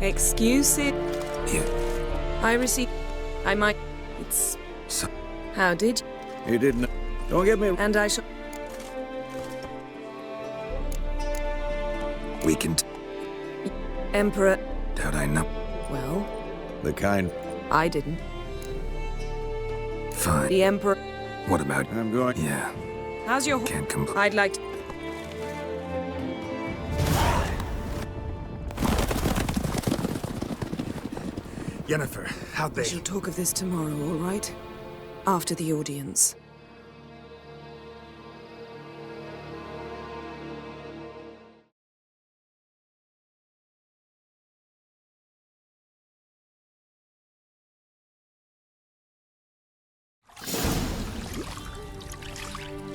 Excuse it. Yeah. I received. I might. It's. So, How did you? he didn't. Don't get me. And I shall. We can. Emperor. Doubt I know. Well, The kind. I didn't. Fine. The Emperor. What about? I'm going. Yeah. How's your. Can't complain. I'd like to. Jennifer, how'd they... We shall talk of this tomorrow, all right? After the audience.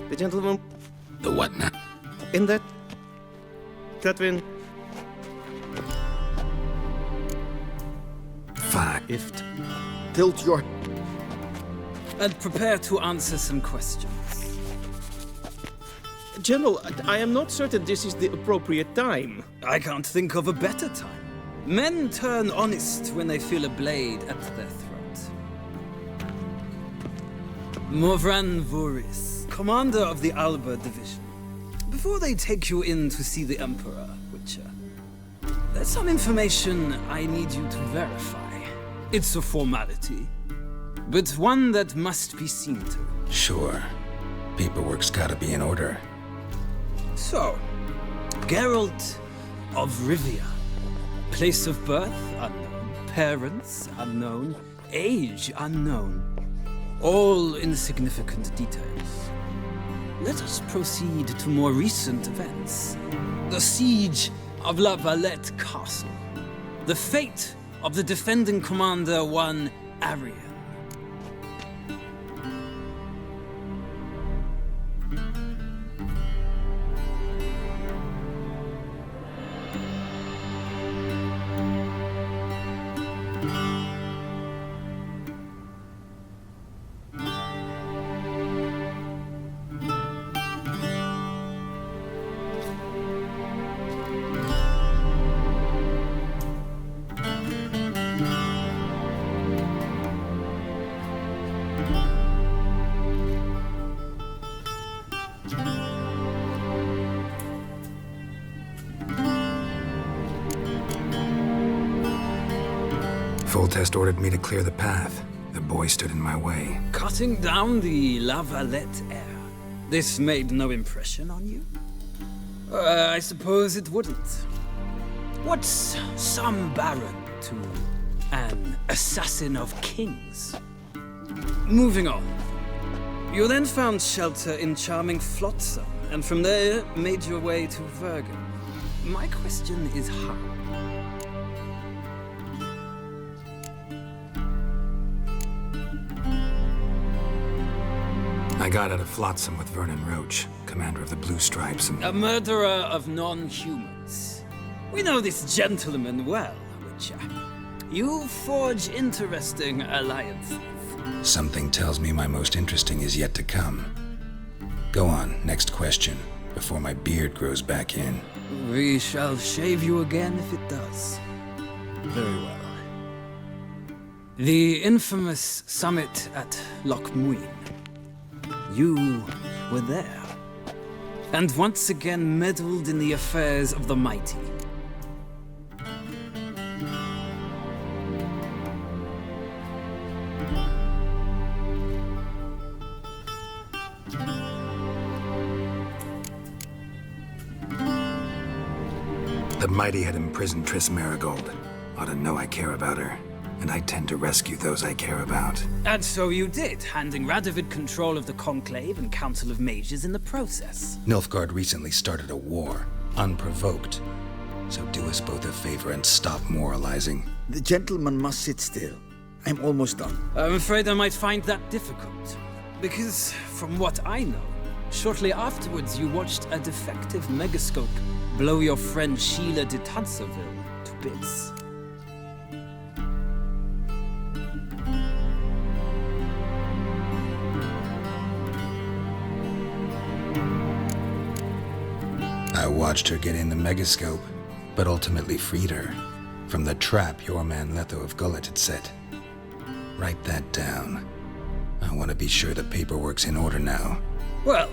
The gentleman The what now? in that... Catherine... Fine. If... Tilt your... And prepare to answer some questions. General, I am not certain this is the appropriate time. I can't think of a better time. Men turn honest when they feel a blade at their throat. Morvran Voris, commander of the Alba Division. Before they take you in to see the Emperor, Witcher, there's some information I need you to verify. It's a formality, but one that must be seen to. Sure. Paperwork's gotta be in order. So, Geralt of Rivia. Place of birth unknown, parents unknown, age unknown. All insignificant details. Let us proceed to more recent events. The siege of La Valette Castle. The fate of the defending commander, one Arian. Foltest ordered me to clear the path. The boy stood in my way. Cutting down the La Valette heir. This made no impression on you? I suppose it wouldn't. What's some baron to an assassin of kings? Moving on. You then found shelter in charming Flotsam, and from there made your way to Vergen. My question is how? I got out of Flotsam with Vernon Roach, commander of the Blue Stripes, and... A murderer of non-humans. We know this gentleman well, Witcher. You forge interesting alliances. Something tells me my most interesting is yet to come. Go on, next question, before my beard grows back in. We shall shave you again if it does. Very well. The infamous summit at Loch Muin. You were there, and once again meddled in the affairs of the mighty. The mighty had imprisoned Triss Marigold. Ought to know I care about her, and I tend to rescue those I care about. And so you did, handing Radovid control of the Conclave and Council of Mages in the process. Nilfgaard recently started a war, unprovoked. So do us both a favor and stop moralizing. The gentleman must sit still. I'm almost done. I'm afraid I might find that difficult. Because, from what I know, shortly afterwards you watched a defective megascope blow your friend Sheila de Tanserville to bits. I watched her get in the megascope, but ultimately freed her. From the trap your man Letho of Gullet had set. Write that down. I want to be sure the paperwork's in order now. Well,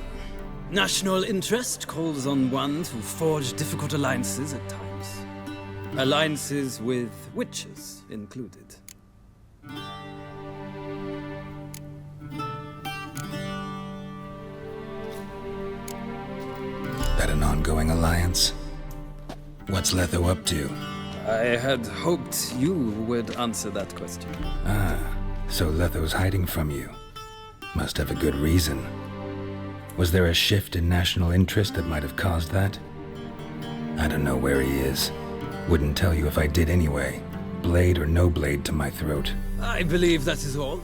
national interest calls on one to forge difficult alliances at times. Alliances with witches included. That an ongoing alliance? What's Letho up to? I had hoped you would answer that question. Ah, so Letho's hiding from you. Must have a good reason. Was there a shift in national interest that might have caused that? I don't know where he is. Wouldn't tell you if I did anyway. Blade or no blade to my throat. I believe that is all.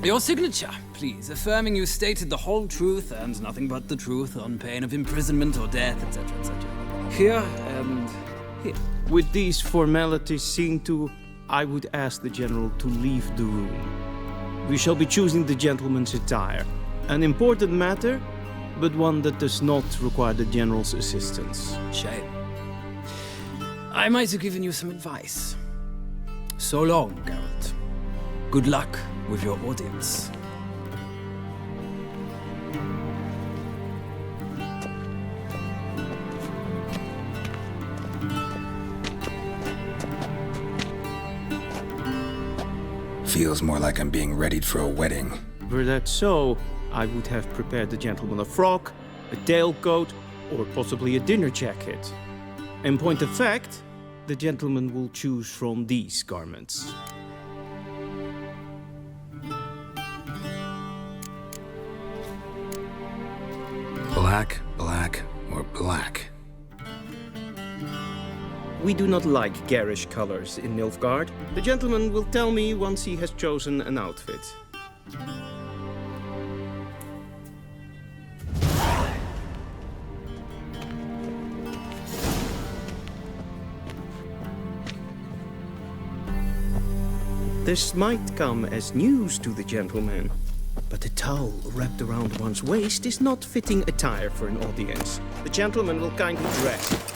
Your signature, please, affirming you stated the whole truth and nothing but the truth on pain of imprisonment or death, etc., etc. Here and here. With these formalities seen to, I would ask the General to leave the room. We shall be choosing the gentleman's attire. An important matter, but one that does not require the General's assistance. Shame. I might have given you some advice. So long, Geralt. Good luck with your audience. Feels more like I'm being readied for a wedding. Were that so, I would have prepared the gentleman a frock, a tailcoat, or possibly a dinner jacket. In point of fact, the gentleman will choose from these garments. Black, black, or black? We do not like garish colors in Nilfgaard. The gentleman will tell me once he has chosen an outfit. This might come as news to the gentleman, but a towel wrapped around one's waist is not fitting attire for an audience. The gentleman will kindly dress.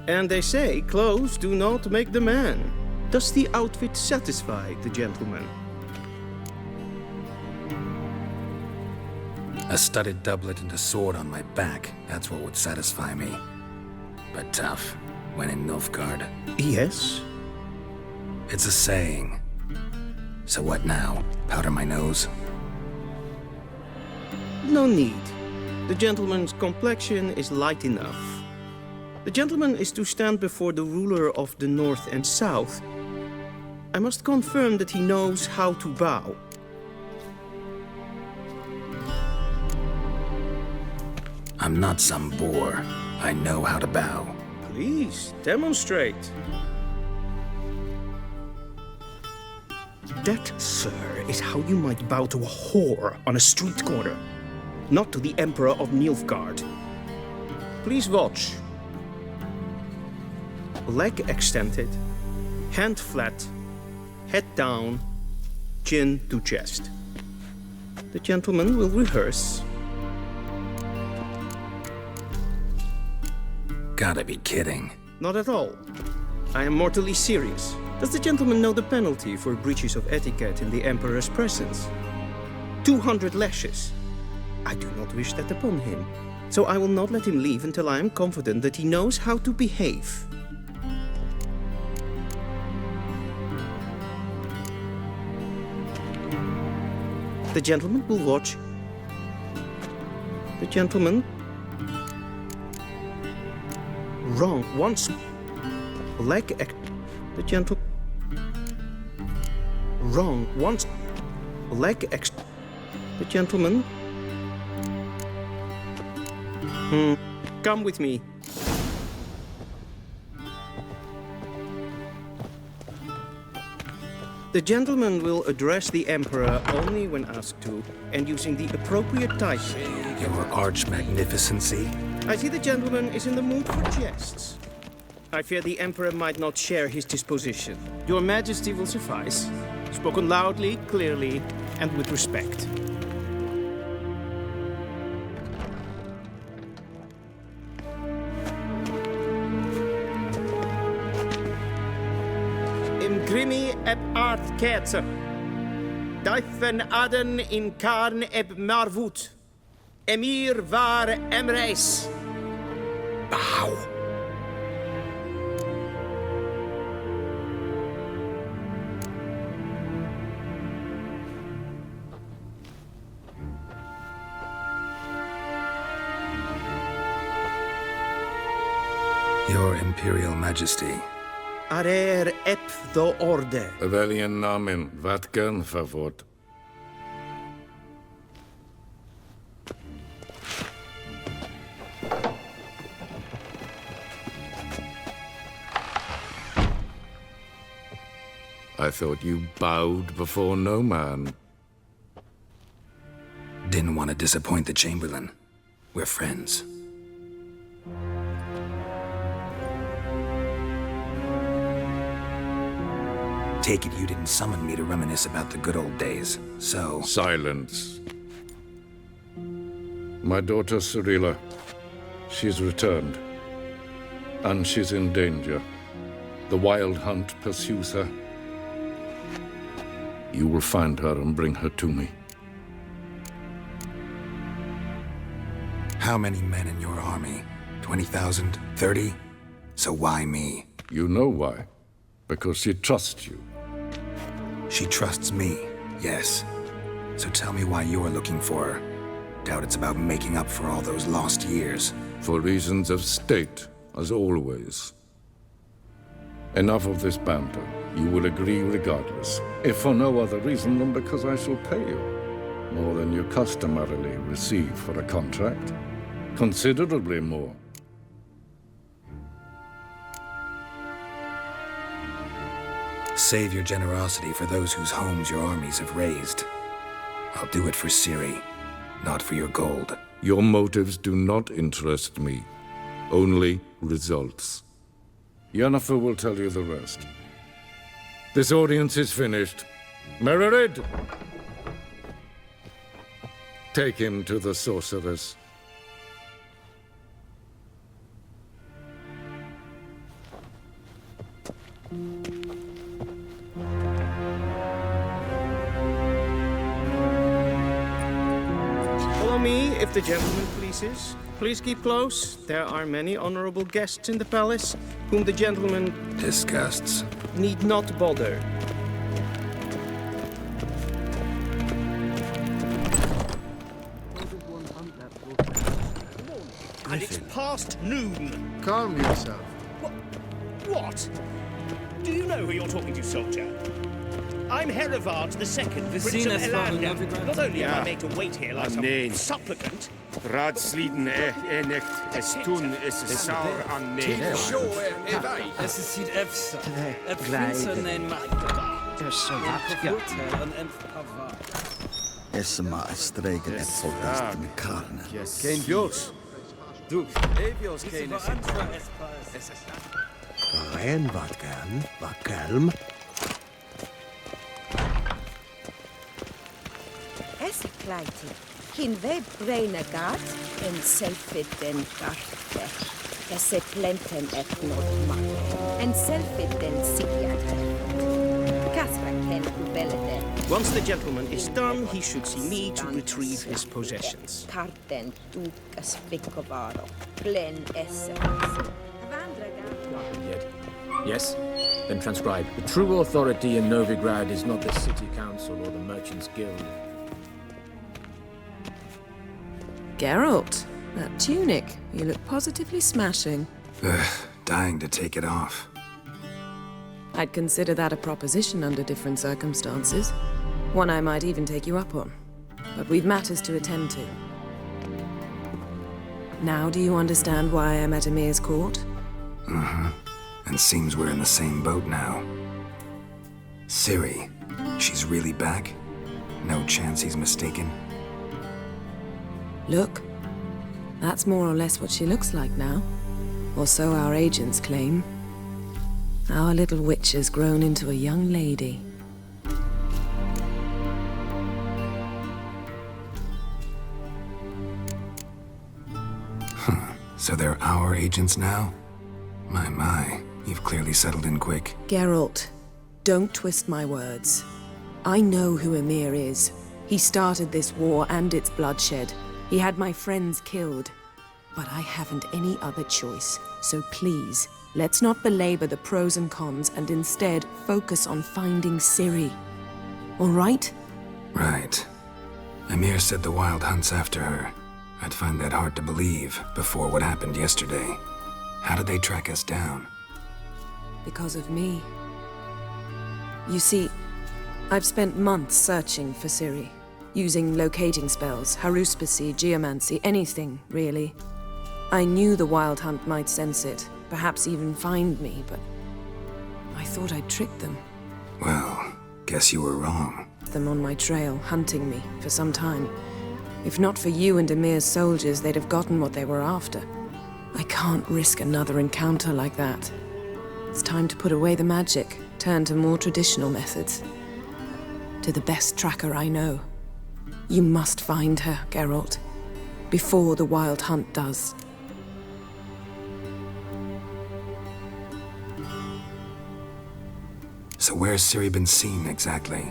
And they say clothes do not make the man. Does the outfit satisfy the gentleman? A studded doublet and a sword on my back, that's what would satisfy me. But tough, when in Nilfgaard. Yes. It's a saying. So what now? Powder my nose? No need. The gentleman's complexion is light enough. The gentleman is to stand before the ruler of the North and South. I must confirm that he knows how to bow. I'm not some boor. I know how to bow. Please, demonstrate. That, sir, is how you might bow to a whore on a street corner, not to the Emperor of Nilfgaard. Please watch. Leg extended, hand flat, head down, chin to chest. The gentleman will rehearse. Gotta be kidding. Not at all. I am mortally serious. Does the gentleman know the penalty for breaches of etiquette in the Emperor's presence? 200 lashes. I do not wish that upon him, so I will not let him leave until I am confident that he knows how to behave. The gentleman will watch. The gentleman. Wrong. Once. Leg. The gentle. Wrong. Once. Leg. The gentleman. Come with me. The gentleman will address the Emperor only when asked to, and using the appropriate title. Your arch magnificency. I see the gentleman is in the mood for jests. I fear the Emperor might not share his disposition. Your Majesty will suffice. Spoken loudly, clearly, and with respect. Grimi eb art ketzer. Daifen aden in karn eb marvut. Emir var emreis. Bow. Your Imperial Majesty. Arer ep do orde. Welchen Namen? Wat gern verwort? I thought you bowed before no man. Didn't want to disappoint the Chamberlain. We're friends. Take it you didn't summon me to reminisce about the good old days, so... Silence. My daughter Cyrilla, she's returned. And she's in danger. The Wild Hunt pursues her. You will find her and bring her to me. How many men in your army? 20,000? 30? So why me? You know why. Because she trusts you. She trusts me, yes. So tell me why you're looking for her. Doubt it's about making up for all those lost years. For reasons of state, as always. Enough of this banter. You will agree regardless. If for no other reason than because I shall pay you. More than you customarily receive for a contract. Considerably more. Save your generosity for those whose homes your armies have razed. I'll do it for Ciri, not for your gold. Your motives do not interest me. Only results. Yennefer will tell you the rest. This audience is finished. Mererid! Take him to the sorceress. Follow me, if the gentleman pleases. Please keep close. There are many honorable guests in the palace, whom the gentleman Disgusts. need not bother. And it's past noon. Calm yourself. What? Do you know who you're talking to, soldier? I'm Herivard II, Prince of Elander. Not only am I made to wait here like some supplicant... Raadsliden echt es tun is saur aan nee. Es ist hier Efsa. Prinsen nein Esma stregen et soldaten karne. Geen Bios. Du. Evios geen Rein wat gern, wat kelm. Es kleiti. Hin we breine gat en selfit den garte. Es plenten et not mak. En selfit den sigiat. Kasper ken ubelde. Once the gentleman is done, he should see me to retrieve his possessions. Karten dukas vicovaro. Glen esse. Yes? Then transcribe. The true authority in Novigrad is not the city council or the merchants' guild. Geralt, that tunic. You look positively smashing. Dying to take it off. I'd consider that a proposition under different circumstances. One I might even take you up on. But we've matters to attend to. Now do you understand why I'm at Emir's court? Mm-hmm. And seems we're in the same boat now. Ciri, she's really back? No chance he's mistaken? Look, that's more or less what she looks like now. Or so our agents claim. Our little witch has grown into a young lady. So they're our agents now? My, you've clearly settled in quick. Geralt, don't twist my words. I know who Emir is. He started this war and its bloodshed. He had my friends killed. But I haven't any other choice. So please, let's not belabor the pros and cons and instead focus on finding Ciri. All right? Right. Emir said the Wild hunt's after her. I'd find that hard to believe before what happened yesterday. How did they track us down? Because of me. You see, I've spent months searching for Ciri, using locating spells, haruspicy, geomancy, anything, really. I knew the Wild Hunt might sense it, perhaps even find me, but I thought I'd tricked them. Well, guess you were wrong. Them on my trail, hunting me for some time. If not for you and Emir's soldiers, they'd have gotten what they were after. I can't risk another encounter like that. It's time to put away the magic, turn to more traditional methods. To the best tracker I know. You must find her, Geralt, before the Wild Hunt does. So where's Ciri been seen exactly?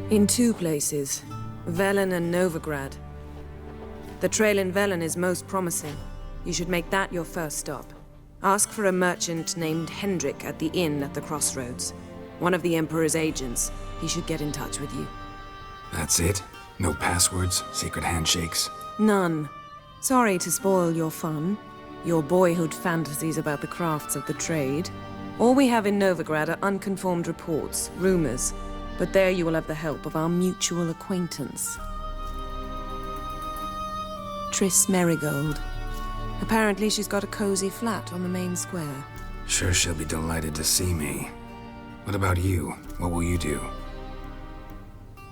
In two places, Velen and Novigrad. The trail in Velen is most promising. You should make that your first stop. Ask for a merchant named Hendrik at the inn at the crossroads. One of the Emperor's agents. He should get in touch with you. That's it? No passwords, secret handshakes? None. Sorry to spoil your fun, your boyhood fantasies about the crafts of the trade. All we have in Novigrad are unconfirmed reports, rumors. But there you will have the help of our mutual acquaintance. Triss Merigold. Apparently she's got a cozy flat on the main square. Sure she'll be delighted to see me. What about you? What will you do?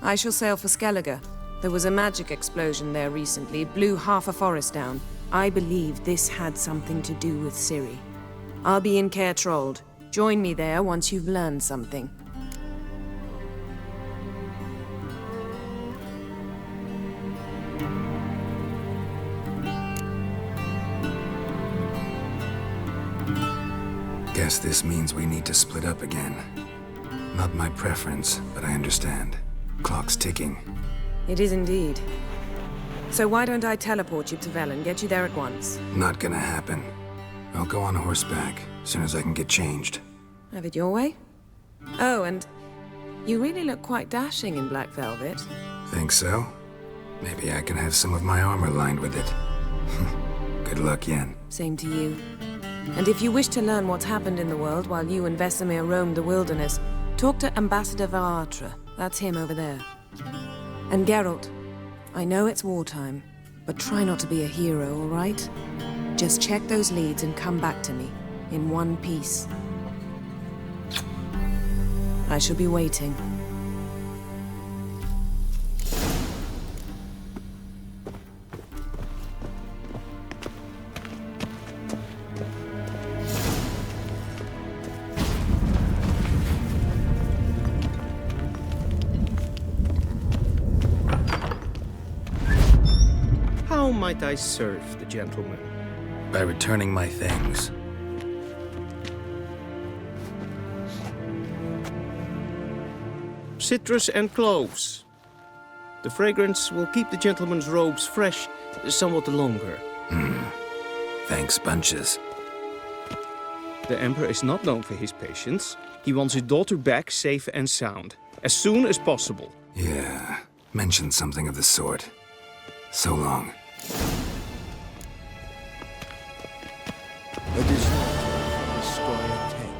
I shall sail for Skellige. There was a magic explosion there recently, blew half a forest down. I believe this had something to do with Ciri. I'll be in Caer Trold. Join me there once you've learned something. Guess this means we need to split up again. Not my preference, but I understand. Clock's ticking. It is indeed. So why don't I teleport you to Velen, get you there at once? Not gonna happen. I'll go on horseback, as soon as I can get changed. Have it your way? Oh, and you really look quite dashing in black velvet. Think so? Maybe I can have some of my armor lined with it. Good luck, Yen. Same to you. And if you wish to learn what's happened in the world while you and Vesemir roamed the wilderness, talk to Ambassador Varatra. That's him over there. And Geralt, I know it's wartime, but try not to be a hero, all right? Just check those leads and come back to me, in one piece. I shall be waiting. How might I serve the gentleman? By returning my things. Citrus and cloves. The fragrance will keep the gentleman's robes fresh somewhat longer. Thanks, bunches. The Emperor is not known for his patience. He wants his daughter back safe and sound, as soon as possible. Yeah, mentioned something of the sort. So long. A desire to destroy a tank.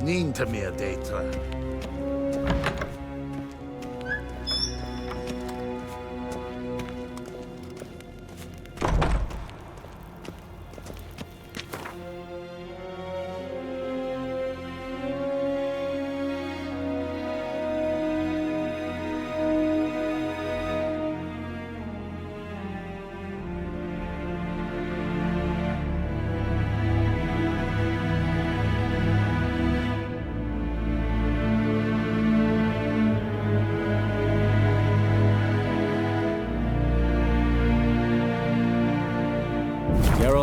Ninta mer data.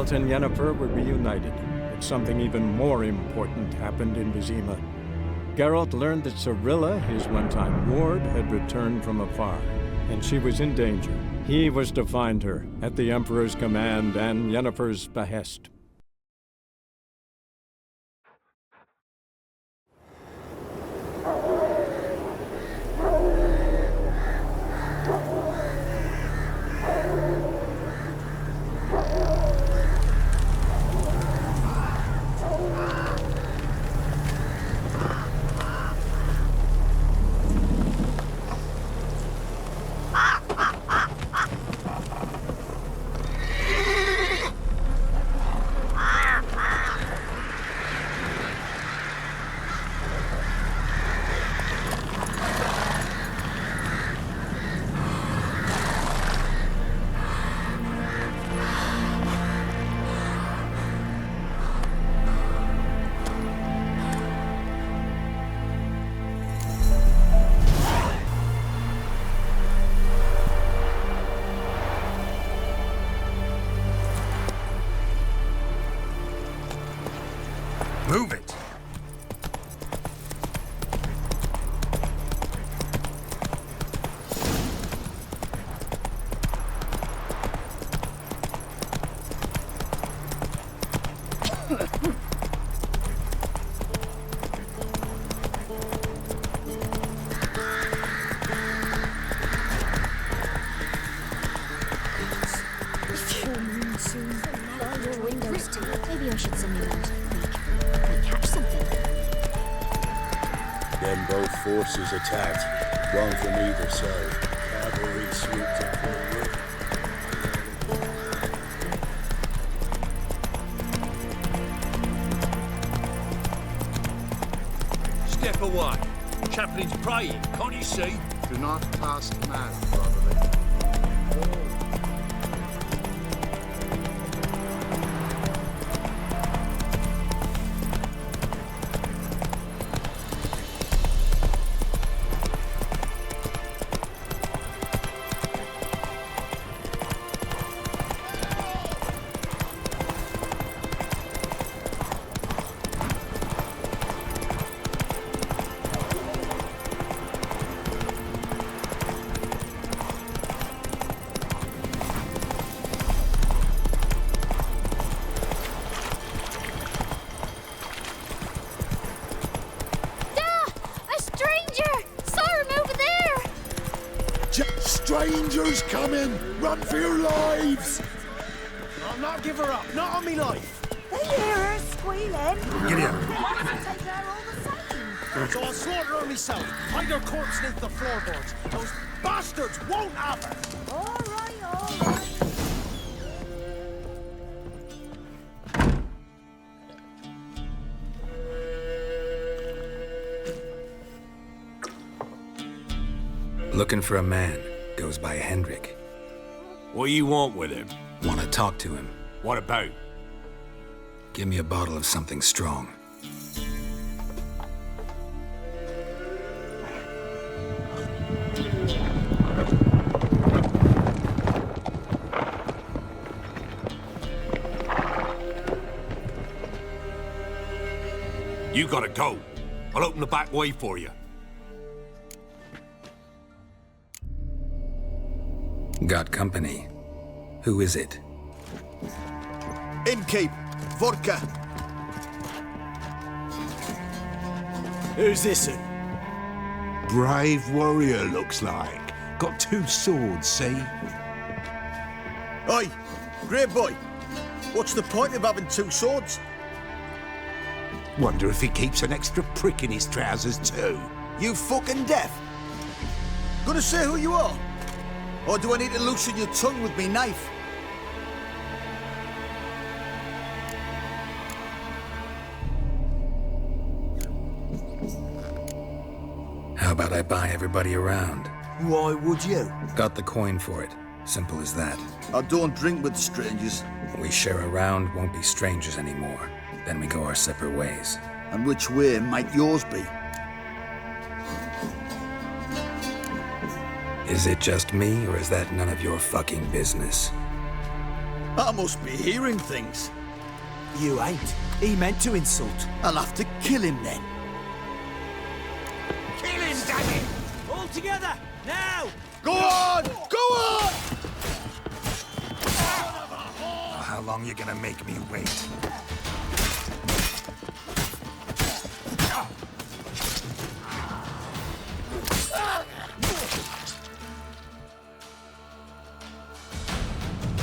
Geralt and Yennefer were reunited, but something even more important happened in Vizima. Geralt learned that Cirilla, his one-time ward, had returned from afar, and she was in danger. He was to find her, at the Emperor's command and Yennefer's behest. Move it! Maybe I should send you out. Catch something. Then both forces attacked, one from either side. Cavalry swooped in from the rear. Step away. Chaplain's praying, can't you see? Do not cast him out, brotherly. Strangers coming! Run for your lives! I'll not give her up, not on me life. They hear her squealing. Giddy up. Take her all the same. So I'll slaughter her myself, hide her corpse beneath the floorboards. Those bastards won't have her. All right, all right. Looking for a man. Goes by Hendrik. What do you want with him? Want to talk to him. What about? Give me a bottle of something strong. You gotta go. I'll open the back way for you. Got company. Who is it? Innkeep, vodka. Who's this? Brave warrior, looks like. Got 2 swords, see? Oi, great boy. What's the point of having 2 swords? Wonder if he keeps an extra prick in his trousers too. You fucking deaf? Gonna say who you are? Or do I need to loosen your tongue with me knife? How about I buy everybody around? Why would you? Got the coin for it. Simple as that. I don't drink with strangers. We share a round, won't be strangers anymore. Then we go our separate ways. And which way might yours be? Is it just me, or is that none of your fucking business? I must be hearing things. You ain't. He meant to insult. I'll have to kill him then. Kill him, damn it! All together, now! Go on! Go on! How long you gonna make me wait?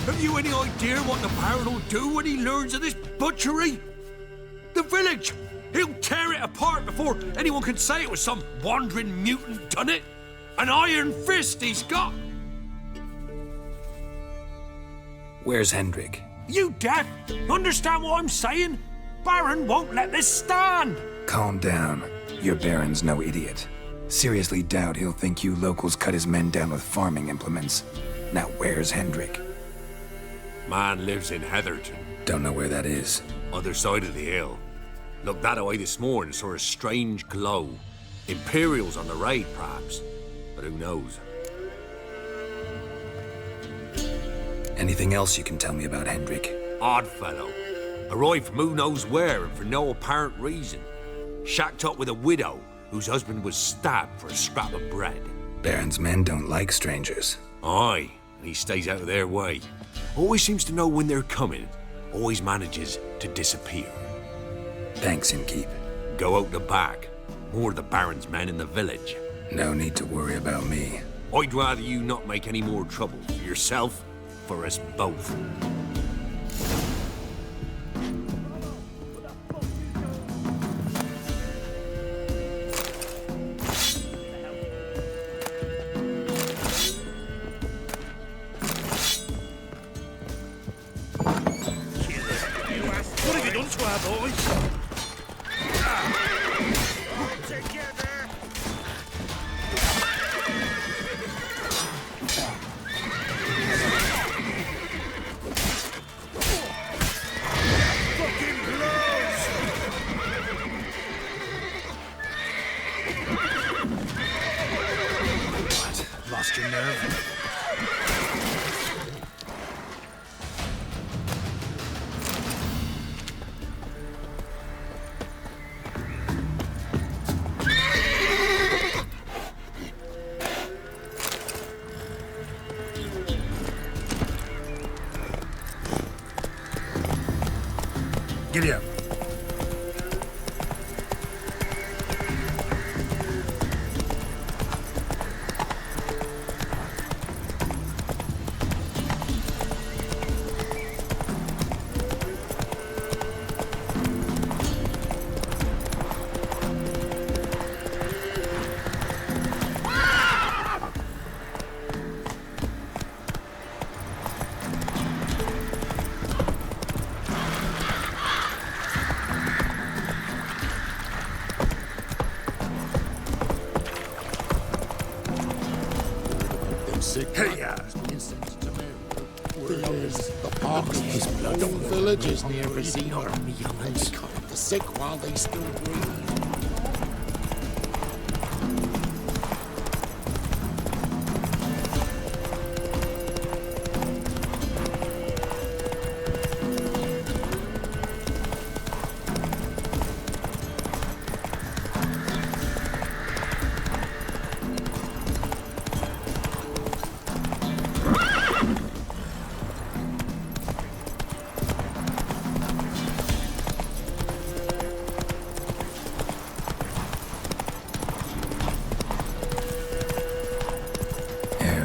Have you any idea what the Baron will do when he learns of this butchery? The village! He'll tear it apart before anyone can say it was some wandering mutant done it. An iron fist he's got! Where's Hendrik? You deaf? Understand what I'm saying? Baron won't let this stand! Calm down. Your Baron's no idiot. Seriously doubt he'll think you locals cut his men down with farming implements. Now where's Hendrik? Man lives in Heatherton. Don't know where that is. Other side of the hill. Looked that away this morning, saw a strange glow. Imperials on the raid, perhaps. But who knows? Anything else you can tell me about Hendrik? Odd fellow. Arrived from who knows where and for no apparent reason. Shacked up with a widow whose husband was stabbed for a scrap of bread. Baron's men don't like strangers. Aye, and he stays out of their way. Always seems to know when they're coming. Always manages to disappear. Thanks, Innkeep. Go out the back. More of the Baron's men in the village. No need to worry about me. I'd rather you not make any more trouble for yourself, for us both. What have you done to our boys? Lost your nerve? Giddy up. The villages near Vizima. The sick while they still breathe.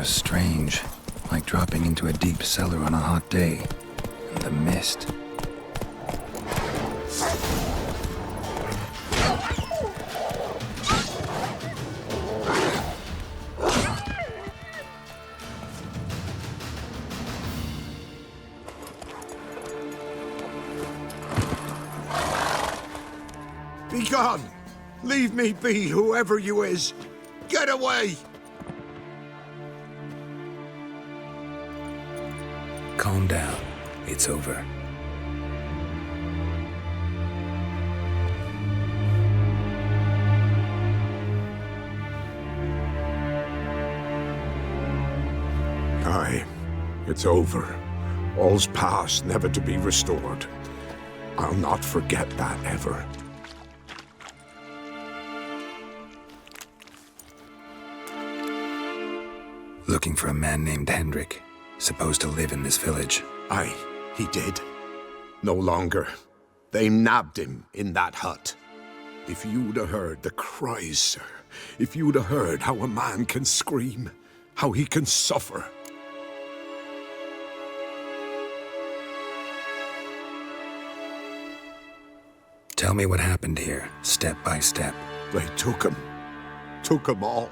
Strange, like dropping into a deep cellar on a hot day. And the mist. Be gone! Leave me be, whoever you is! Get away! Calm down. It's over. Aye, it's over. All's past, never to be restored. I'll not forget that ever. Looking for a man named Hendrik, supposed to live in this village. Aye, he did. No longer. They nabbed him in that hut. If you'd have heard the cries, sir, if you'd have heard how a man can scream, how he can suffer. Tell me what happened here, step by step. They took him all.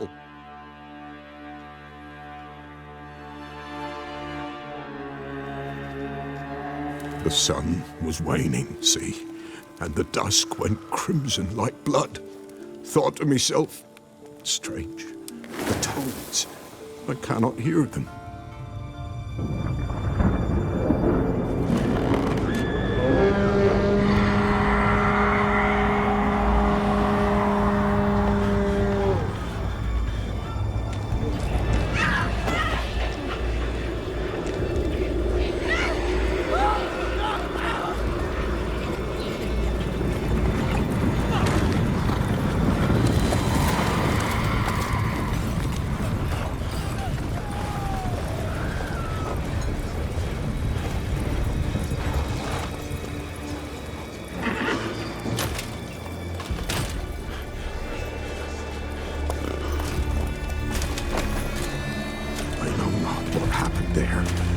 The sun was waning, see, and the dusk went crimson like blood. Thought to myself, strange, the toads, I cannot hear them.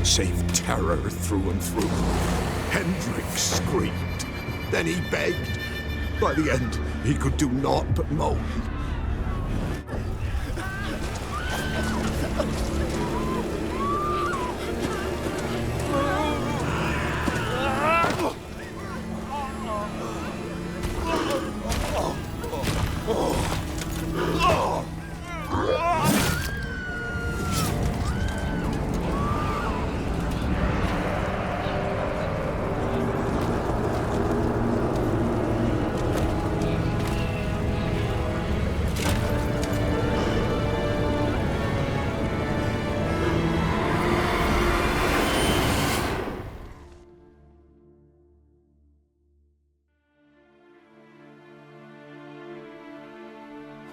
Save terror through and through. Hendrik screamed. Then he begged. By the end, he could do naught but moan.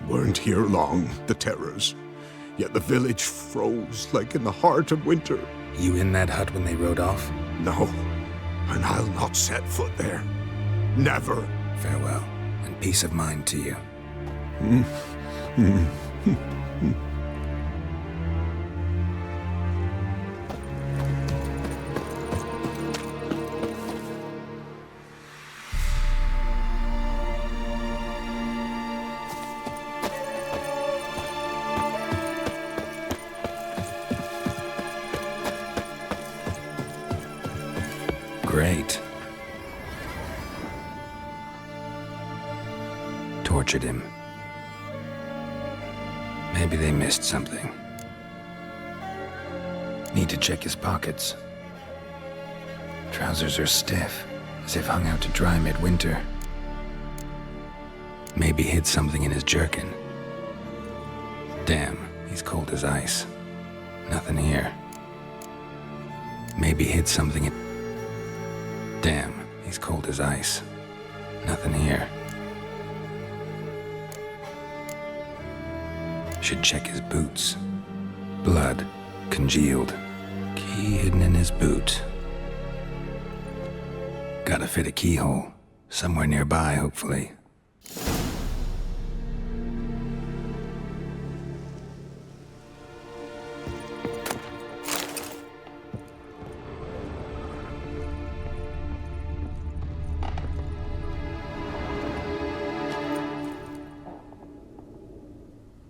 Weren't here long, the terrors. Yet the village froze like in the heart of winter. You in that hut when they rode off? No, and I'll not set foot there. Never. Farewell, and peace of mind to you. Great. Tortured him. Maybe they missed something. Need to check his pockets. Trousers are stiff, as if hung out to dry midwinter. Maybe hid something in his jerkin. Damn, he's cold as ice. Nothing here. Maybe hid something in... Damn, he's cold as ice. Nothing here. Should check his boots. Blood, congealed. Key hidden in his boot. Gotta fit a keyhole. Somewhere nearby, hopefully.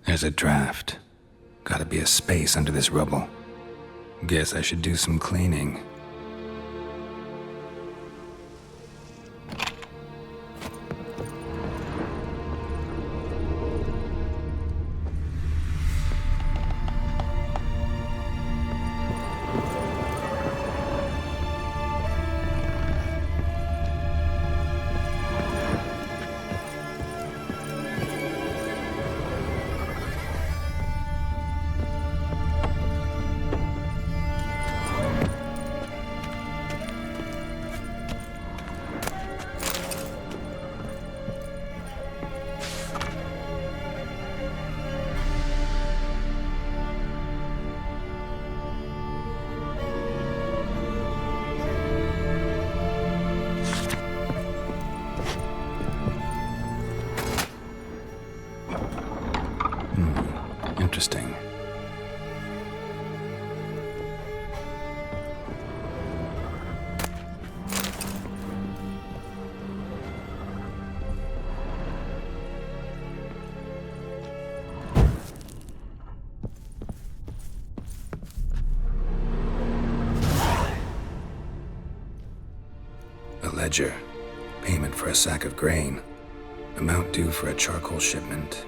There's a draft. Gotta be a space under this rubble. Guess I should do some cleaning. Interesting. A ledger. Payment for a sack of grain. Amount due for a charcoal shipment.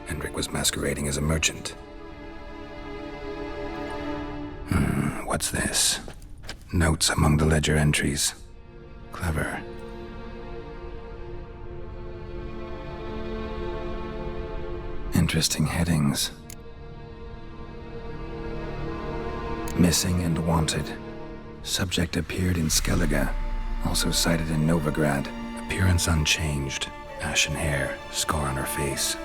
Hendrik was masquerading as a merchant. What's this? Notes among the ledger entries. Clever. Interesting headings. Missing and wanted. Subject appeared in Skellige. Also sighted in Novigrad. Appearance unchanged. Ashen hair, scar on her face.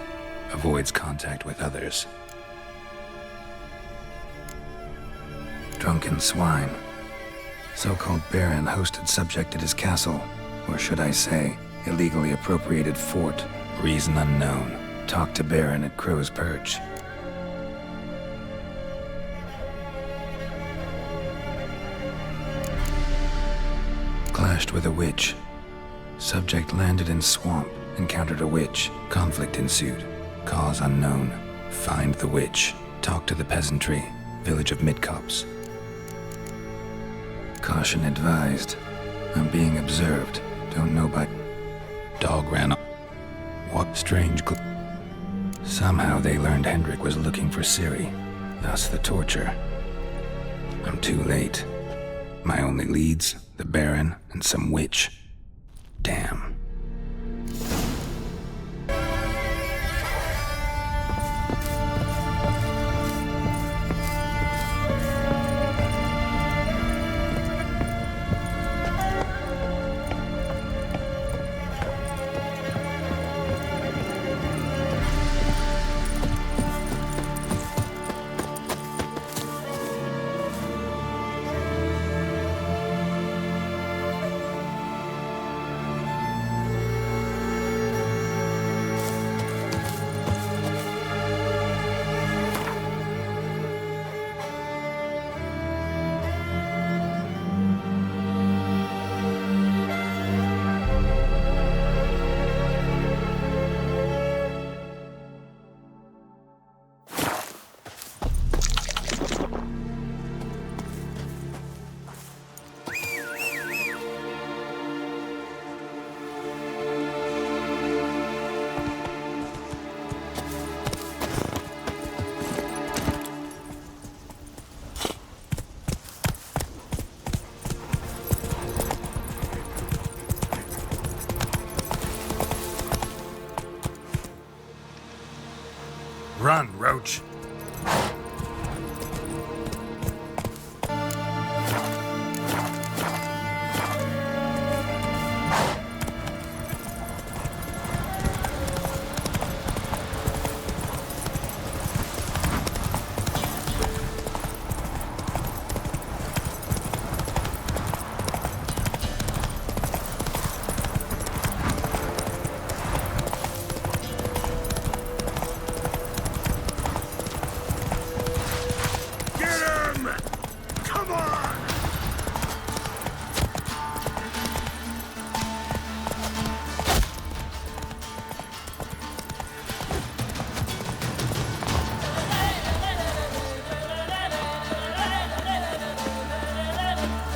Avoids contact with others. Drunken swine. So-called Baron hosted subject at his castle. Or should I say, illegally appropriated fort. Reason unknown. Talked to Baron at Crow's Perch. Clashed with a witch. Subject landed in swamp, encountered a witch. Conflict ensued. Cause unknown. Find the witch. Talk to the peasantry. Village of Midcopse. Caution advised. I'm being observed. Don't know by... Dog ran off. What strange... Somehow they learned Hendrik was looking for Ciri. Thus the torture. I'm too late. My only leads, the Baron and some witch. Damn. Run, Roach.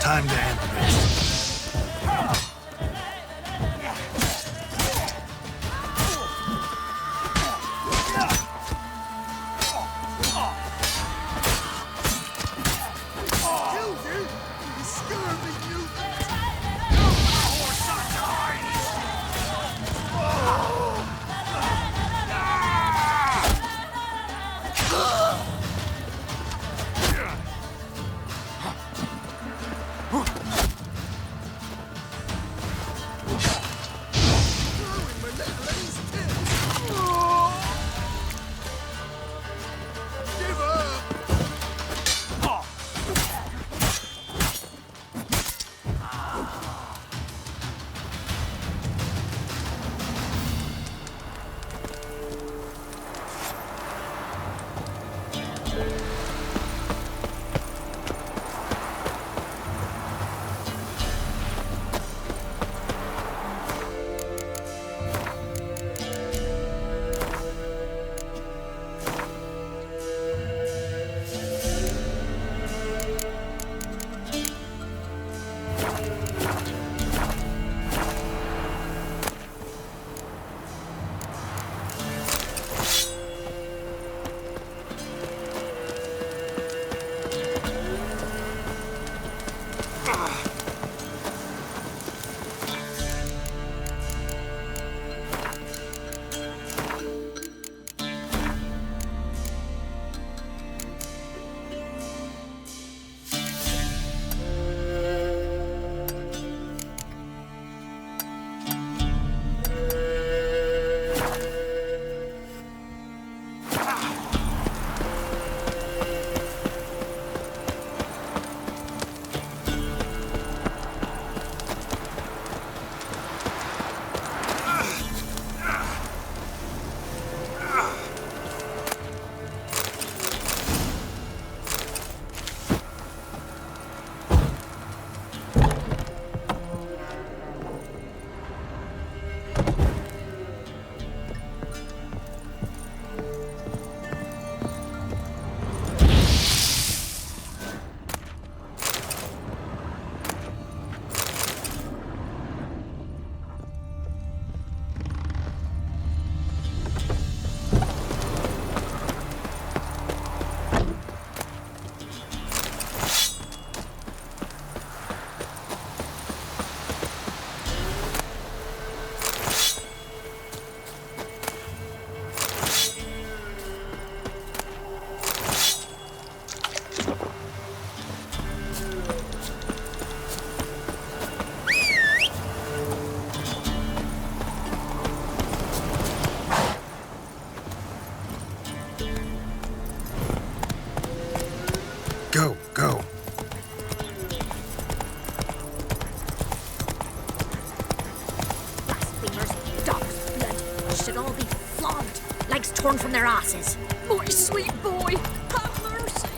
Time to end this. Go, go. Blasphemers, dogs, blood, should all be flogged, legs torn from their asses. My sweet boy, have mercy.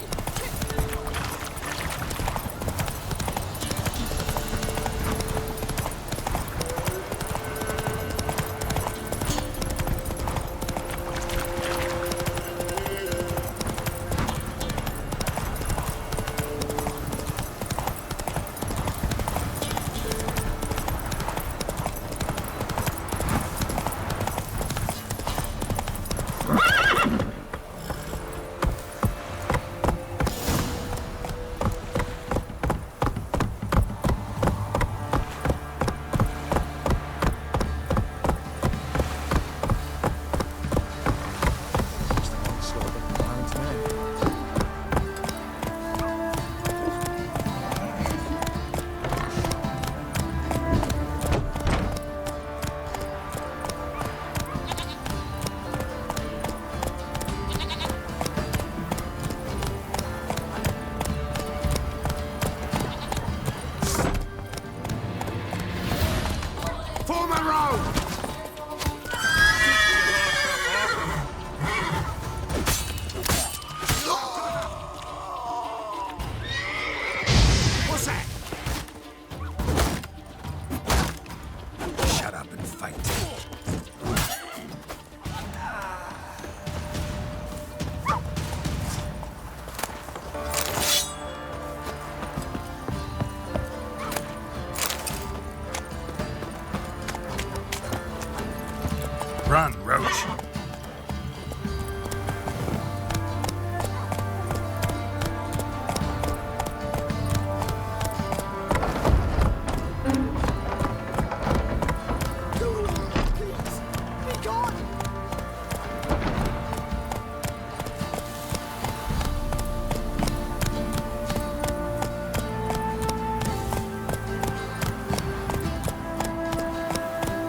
Run, Roach.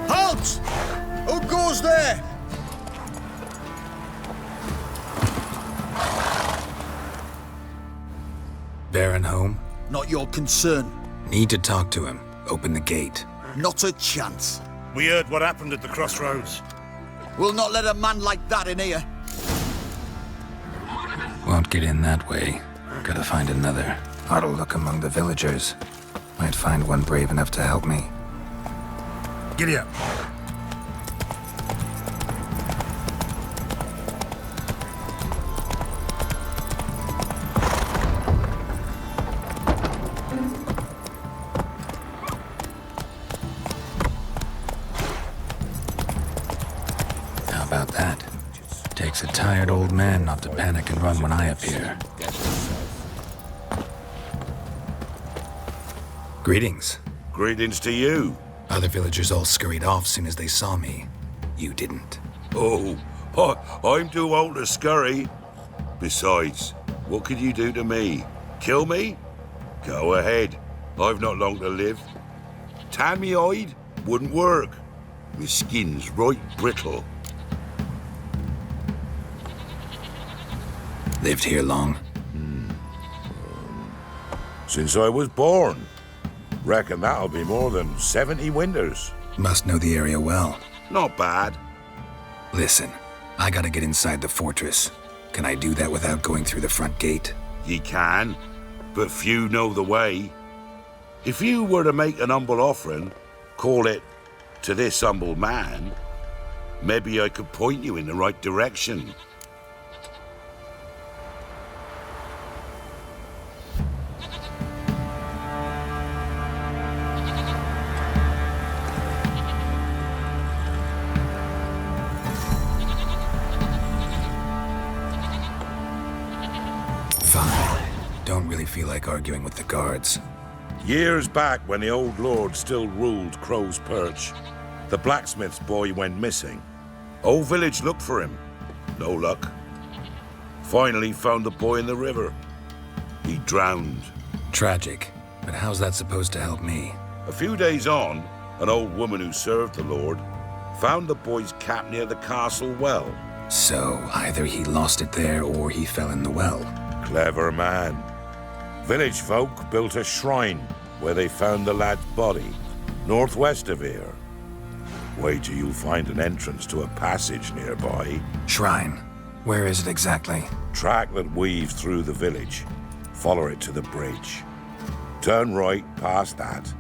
Halt! Who goes there? Baron home? Not your concern. Need to talk to him. Open the gate. Not a chance. We heard what happened at the crossroads. We'll not let a man like that in here. Won't get in that way. Gotta find another. Ought to look among the villagers. Might find one brave enough to help me. Giddy up. How about that? Takes a tired old man not to panic and run when I appear. Greetings. Greetings to you. Other villagers all scurried off soon as they saw me. You didn't. Oh, I'm too old to scurry. Besides, what could you do to me? Kill me? Go ahead. I've not long to live. Tan me hide? Wouldn't work. My skin's right brittle. Lived here long? Since I was born. Reckon that'll be more than 70 winters. Must know the area well. Not bad. Listen, I gotta get inside the fortress. Can I do that without going through the front gate? Ye can, but few know the way. If you were to make an humble offering, call it, to this humble man, maybe I could point you in the right direction. Don't really feel like arguing with the guards. Years back, when the old lord still ruled Crow's Perch, the blacksmith's boy went missing. Whole village looked for him. No luck. Finally found the boy in the river. He drowned. Tragic. But how's that supposed to help me? A few days on, an old woman who served the lord found the boy's cap near the castle well. So, either he lost it there or he fell in the well. Clever man. Village folk built a shrine where they found the lad's body, northwest of here. Wait till you find an entrance to a passage nearby. Shrine. Where is it exactly? Track that weaves through the village. Follow it to the bridge. Turn right past that.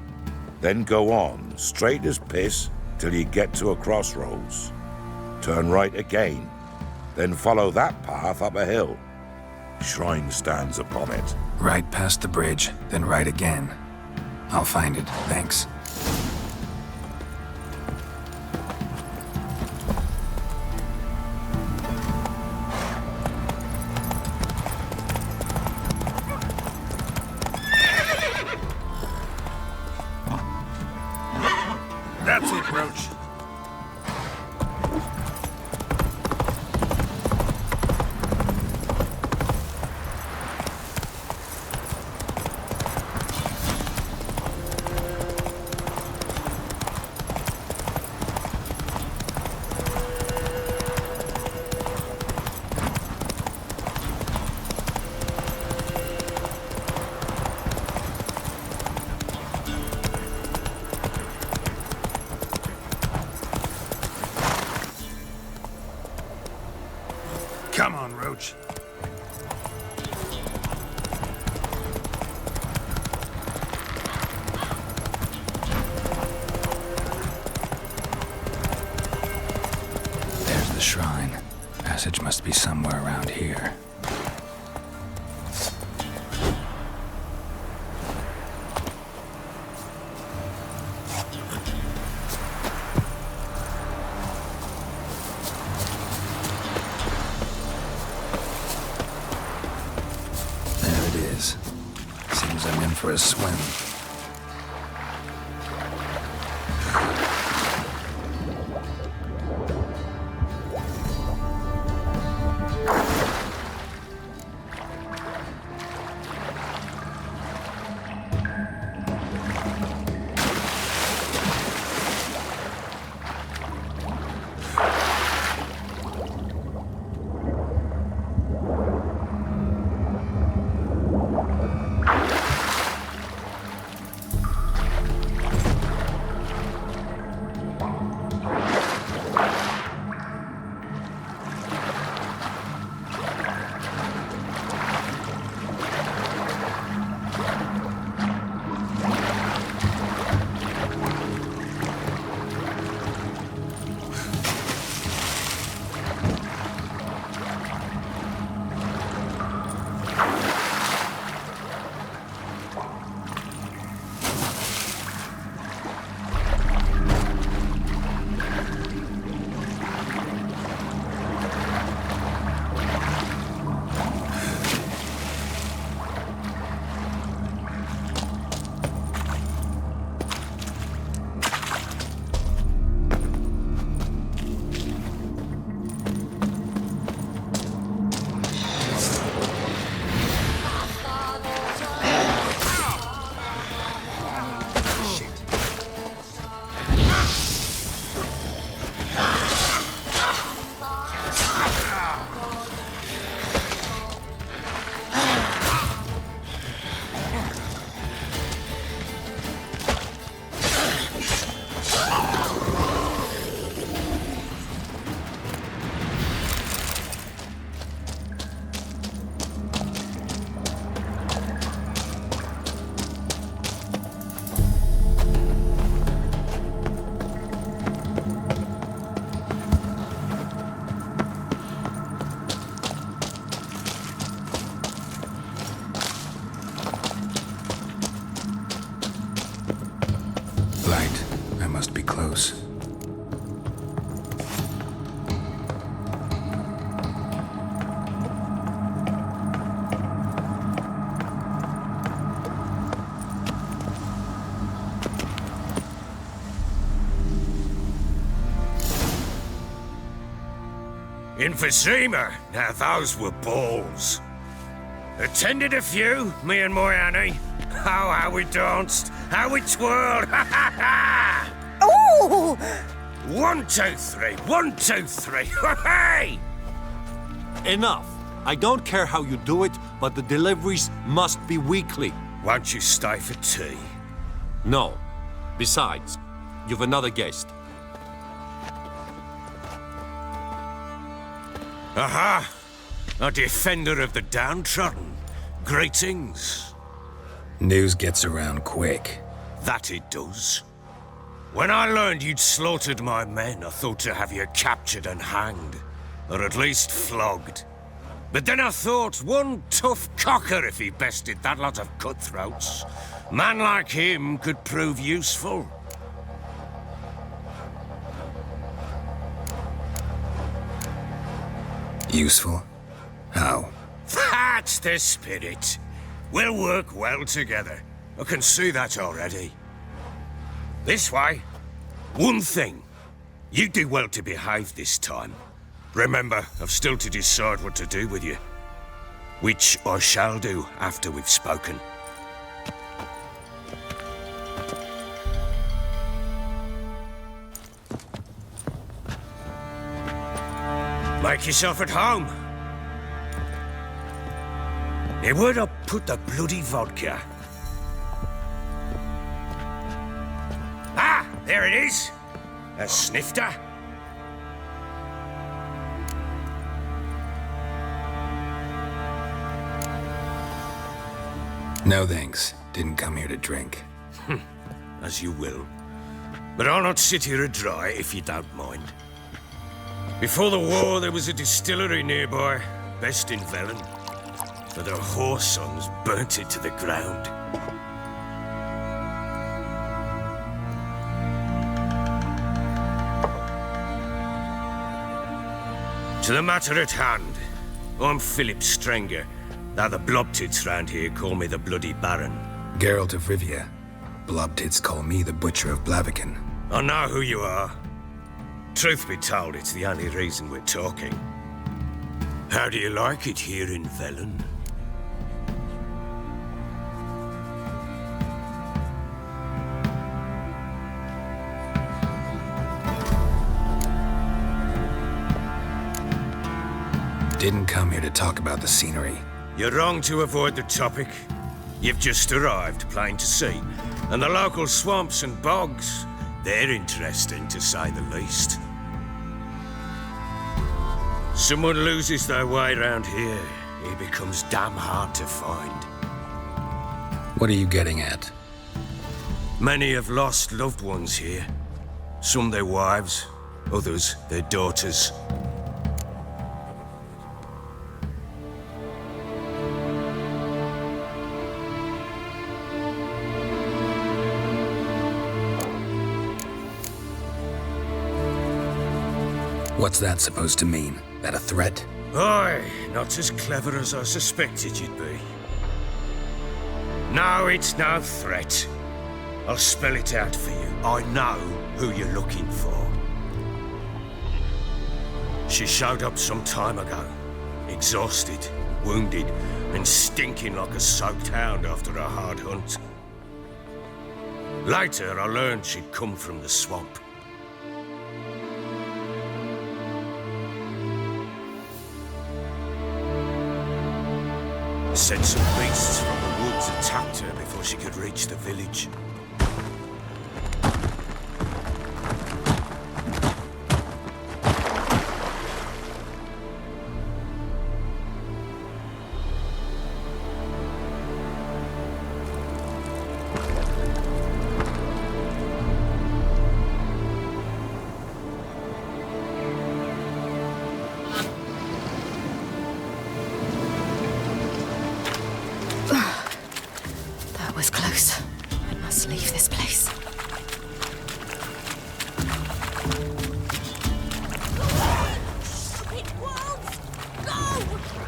Then go on, straight as piss, till you get to a crossroads. Turn right again. Then follow that path up a hill. Shrine stands upon it. Right past the bridge, then right again. I'll find it, thanks. That's it, Roach. Come on, Roach. There's the shrine. Passage must be somewhere around here. Seems I'm in for a swim. Must be close. In Vizima, now those were balls. Attended a few, me and my Annie. Oh, how we danced, how we twirled, ha ha ha! Oh! 1, 2, 3, 1, 2, 3, hey! Enough. I don't care how you do it, but the deliveries must be weekly. Won't you stay for tea? No. Besides, you've another guest. Aha! A defender of the downtrodden. Greetings. News gets around quick. That it does. When I learned you'd slaughtered my men, I thought to have you captured and hanged. Or at least flogged. But then I thought, one tough cocker if he bested that lot of cutthroats. Man like him could prove useful. Useful? How? That's the spirit. We'll work well together. I can see that already. This way. One thing. You do well to behave this time. Remember, I've still to decide what to do with you. Which I shall do after we've spoken. Make yourself at home. Now, where'd I put the bloody vodka? Ah, there it is. A snifter. No thanks. Didn't come here to drink. As you will. But I'll not sit here dry if you don't mind. Before the war, there was a distillery nearby, best in Velen. But their whore sons burnt it to the ground. To the matter at hand, I'm Philip Strenger. Now the blobtits round here call me the Bloody Baron. Geralt of Rivia. Blobtits call me the Butcher of Blaviken. I know who you are. Truth be told, it's the only reason we're talking. How do you like it here in Velen? Didn't come here to talk about the scenery. You're wrong to avoid the topic. You've just arrived, plain to see. And the local swamps and bogs, they're interesting to say the least. Someone loses their way around here, he becomes damn hard to find. What are you getting at? Many have lost loved ones here. Some their wives, others their daughters. What's that supposed to mean? That a threat? Aye, not as clever as I suspected you'd be. No, it's no threat. I'll spell it out for you. I know who you're looking for. She showed up some time ago. Exhausted, wounded, and stinking like a soaked hound after a hard hunt. Later, I learned she'd come from the swamp. Said some beasts from the woods attacked her before she could reach the village. That was close. I must leave this place.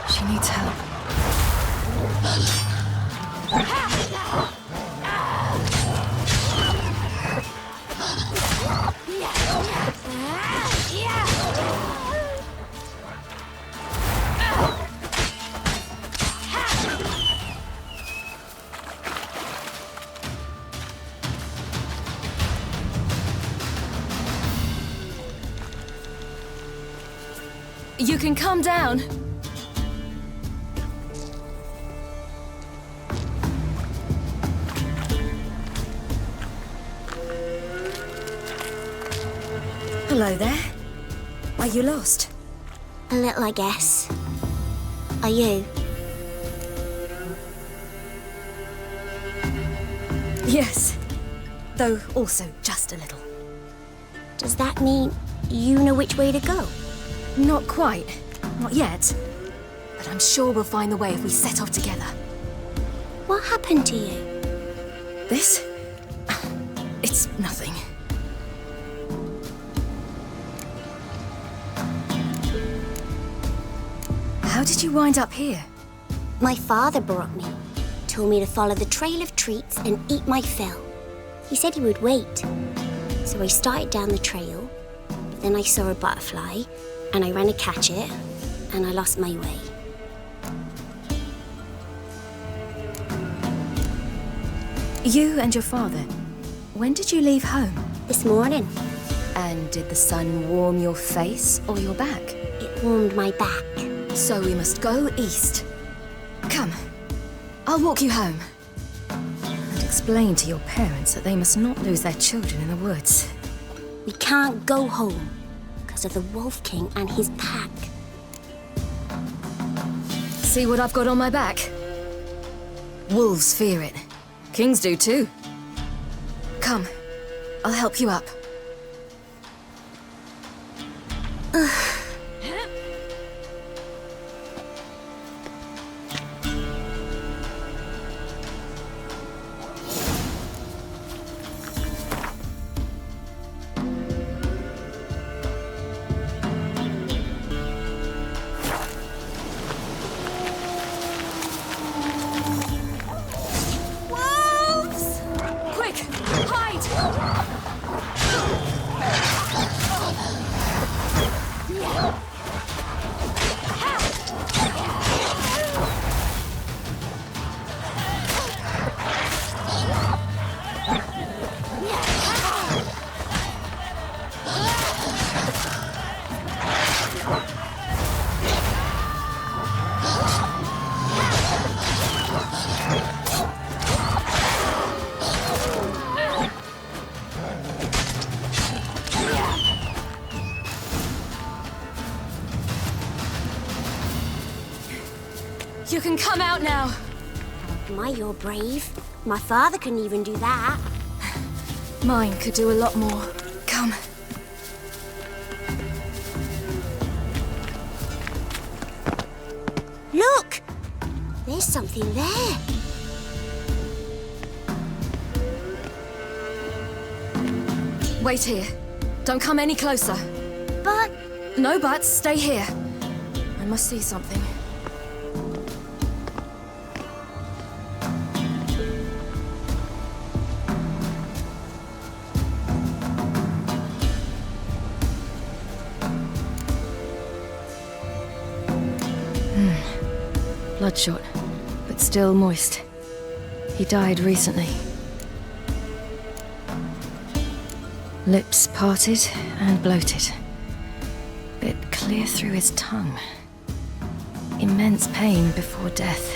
She needs help. You can calm down. Hello there. Are you lost? A little, I guess. Are you? Yes. Though also just a little. Does that mean you know which way to go? Not quite. Not yet. But I'm sure we'll find the way if we set off together. What happened to you? This? It's nothing. How did you wind up here? My father brought me. Told me to follow the trail of treats and eat my fill. He said he would wait. So I started down the trail, but then I saw a butterfly, and I ran to catch it, and I lost my way. You and your father, when did you leave home? This morning. And did the sun warm your face or your back? It warmed my back. So we must go east. Come, I'll walk you home. And explain to your parents that they must not lose their children in the woods. We can't go home because of the Wolf King and his pack. See what I've got on my back? Wolves fear it. Kings do too. Come, I'll help you up. You can come out now. My, you're brave. My father couldn't even do that. Mine could do a lot more. Come. Look! There's something there. Wait here. Don't come any closer. But... No buts. Stay here. I must see something. Bloodshot, but still moist. He died recently. Lips parted and bloated. Bit clear through his tongue. Immense pain before death.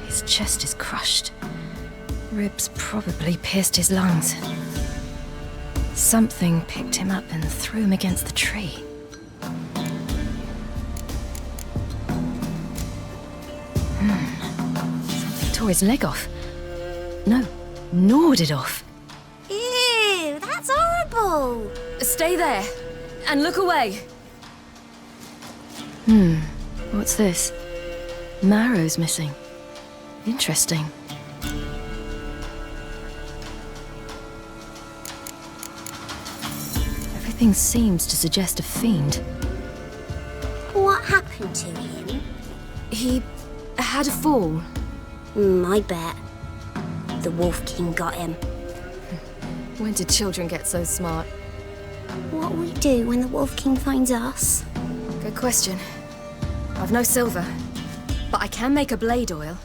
His chest is crushed. Ribs probably pierced his lungs. Something picked him up and threw him against the tree. Something tore his leg off. No, gnawed it off. Ew, that's horrible. Stay there, and look away. What's this? Marrow's missing. Interesting. Everything seems to suggest a fiend. What happened to him? He had a fall. I bet. The Wolf King got him. When did children get so smart? What will we do when the Wolf King finds us? Good question. I've no silver, but I can make a blade oil.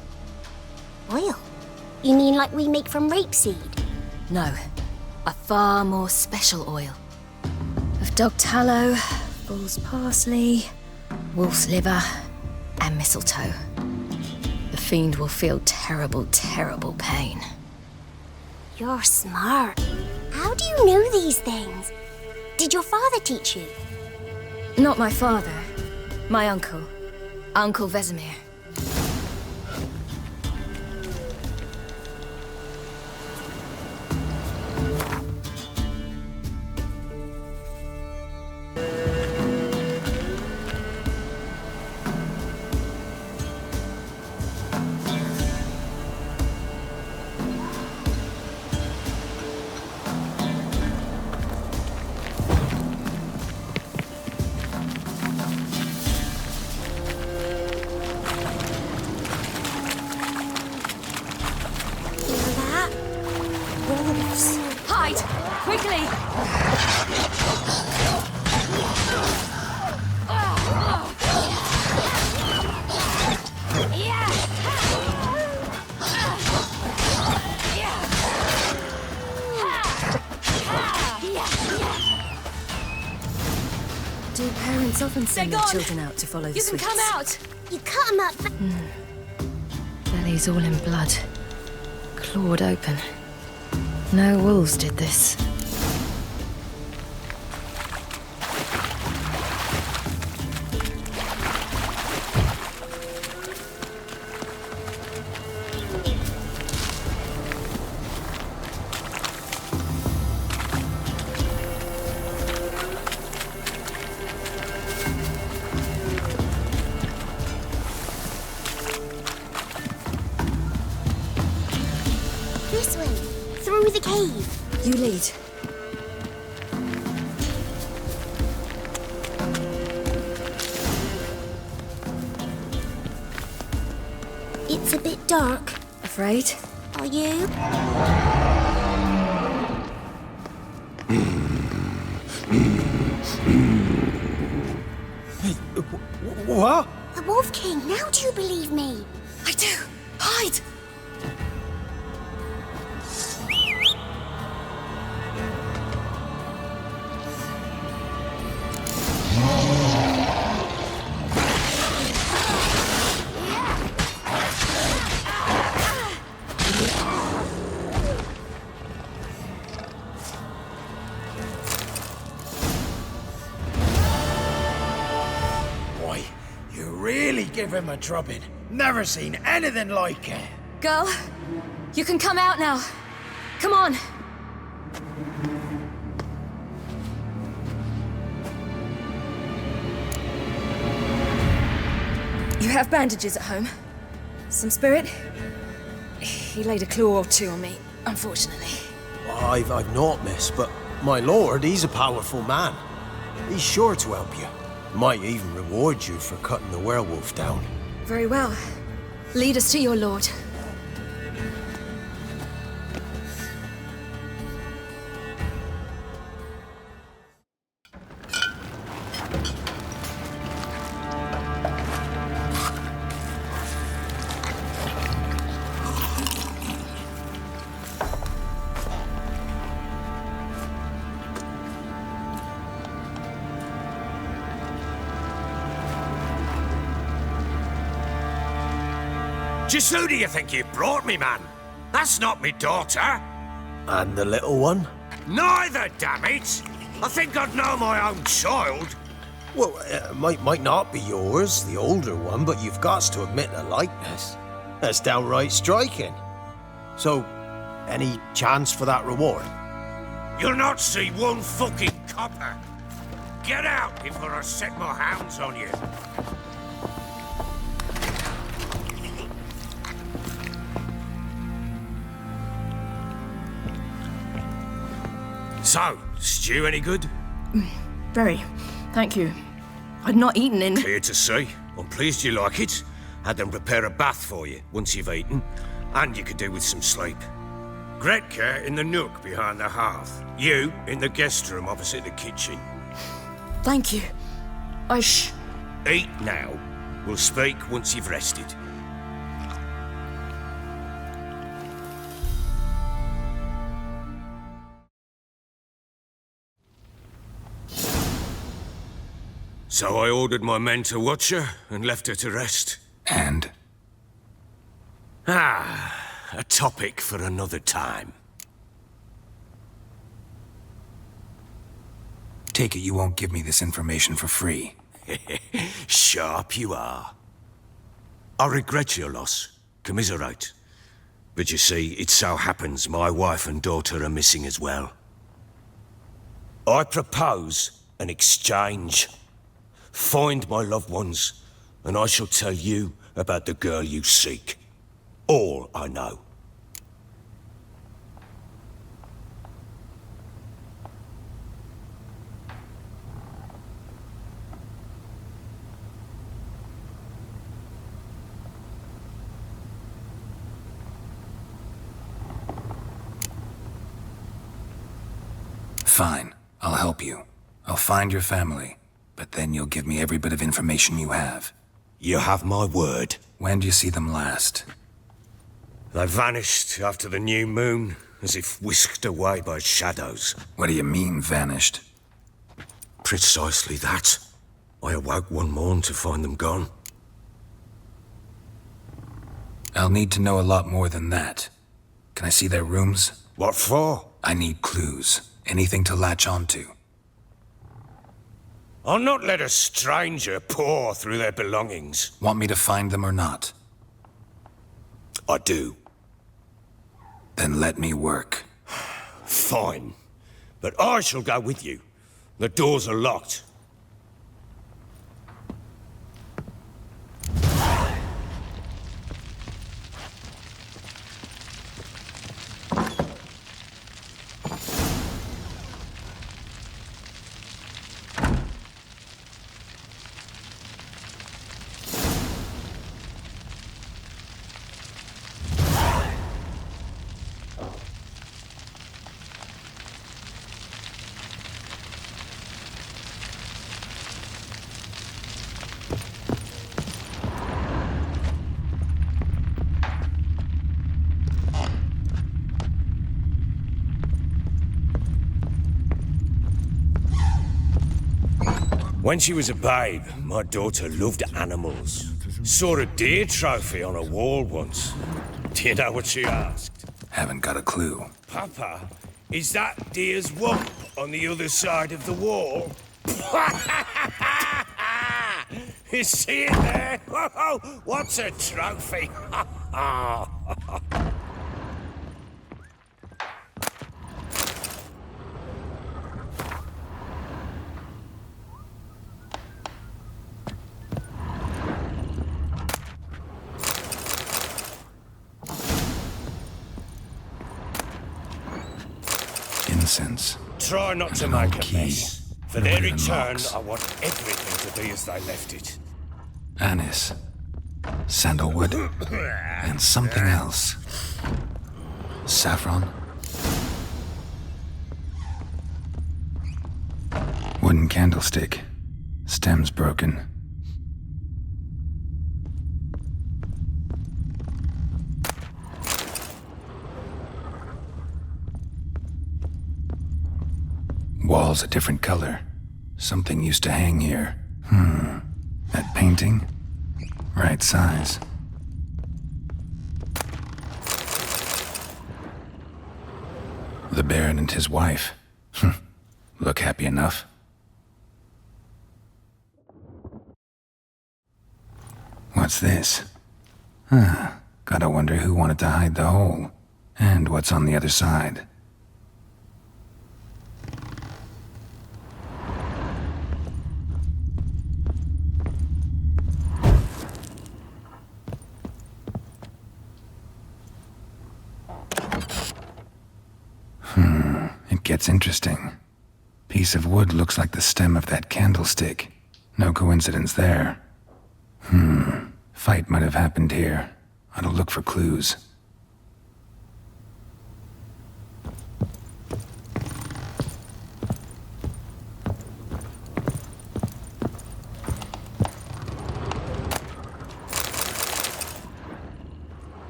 Oil? You mean like we make from rapeseed? No, a far more special oil. Of dog tallow, bull's parsley, wolf's liver, and mistletoe. The fiend will feel terrible, terrible pain. You're smart. How do you know these things? Did your father teach you? Not my father. My uncle. Uncle Vesemir. Do parents often send their children out to follow the sweets? You can come out! You cut them up. Bellies all in blood. Clawed open. No wolves did this. This way, through the cave. You lead. It's a bit dark. Afraid? Are you? What? The Wolf King, now do you believe me? I do. Hide! Boy, you really give him a drubbing. Never seen anything like it. Girl, you can come out now. Come on. You have bandages at home? Some spirit? He laid a claw or two on me, unfortunately. I've not, miss, but my lord, he's a powerful man. He's sure to help you. Might even reward you for cutting the werewolf down. Very well. Lead us to your lord. Just who do you think you brought me, man? That's not me daughter. And the little one? Neither, damn it! I think I'd know my own child. Well, might not be yours, the older one, but you've got to admit the likeness. That's downright striking. So, any chance for that reward? You'll not see one fucking copper. Get out before I set my hounds on you. So, stew any good? Very. Thank you. I'd not eaten in... Clear to see. I'm pleased you like it. Had them prepare a bath for you once you've eaten, and you could do with some sleep. Gretka in the nook behind the hearth. You in the guest room opposite the kitchen. Thank you. Eat now. We'll speak once you've rested. So I ordered my men to watch her and left her to rest. And? A topic for another time. take it you won't give me this information for free. Sharp you are. I regret your loss. Commiserate. But you see, it so happens my wife and daughter are missing as well. I propose an exchange. Find my loved ones, and I shall tell you about the girl you seek. All I know. Fine, I'll help you. I'll find your family, but then you'll give me every bit of information you have. You have my word. When do you see them last? They vanished after the new moon, as if whisked away by shadows. What do you mean, vanished? Precisely that. I awoke one morn to find them gone. I'll need to know a lot more than that. Can I see their rooms? What for? I need clues. Anything to latch onto. I'll not let a stranger pore through their belongings. Want me to find them or not? I do. Then let me work. Fine. But I shall go with you. The doors are locked. When she was a babe, my daughter loved animals. Saw a deer trophy on a wall once. Do you know what she asked? Haven't got a clue. Papa, is that deer's wump on the other side of the wall? You see it there? Whoa, what's a trophy? Incense. Try not to make a mess. For their return, I want everything to be as they left it. Anise. Sandalwood. And something else. Saffron. Wooden candlestick. Stem's broken. Wall's a different color. Something used to hang here. That painting? Right size. The Baron and his wife. Look happy enough. What's this? Gotta wonder who wanted to hide the hole. And what's on the other side. It gets interesting. Piece of wood looks like the stem of that candlestick. No coincidence there. Fight might have happened here. Ought to look for clues.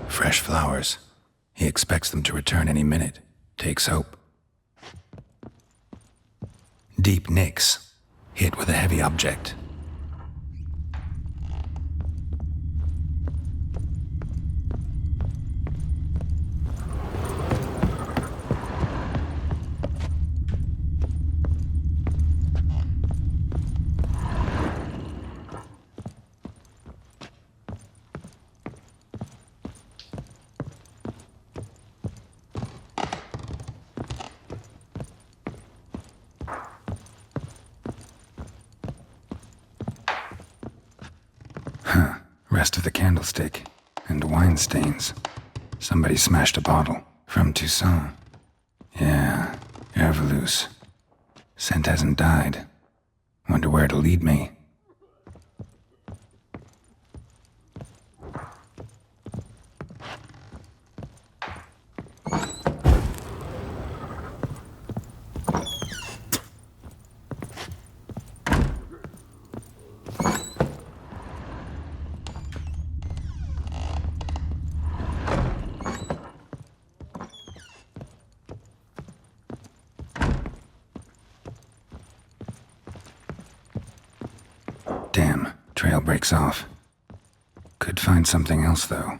Fresh flowers. He expects them to return any minute. Takes hope. Deep nicks. Hit with a heavy object. rest of the candlestick, and wine stains. Somebody smashed a bottle. From Toussaint. Yeah, Herveloos. Scent hasn't died. Wonder where it'll lead me. Damn, trail breaks off. Could find something else, though.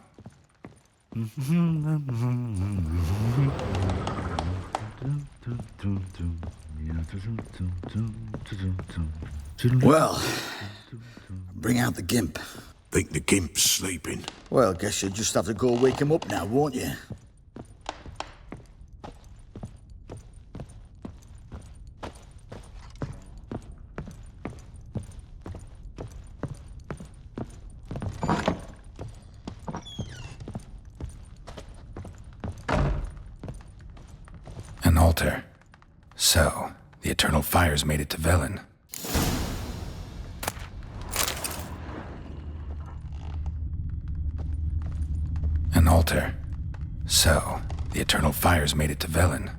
Well, bring out the gimp. Think the gimp's sleeping? Well, guess you'll just have to go wake him up now, won't you? An altar. So, the eternal fires made it to Velen. An altar. So, the eternal fires made it to Velen.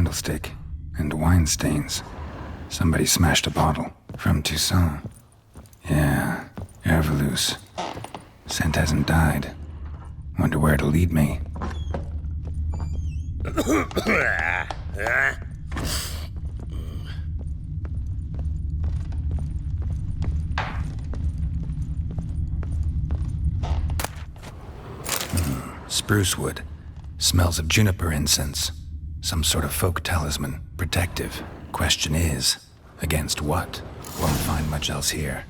candlestick, and wine stains. Somebody smashed a bottle from Toussaint. Yeah, Herveloos. Scent hasn't died. Wonder where it'll lead me. Spruce wood. Smells of juniper incense. Some sort of folk talisman. Protective. Question is, against what? Won't find much else here.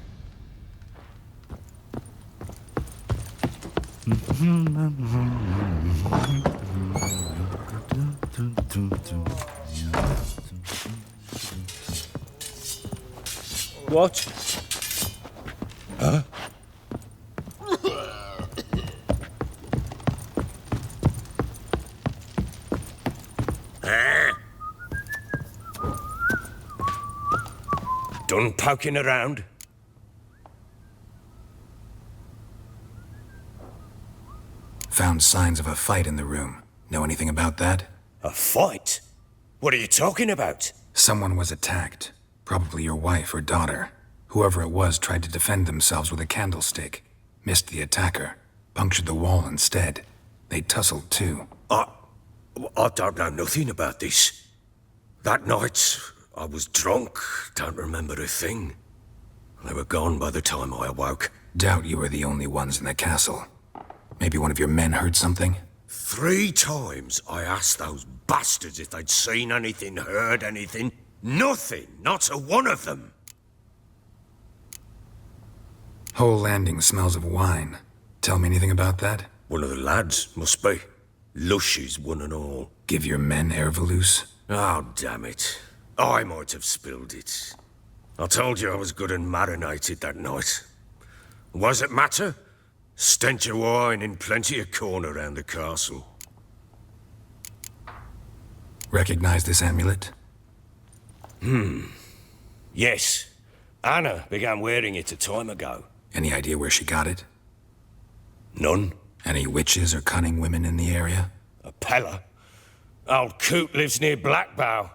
What? Huh? Done poking around? Found signs of a fight in the room. Know anything about that? A fight? What are you talking about? Someone was attacked. Probably your wife or daughter. Whoever it was tried to defend themselves with a candlestick. Missed the attacker. Punctured the wall instead. They tussled too. I don't know nothing about this. That night, I was drunk. Don't remember a thing. They were gone by the time I awoke. Doubt you were the only ones in the castle. Maybe one of your men heard something? 3 times I asked those bastards if they'd seen anything, heard anything. Nothing. Not a one of them. Whole landing smells of wine. Tell me anything about that? One of the lads, must be. Lushes, one and all. Give your men Herveloos? Oh, damn it. I might have spilled it. I told you I was good and marinated that night. What does it matter? Stench of wine in plenty of corn around the castle. Recognize this amulet? Yes. Anna began wearing it a time ago. Any idea where she got it? None. Any witches or cunning women in the area? A Pella. Old Coot lives near Blackbow.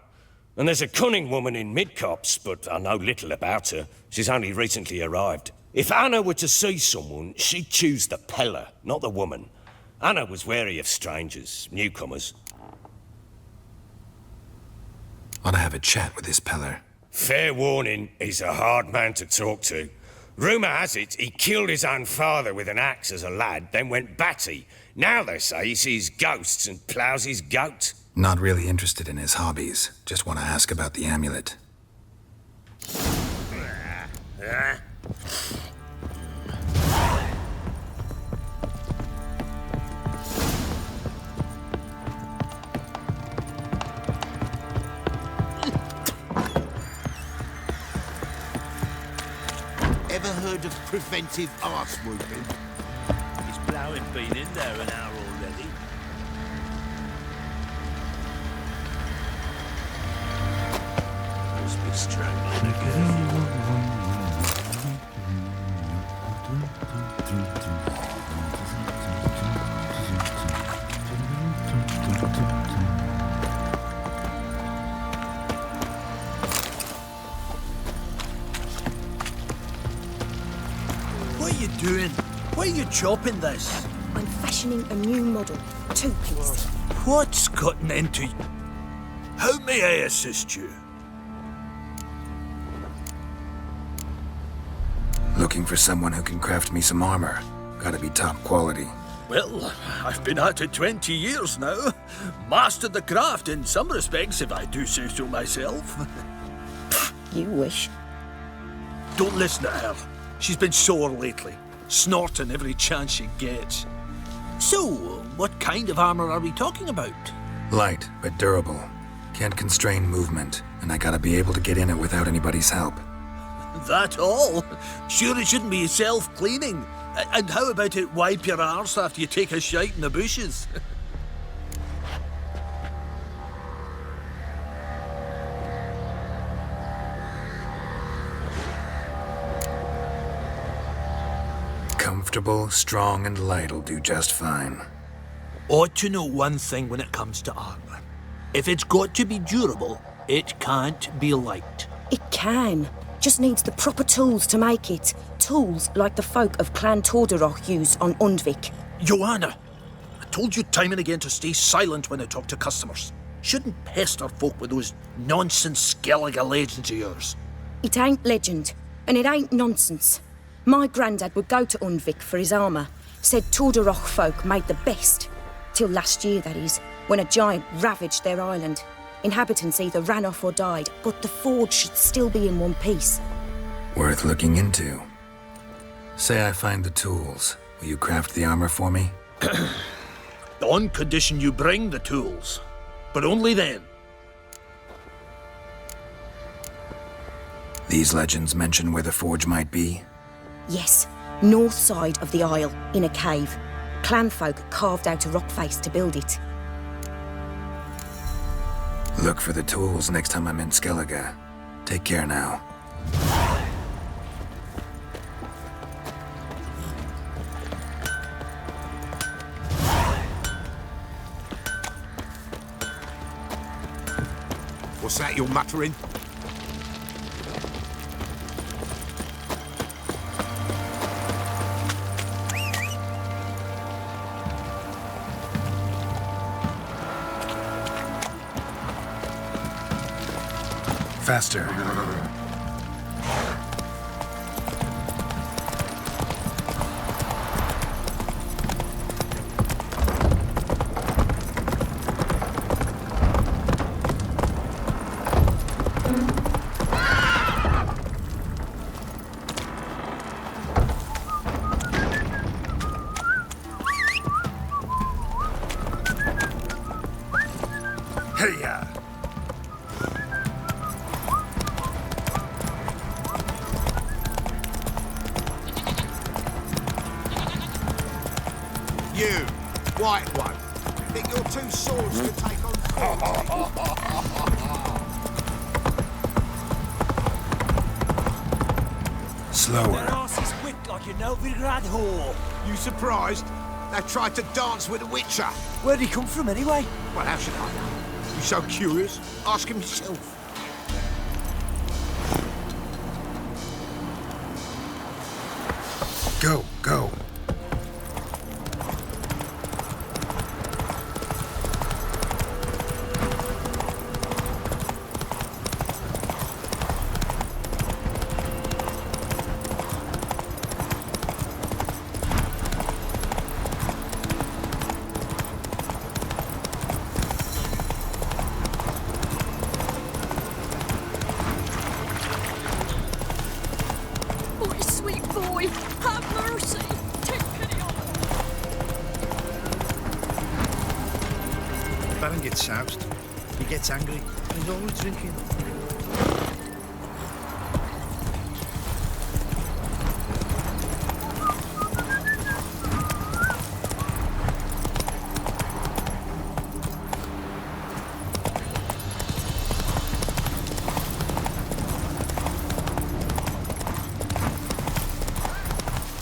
And there's a cunning woman in Midcopse, but I know little about her. She's only recently arrived. If Anna were to see someone, she'd choose the Pella, not the woman. Anna was wary of strangers, newcomers. Ought to have a chat with this Peller. Fair warning, he's a hard man to talk to. Rumour has it he killed his own father with an axe as a lad, then went batty. Now they say he sees ghosts and ploughs his goat. Not really interested in his hobbies. Just want to ask about the amulet. Ever heard of preventive arse whooping? His ploughing been in there an hour already. Must be strangling a girl. What are you doing? Why are you chopping this? I'm fashioning a new model. 2, please. What's gotten into you? How may I assist you? Looking for someone who can craft me some armor. Gotta be top quality. Well, I've been at it 20 years now. Mastered the craft in some respects, if I do say so myself. You wish. Don't listen to her. She's been sore lately, snorting every chance she gets. So, what kind of armor are we talking about? Light, but durable. Can't constrain movement, and I gotta be able to get in it without anybody's help. That all? Sure it shouldn't be self-cleaning. And how about it wipe your arse after you take a shite in the bushes? Comfortable, strong, and light'll do just fine. Ought to know one thing when it comes to armor. If it's got to be durable, it can't be light. It can. Just needs the proper tools to make it. Tools like the folk of Clan Torderoch use on Undvik. Joanna, I told you time and again to stay silent when I talk to customers. Shouldn't pester folk with those nonsense Skellige legends of yours. It ain't legend, and it ain't nonsense. My granddad would go to Undvik for his armour. Said Torderoch folk made the best. Till last year, that is, when a giant ravaged their island. Inhabitants either ran off or died, but the forge should still be in one piece. Worth looking into. Say I find the tools. Will you craft the armor for me? On condition you bring the tools. But only then. These legends mention where the forge might be? Yes, north side of the isle, in a cave. Clanfolk carved out a rock face to build it. Look for the tools next time I'm in Skellige. Take care now. What's that you're muttering? Faster. Hey-ya! You, white one, think your two swords could take on Slower. Their asses whipped like a Novigrad whore. You surprised? They tried to dance with a witcher. Where'd he come from anyway? Well, how should I know? You so curious? Ask him yourself. Go, go. Boy, sweet boy, have mercy. Take pity on him. Baron gets soused. He gets angry. He's always drinking.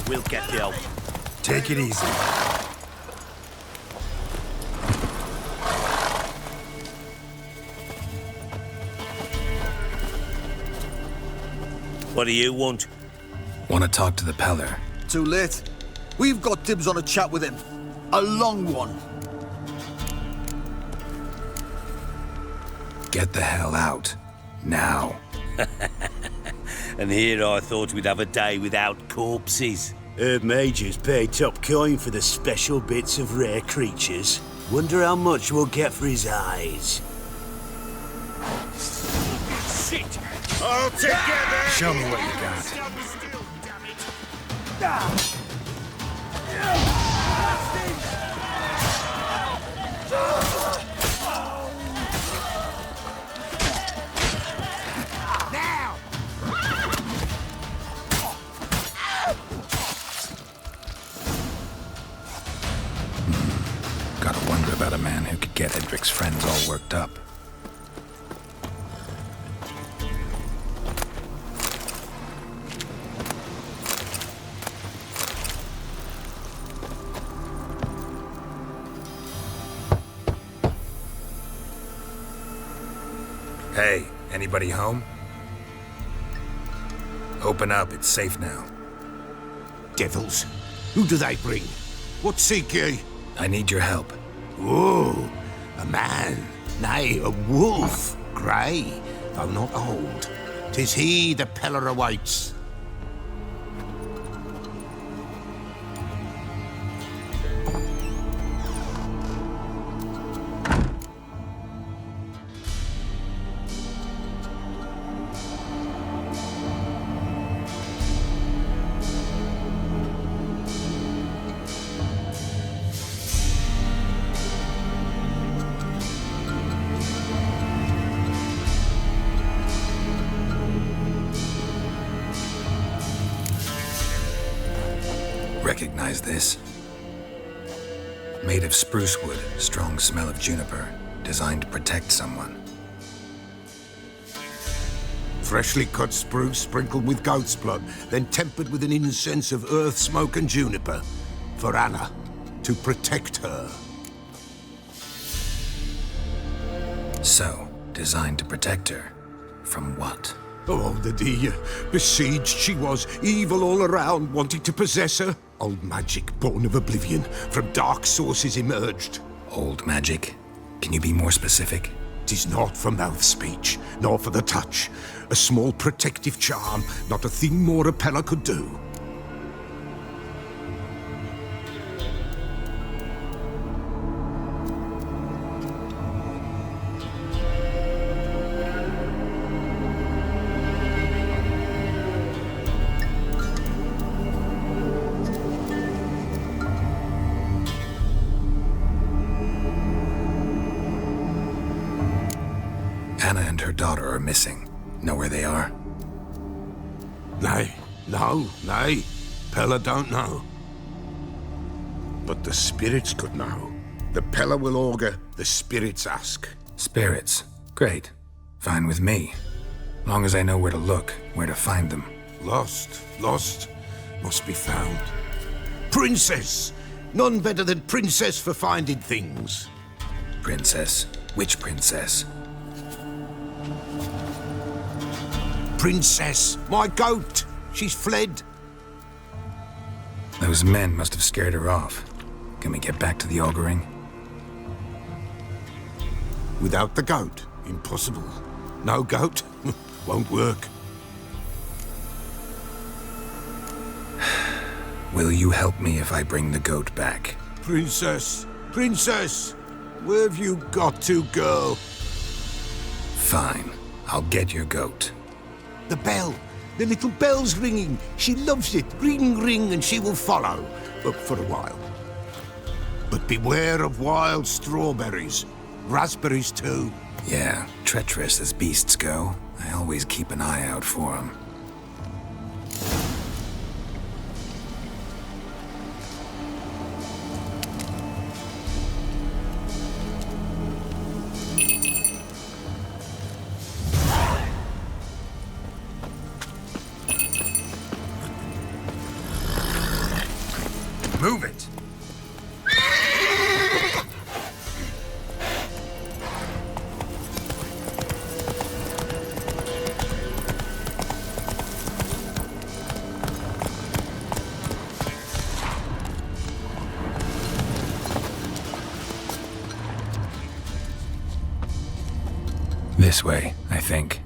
We'll get the help. Take it easy. What do you want? Want to talk to the Peller? Too late. We've got dibs on a chat with him. A long one. Get the hell out. Now. And here I thought we'd have a day without corpses. Herb Major's paid top coin for the special bits of rare creatures. Wonder how much we'll get for his eyes. Shit! All together! Show me what you got. Now! Gotta wonder about a man who could get Edric's friends all worked up. Hey, anybody home? Open up, it's safe now. Devils. Who do they bring? What seek ye? I need your help. Oh, a man. Nay, a wolf. Grey, though not old. 'Tis he the Peller awaits. Recognize this? Made of spruce wood, strong smell of juniper, designed to protect someone. Freshly cut spruce sprinkled with goat's blood, then tempered with an incense of earth, smoke, and juniper. For Anna, to protect her. So, designed to protect her. From what? Oh, the dear. Besieged she was, evil all around, wanting to possess her. Old magic, born of oblivion, from dark sources emerged. Old magic? Can you be more specific? 'Tis not for mouth speech, nor for the touch. A small protective charm, not a thing more a Peller could do. Anna and her daughter are missing. Know where they are? Nay, nay. Peller don't know. But the spirits could know. The Peller will augur, the spirits ask. Spirits? Great. Fine with me. Long as I know where to look, where to find them. Lost, must be found. Princess! None better than Princess for finding things. Princess? Which princess? Princess, my goat! She's fled. Those men must have scared her off. Can we get back to the auguring? Without the goat, impossible. No goat, won't work. Will you help me if I bring the goat back? Princess, where have you got to, girl? Fine, I'll get your goat. The bell, the little bell's ringing. She loves it. Ring, ring, and she will follow. But for a while. But beware of wild strawberries. Raspberries, too. Yeah, treacherous as beasts go. I always keep an eye out for them. Move it! This way, I think.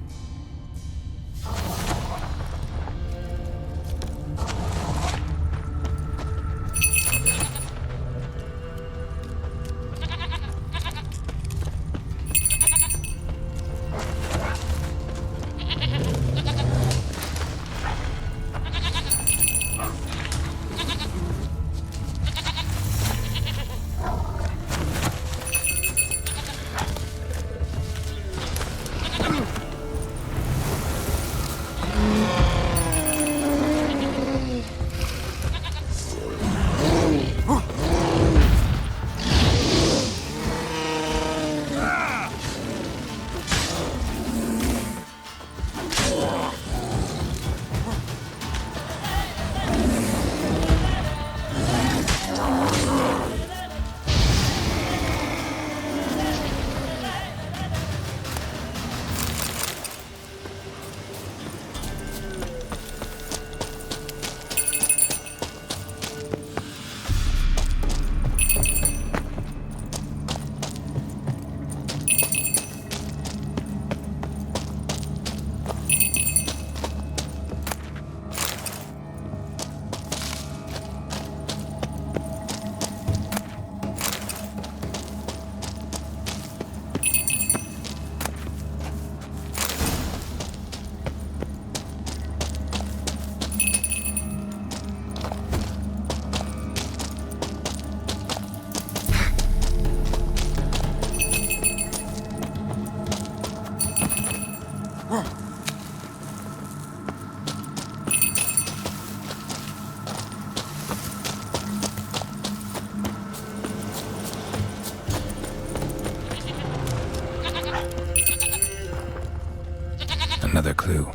clue.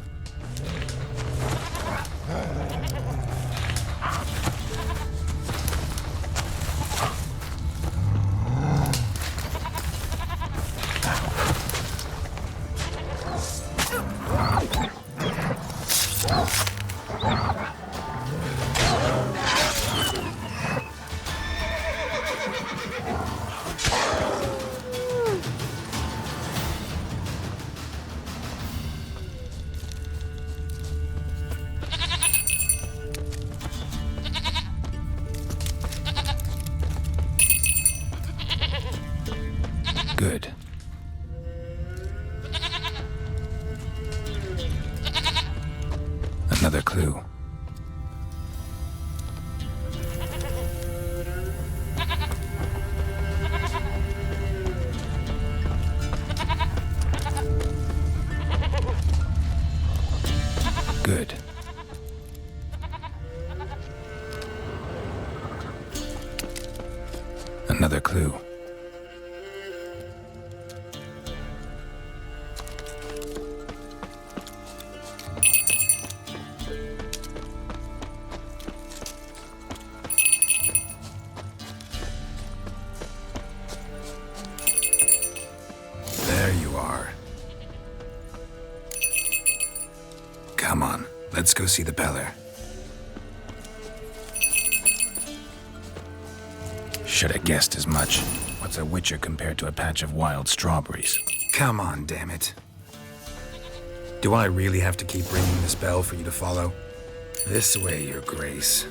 Good. Another clue. Good. Another clue. There you are. Come on, let's go see the Peller. Should have guessed as much. What's a witcher compared to a patch of wild strawberries? Come on, damn it. Do I really have to keep ringing this bell for you to follow? This way, Your Grace.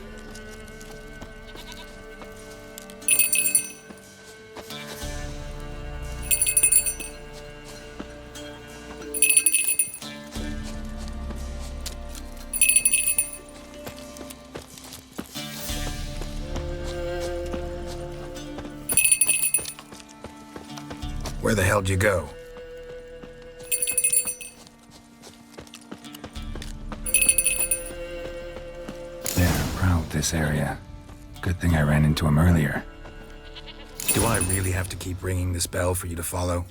Where the hell'd you go? They're proud this area. Good thing I ran into him earlier. Do I really have to keep ringing this bell for you to follow?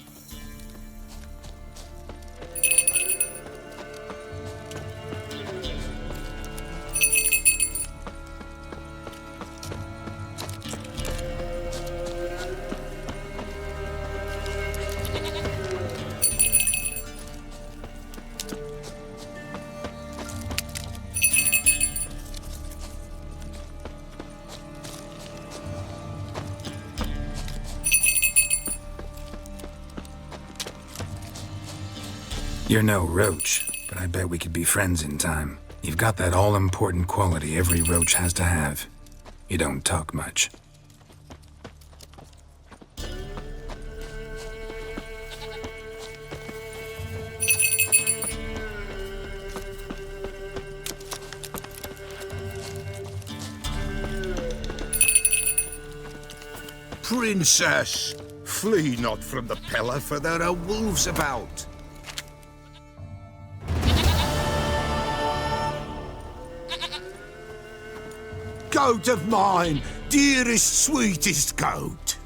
You're no roach, but I bet we could be friends in time. You've got that all-important quality every roach has to have. You don't talk much. Princess, flee not from the Peller, for there are wolves about. Goat of mine, dearest, sweetest goat.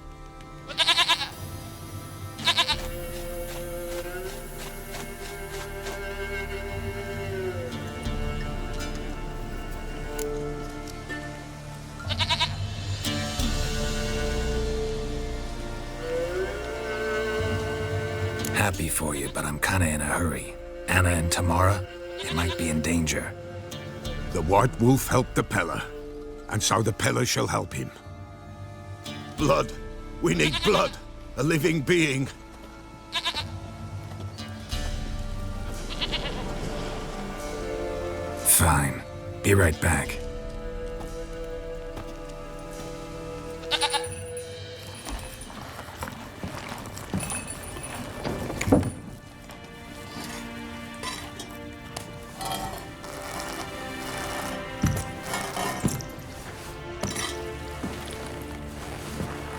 Happy for you, but I'm kinda in a hurry. Anna and Tamara, they might be in danger. The White Wolf helped the Peller, and so the Peller shall help him. Blood. We need blood. A living being. Fine. Be right back.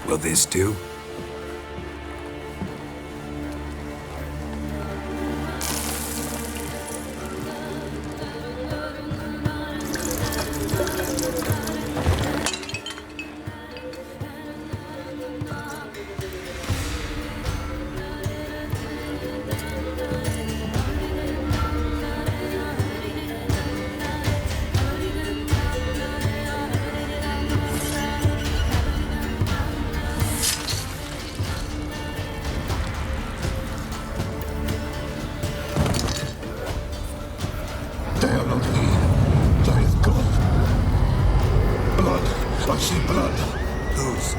Will this do? I see blood. Whose?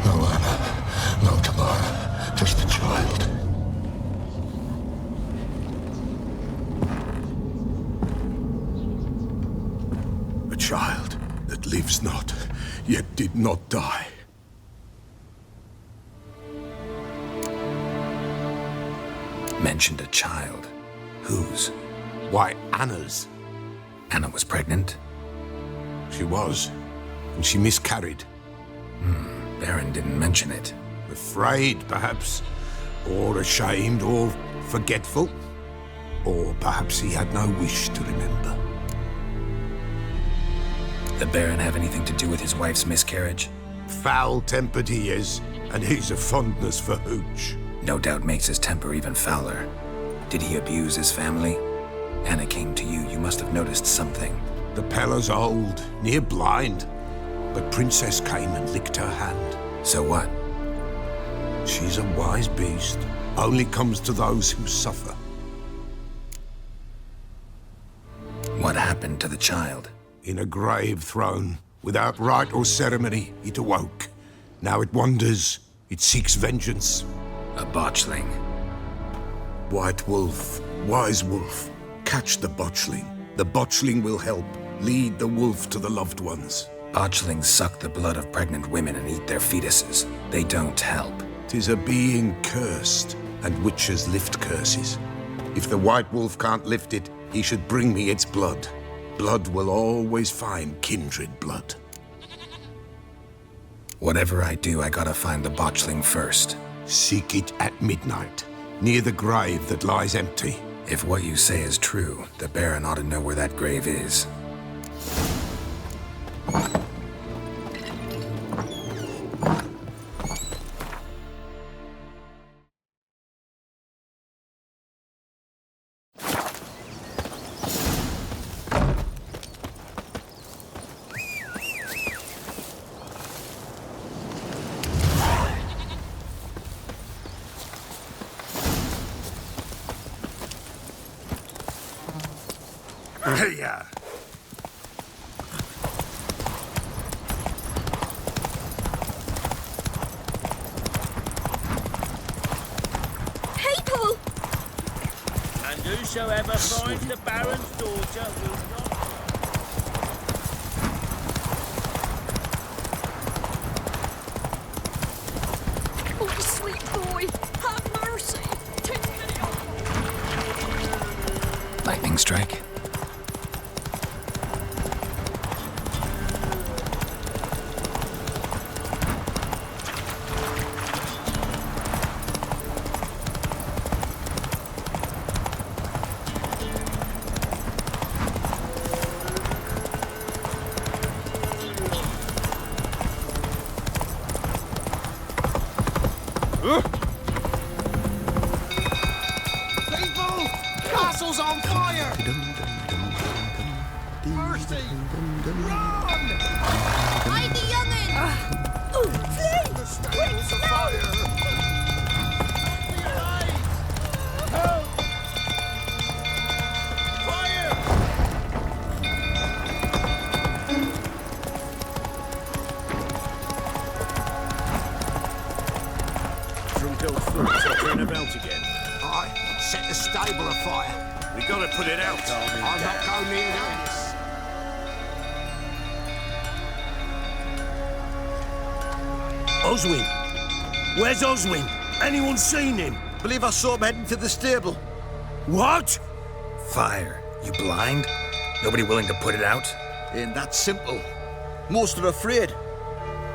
No Anna, no Tamara, just the child. A child that lives not, yet did not die. Mentioned a child. Whose? Why, Anna's. Anna was pregnant? She was, and she miscarried. Baron didn't mention it. Afraid, perhaps, or ashamed, or forgetful. Or perhaps he had no wish to remember. The Baron have anything to do with his wife's miscarriage? Foul-tempered he is, and he's a fondness for hooch. No doubt makes his temper even fouler. Did he abuse his family? Anna came to you. You must have noticed something. The Pella's old, near blind. But Princess came and licked her hand. So what? She's a wise beast. Only comes to those who suffer. What happened to the child? In a grave thrown. Without rite or ceremony, it awoke. Now it wanders. It seeks vengeance. A botchling. White wolf, wise wolf. Catch the botchling. The botchling will help. Lead the wolf to the loved ones. Botchlings suck the blood of pregnant women and eat their fetuses. They don't help. 'Tis a being cursed, and witches lift curses. If the white wolf can't lift it, he should bring me its blood. Blood will always find kindred blood. Whatever I do, I gotta find the botchling first. Seek it at midnight, near the grave that lies empty. If what you say is true, the Baron ought to know where that grave is. Hey-ya! People! And whosoever finds the Baron's daughter will not... Oh, sweet boy, have mercy! Take me off! Lightning strike? People! Castle's on fire! Mercy! Run! Hide the young'un! Flee! The stable's afire! Help! Fire! Drunk old fools flickering about again. I set the stable afire. We gotta put it out. I'll not go near this. Oswin! Where's Oswin? Anyone seen him? Believe I saw him heading to the stable. What? Fire. You blind? Nobody willing to put it out? Ain't that simple. Most are afraid.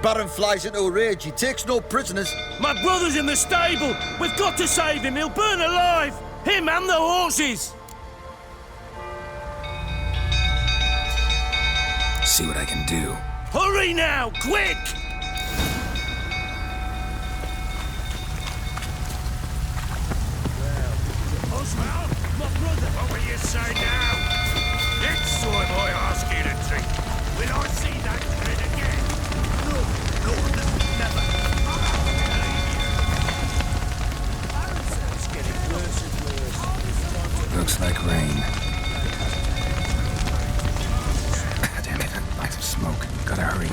Baron flies into a rage. He takes no prisoners. My brother's in the stable! We've got to save him! He'll burn alive! Him and the horses! See what I can do. Hurry now! Quick! Oswald, my brother! What will you say now? Next time I ask you to drink, will I see that grin again? No, never. It's getting worse and worse. Looks like rain. Damn it, lights of smoke. Gotta hurry.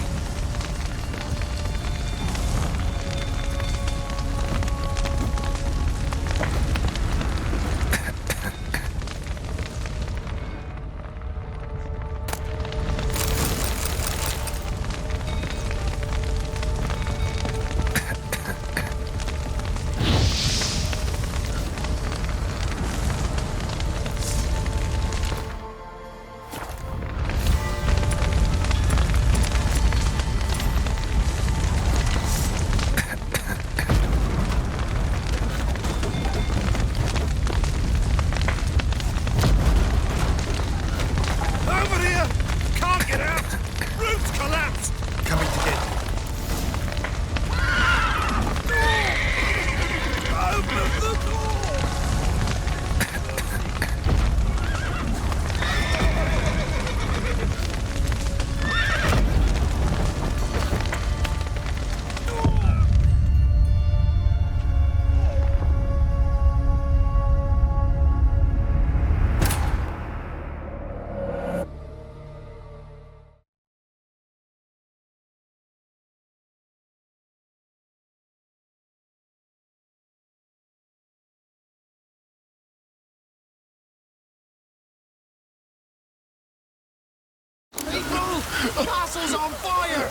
Careful! The castle's on fire!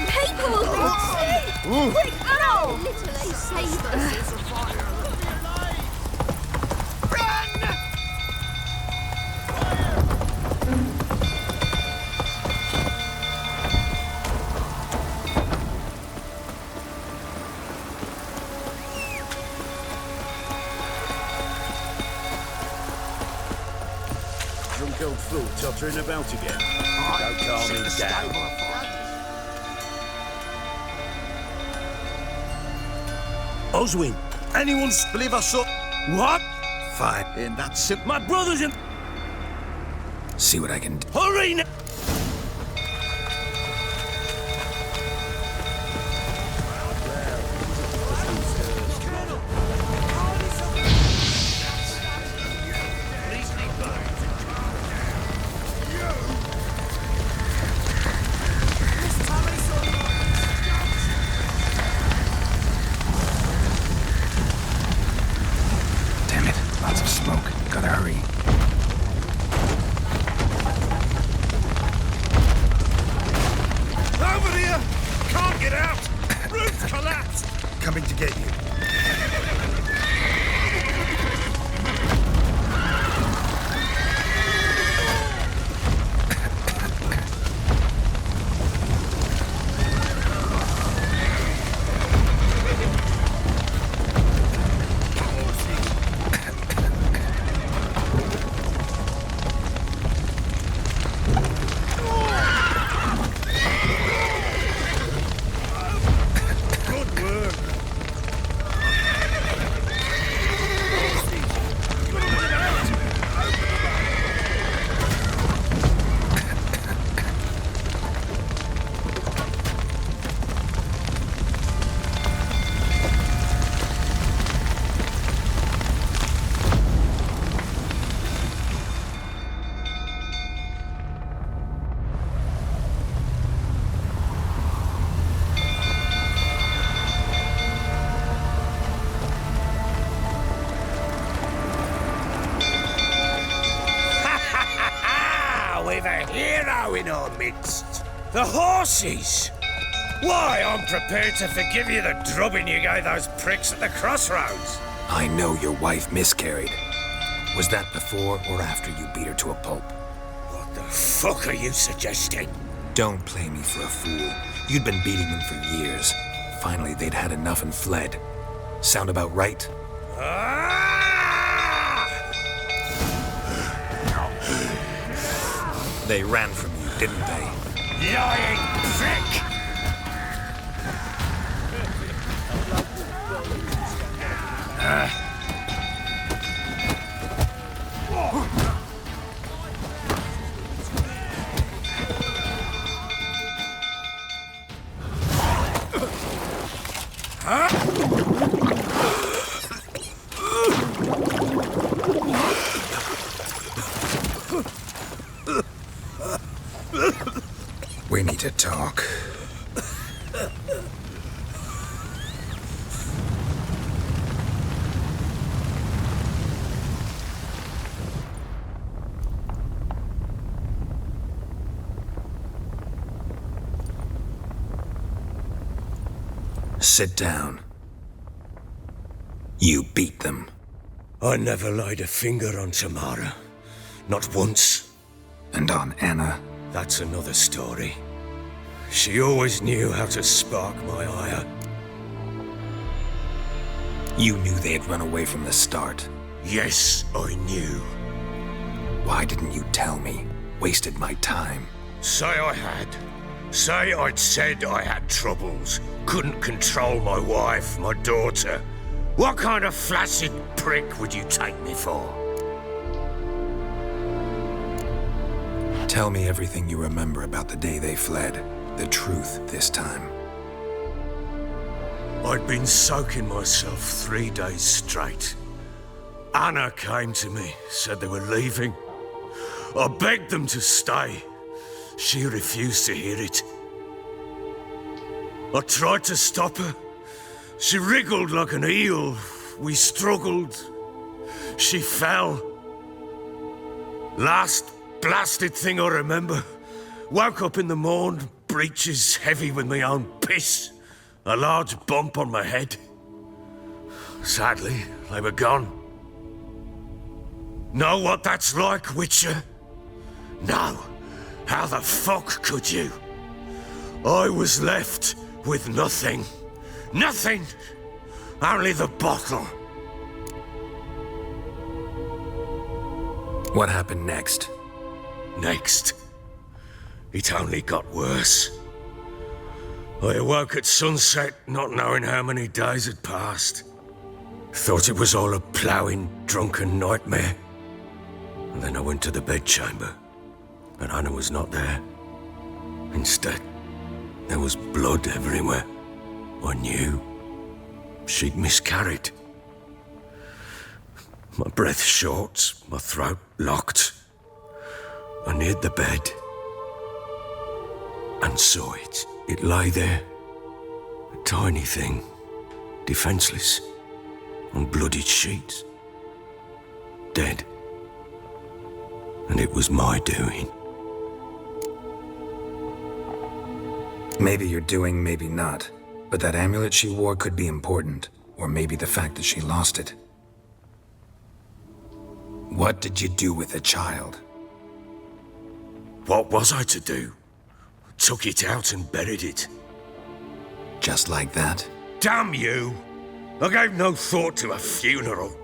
People! Quick, Arrow! Little A, save us! Drunk old fool tottering about again. Don't calm him down. Oswin, anyone believe us up? What? Fine. In that simple. My brother's in. See what I can do. Hurry now! Damn it, lots of smoke. Gotta hurry. Over here! Can't get out! Roof's collapsed! Coming to get you. Good work! We've a hero in our midst. The horses! Why, I'm prepared to forgive you the drubbing you gave those pricks at the crossroads. I know your wife miscarried. Was that before or after you beat her to a pulp? What the fuck are you suggesting? Don't play me for a fool. You'd been beating them for years. Finally, they'd had enough and fled. Sound about right? They ran from you, didn't they? Lying prick! We need to talk. Sit down. You beat them. I never laid a finger on Tamara. Not once. And on Anna? That's another story. She always knew how to spark my ire. You knew they had run away from the start. Yes, I knew. Why didn't you tell me? Wasted my time. Say I had. Say I'd said I had troubles. Couldn't control my wife, my daughter. What kind of flaccid prick would you take me for? Tell me everything you remember about the day they fled. The truth this time. I'd been soaking myself 3 days straight. Anna came to me, said they were leaving. I begged them to stay. She refused to hear it. I tried to stop her. She wriggled like an eel. We struggled. She fell. Last blasted thing I remember. Woke up in the morn, breeches heavy with my own piss. A large bump on my head. Sadly, they were gone. Know what that's like, Witcher? No. How the fuck could you? I was left with nothing. Nothing! Only the bottle. What happened next? Next? It only got worse. I awoke at sunset, not knowing how many days had passed. Thought it was all a ploughing, drunken nightmare. And then I went to the bedchamber, but Anna was not there. Instead, there was blood everywhere. I knew she'd miscarried. My breath short, my throat locked. I neared the bed and saw it. It lay there, a tiny thing, defenseless, on bloodied sheets, dead. And it was my doing. Maybe you're doing, maybe not. But that amulet she wore could be important. Or maybe the fact that she lost it. What did you do with the child? What was I to do? Took it out and buried it. Just like that? Damn you! I gave no thought to a funeral.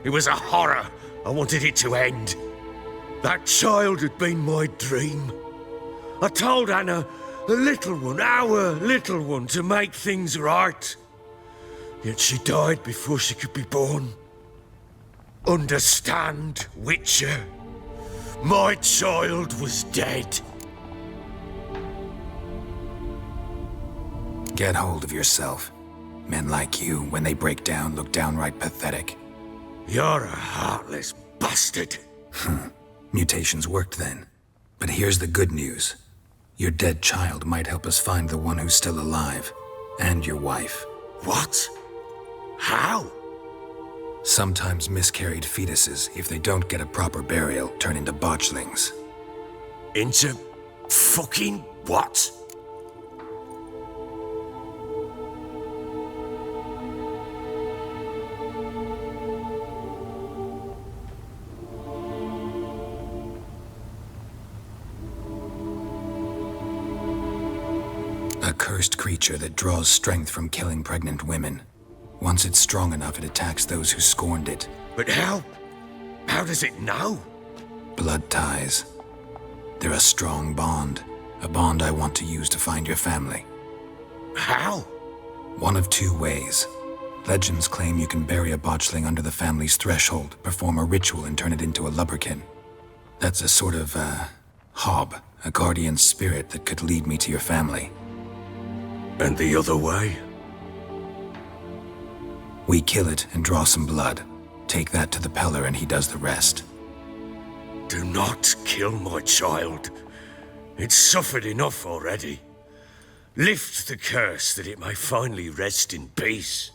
It was a horror. I wanted it to end. That child had been my dream. I told Anna, the little one, our little one, to make things right. Yet she died before she could be born. Understand, Witcher? My child was dead. Get hold of yourself. Men like you, when they break down, look downright pathetic. You're a heartless bastard. Mutations worked then. But here's the good news. Your dead child might help us find the one who's still alive. And your wife. What? How? Sometimes miscarried fetuses, if they don't get a proper burial, turn into botchlings. Into fucking what? A cursed creature that draws strength from killing pregnant women. Once it's strong enough, it attacks those who scorned it. But how? How does it know? Blood ties. They're a strong bond. A bond I want to use to find your family. How? One of two ways. Legends claim you can bury a botchling under the family's threshold, perform a ritual, and turn it into a lubberkin. That's a sort of, hob, a guardian spirit that could lead me to your family. And the other way? We kill it and draw some blood. Take that to the Peller and he does the rest. Do not kill my child. It's suffered enough already. Lift the curse that it may finally rest in peace.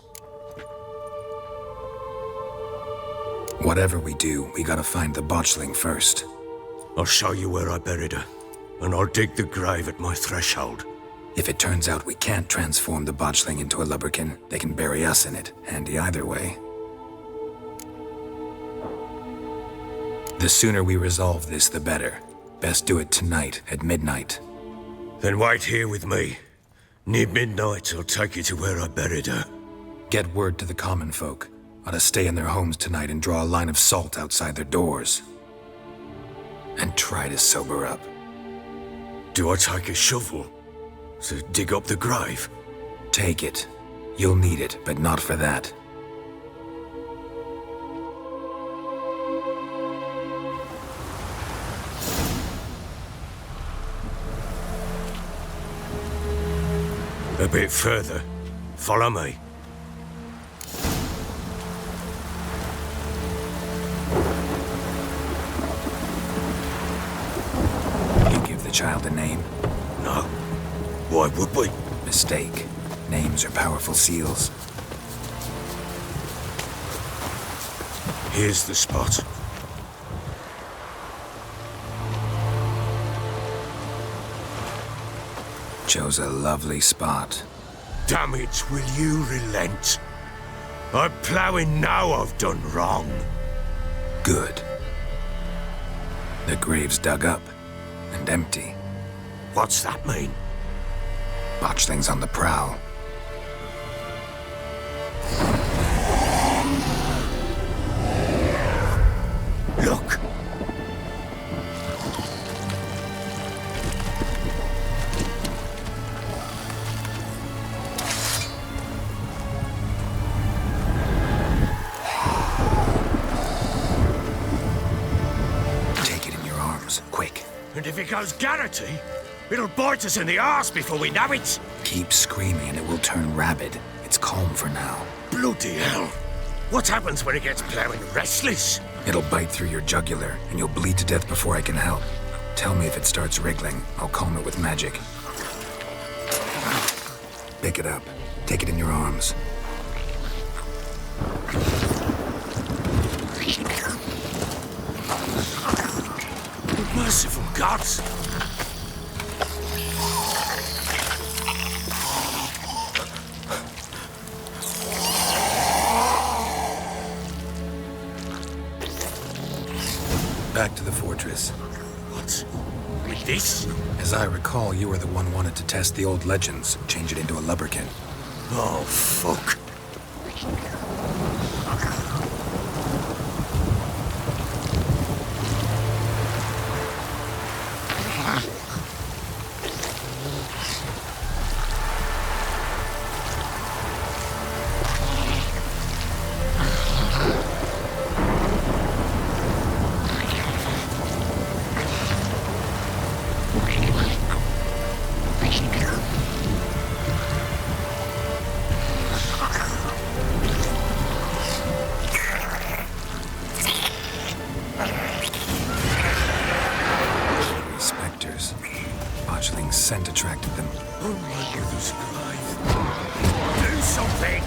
Whatever we do, we gotta find the botchling first. I'll show you where I buried her, and I'll dig the grave at my threshold. If it turns out we can't transform the botchling into a lubberkin, they can bury us in it. Handy either way. The sooner we resolve this, the better. Best do it tonight, at midnight. Then wait here with me. Near midnight, I'll take you to where I buried her. Get word to the common folk. Ought to stay in their homes tonight and draw a line of salt outside their doors. And try to sober up. Do I take a shovel to dig up the grave? Take it. You'll need it, but not for that. A bit further. Follow me. You give the child a name? No. Why would we? Mistake. Names are powerful seals. Here's the spot. Chose a lovely spot. Damn it, will you relent? I'm ploughing now I've done wrong. Good. The grave's dug up and empty. What's that mean? Botchling's on the prowl. Look! Take it in your arms, quick. And if it goes Garrity, it'll bite us in the arse before we know it. Keep screaming and it will turn rabid. It's calm for now. Bloody hell! What happens when it gets ploughing restless? It'll bite through your jugular, and you'll bleed to death before I can help. Tell me if it starts wriggling. I'll calm it with magic. Pick it up. Take it in your arms. Merciful gods! Back to the fortress. What? With this? As I recall, you were the one wanted to test the old legends, change it into a lubberkin. Oh, fuck. Spectres. Botchling's scent attracted them. Oh my goodness Christ. Do something!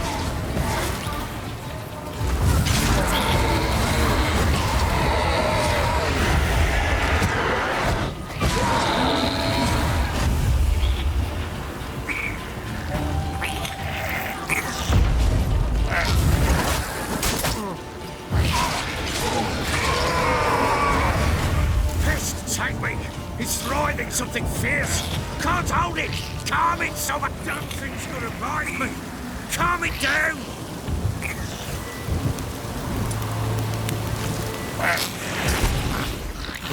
Pest, take me! It's writhing something fierce! Can't hold it! Calm it so that damn thing's gonna bite me! Calm it down!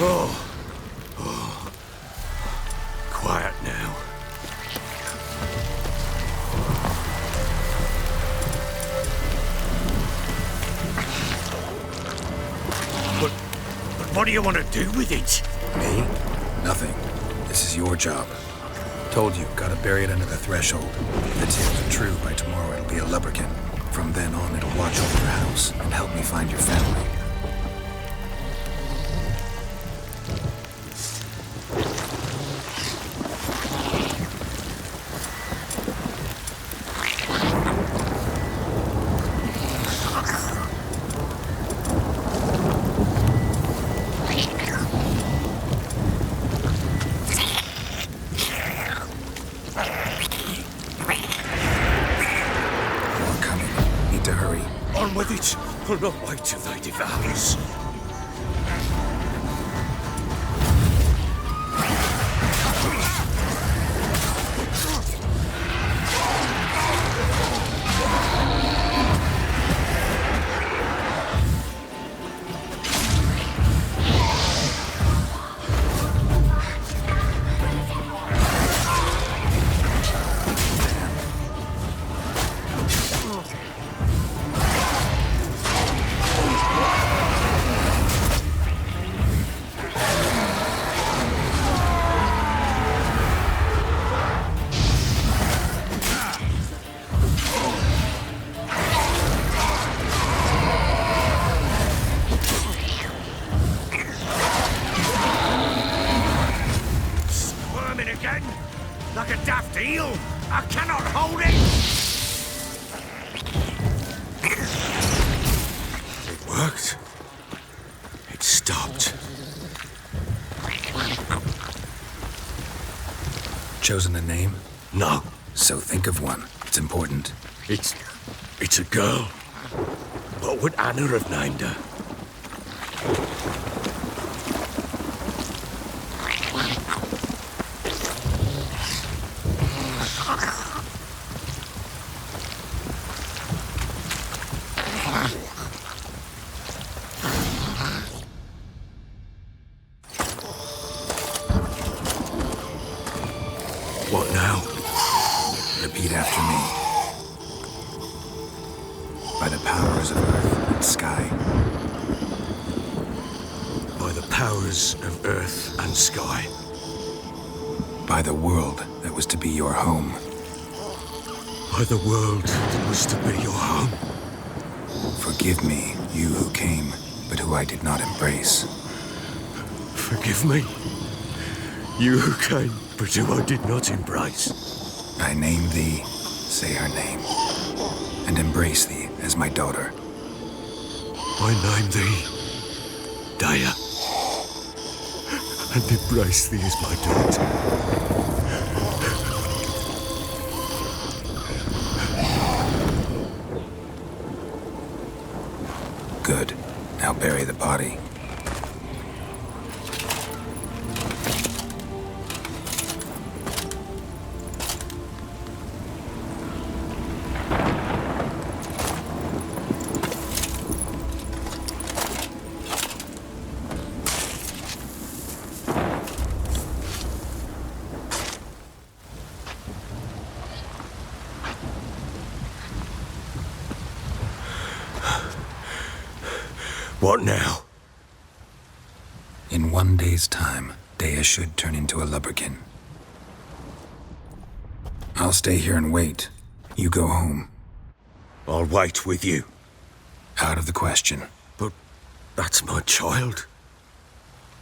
Oh. Quiet now. But what do you want to do with it? Me? Nothing. This is your job. Told you, gotta bury it under the threshold. If the tales are true, by tomorrow it'll be a lubberkin. From then on, it'll watch over your house and help me find your family. On with it! I'll not wait till they devour us. Again? Like a daft eel? I cannot hold it! It worked. It stopped. chosen a name? No. So think of one. It's important. It's a girl. What would Anna have named her? What now? Repeat after me. By the powers of earth and sky. By the powers of earth and sky. By the world that was to be your home. By the world that was to be your home. Forgive me, you who came, but who I did not embrace. Forgive me, you who came, but who I did not embrace. I name thee, say her name, and embrace thee as my daughter. I name thee, Daya, and embrace thee as my daughter. Good. Now bury the body. What now? In 1 day's time, Daya should turn into a lubberkin. I'll stay here and wait. You go home. I'll wait with you. Out of the question. But that's my child.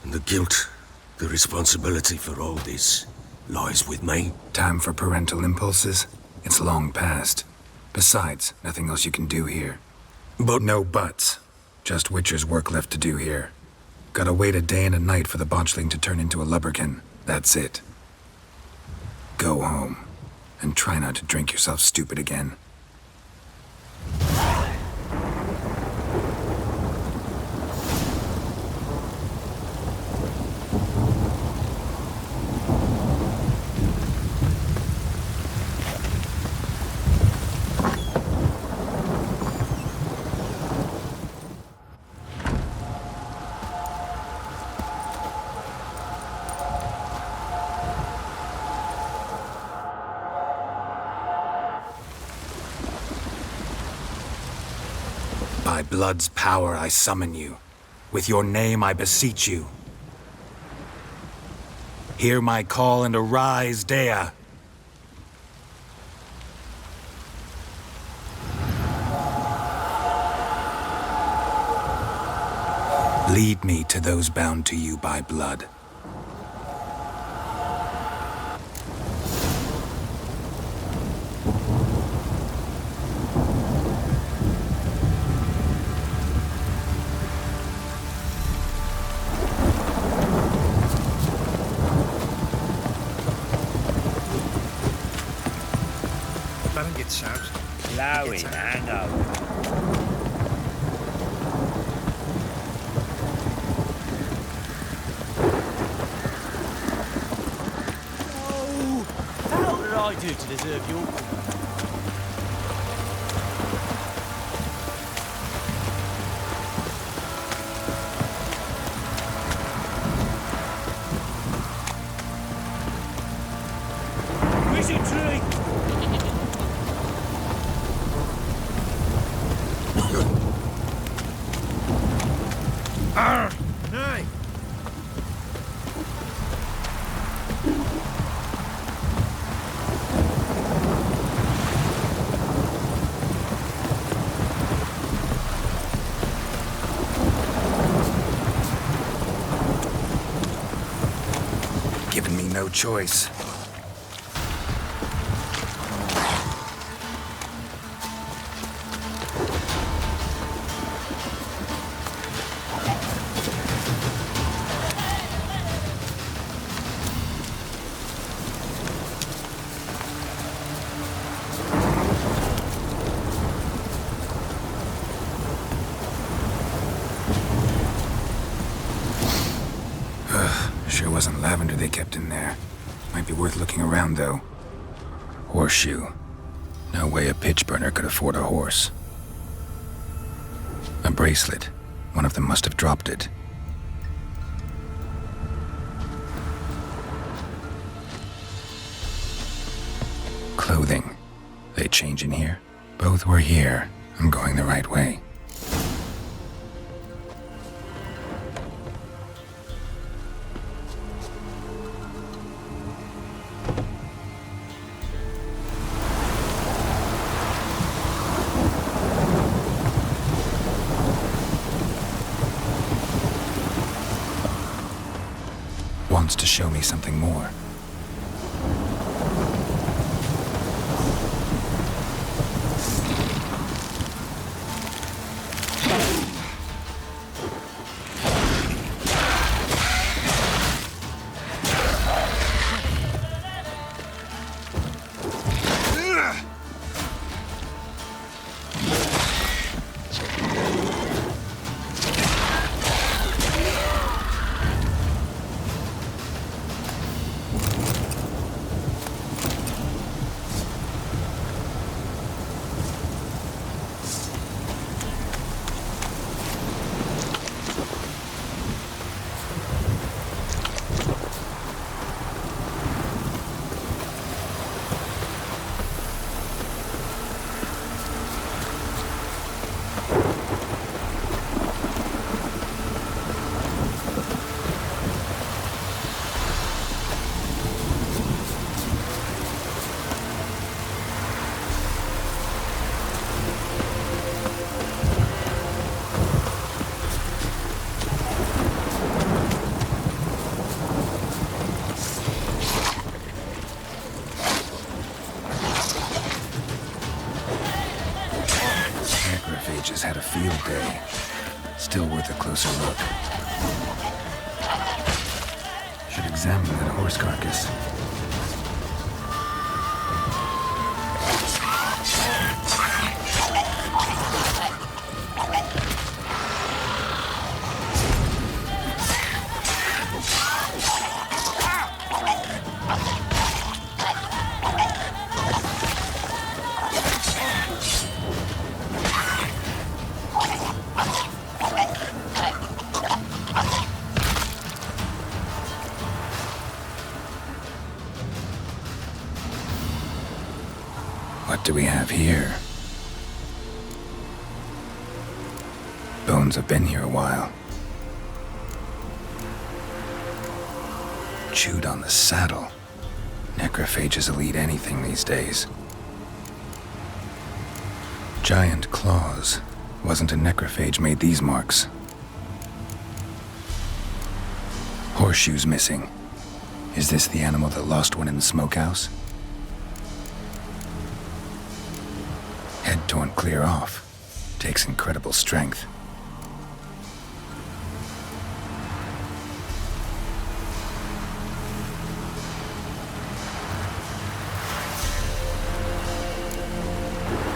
And the guilt, the responsibility for all this lies with me. Time for parental impulses? It's long past. Besides, nothing else you can do here. But no buts. Just Witcher's work left to do here. Gotta wait a day and a night for the botchling to turn into a lubberkin. That's it. Go home. And try not to drink yourself stupid again. By blood's power I summon you. With your name I beseech you. Hear my call and arise, Daya. Lead me to those bound to you by blood. Flowing, hang on. Oh, how did I do to deserve your... Wizard tree! Nay. Given me no choice. wonder they kept in there. Might be worth looking around, though. Horseshoe. No way a pitch burner could afford a horse. A bracelet. One of them must have dropped it. Clothing. They change in here? Both were here. I'm going the right way. Wants to show me something more. Had a field day. Still worth a closer look. Should examine that horse carcass. What do we have here? Bones have been here a while. Chewed on the saddle. Necrophages will eat anything these days. Giant claws. Wasn't a necrophage made these marks. Horseshoes missing. Is this the animal that lost one in the smokehouse? Head torn clear off. Takes incredible strength.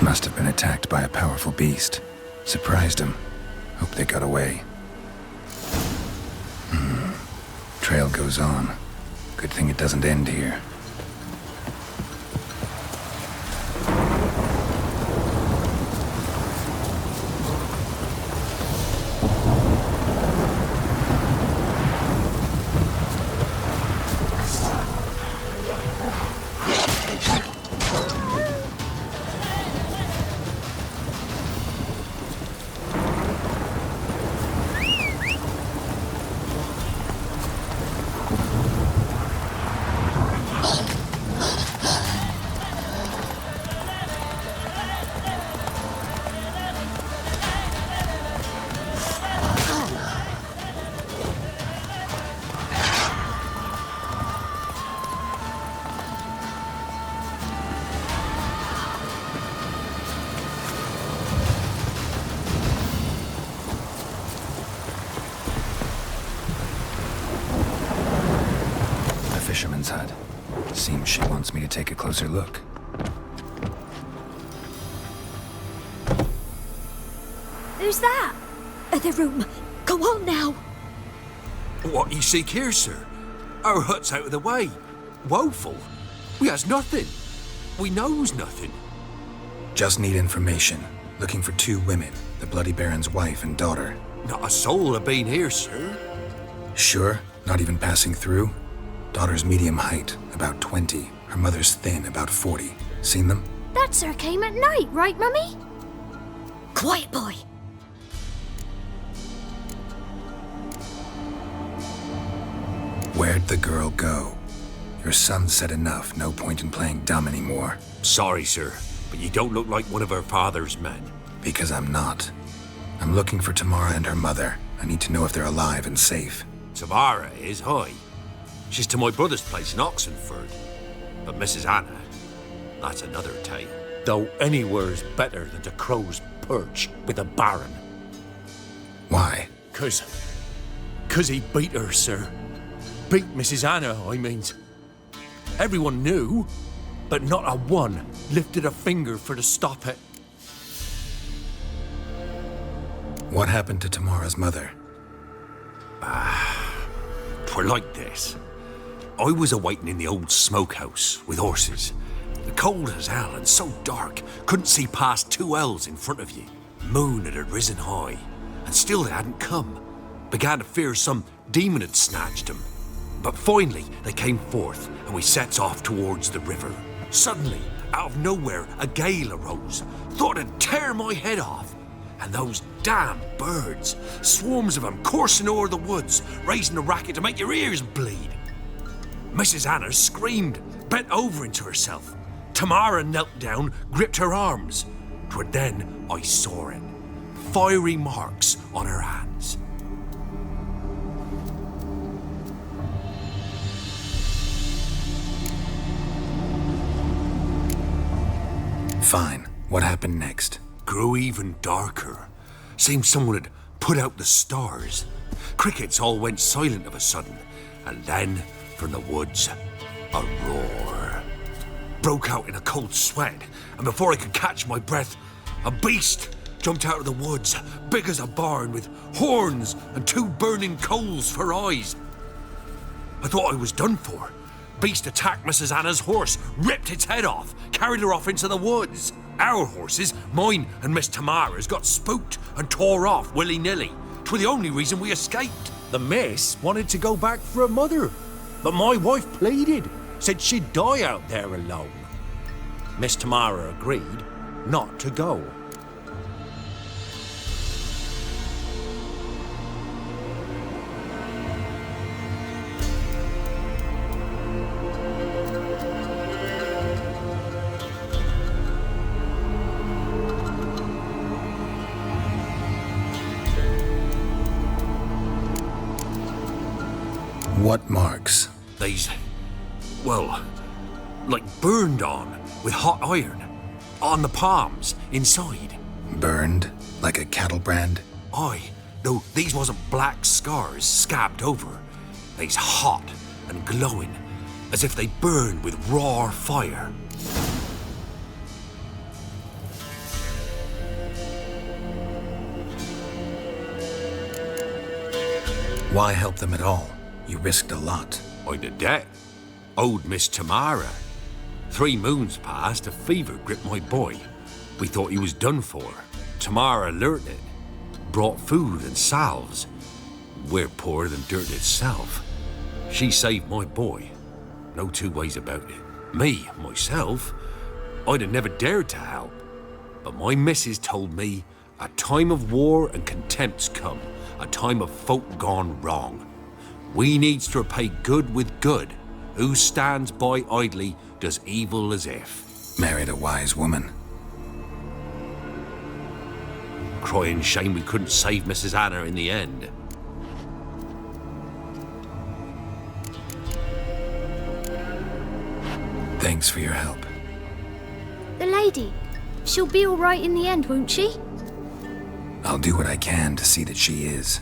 Must have been attacked by a powerful beast. Surprised him. Hope they got away. Trail goes on. Good thing it doesn't end here. Fisherman's hut. Seems she wants me to take a closer look. Who's that? The room. Go on now. What ye seek here, sir? Our hut's out of the way. Woeful. We has nothing. We knows nothing. Just need information. Looking for 2 women, the Bloody Baron's wife and daughter. Not a soul have been here, sir. Sure? Not even passing through? Daughter's medium height, about 20. Her mother's thin, about 40. Seen them? That sir came at night, right, Mummy? Quiet, boy. Where'd the girl go? Your son said enough. No point in playing dumb anymore. Sorry, sir, but you don't look like one of her father's men. Because I'm not. I'm looking for Tamara and her mother. I need to know if they're alive and safe. Tamara is, aye. She's to my brother's place in Oxenford. But Mrs. Anna, that's another tale. Though anywhere's better than to Crow's Perch with a baron. Why? 'Cause he beat her, sir. Beat Mrs. Anna, I means. Everyone knew, but not a one lifted a finger for to stop it. What happened to Tamara's mother? 'Twere like this. I was awaiting in the old smokehouse with horses. The cold as hell and so dark, couldn't see past 2 ells in front of you. Moon had risen high, and still they hadn't come. Began to fear some demon had snatched them. But finally, they came forth, and we sets off towards the river. Suddenly, out of nowhere, a gale arose. Thought it'd tear my head off. And those damn birds, swarms of them coursing o'er the woods, raising a racket to make your ears bleed. Mrs. Anna screamed, bent over into herself. Tamara knelt down, gripped her arms. 'Twere then I saw it. Fiery marks on her hands. Fine. What happened next? Grew even darker. Seemed someone had put out the stars. Crickets all went silent of a sudden. And then, from the woods, a roar. Broke out in a cold sweat, and before I could catch my breath, a beast jumped out of the woods, big as a barn, with horns and 2 burning coals for eyes. I thought I was done for. Beast attacked Mrs. Anna's horse, ripped its head off, carried her off into the woods. Our horses, mine and Miss Tamara's, got spooked and tore off willy-nilly. 'Twere the only reason we escaped. The miss wanted to go back for her mother, but my wife pleaded, said she'd die out there alone. Miss Tamara agreed not to go. What marks? These, well, like burned on with hot iron. On the palms, inside. Burned? Like a cattle brand? Aye, though these wasn't black scars scabbed over. They's hot and glowing, as if they burned with raw fire. Why help them at all? You risked a lot. I'd a debt. Owed Miss Tamara. 3 moons passed, a fever gripped my boy. We thought he was done for. Tamara learnt it. Brought food and salves. We're poorer than dirt itself. She saved my boy. No 2 ways about it. Me, myself, I'd have never dared to help. But my missus told me a time of war and contempt's come. A time of folk gone wrong. We needs to repay good with good. Who stands by idly does evil as if. Married a wise woman. Crying shame we couldn't save Mrs. Anna in the end. Thanks for your help. The lady, she'll be all right in the end, won't she? I'll do what I can to see that she is.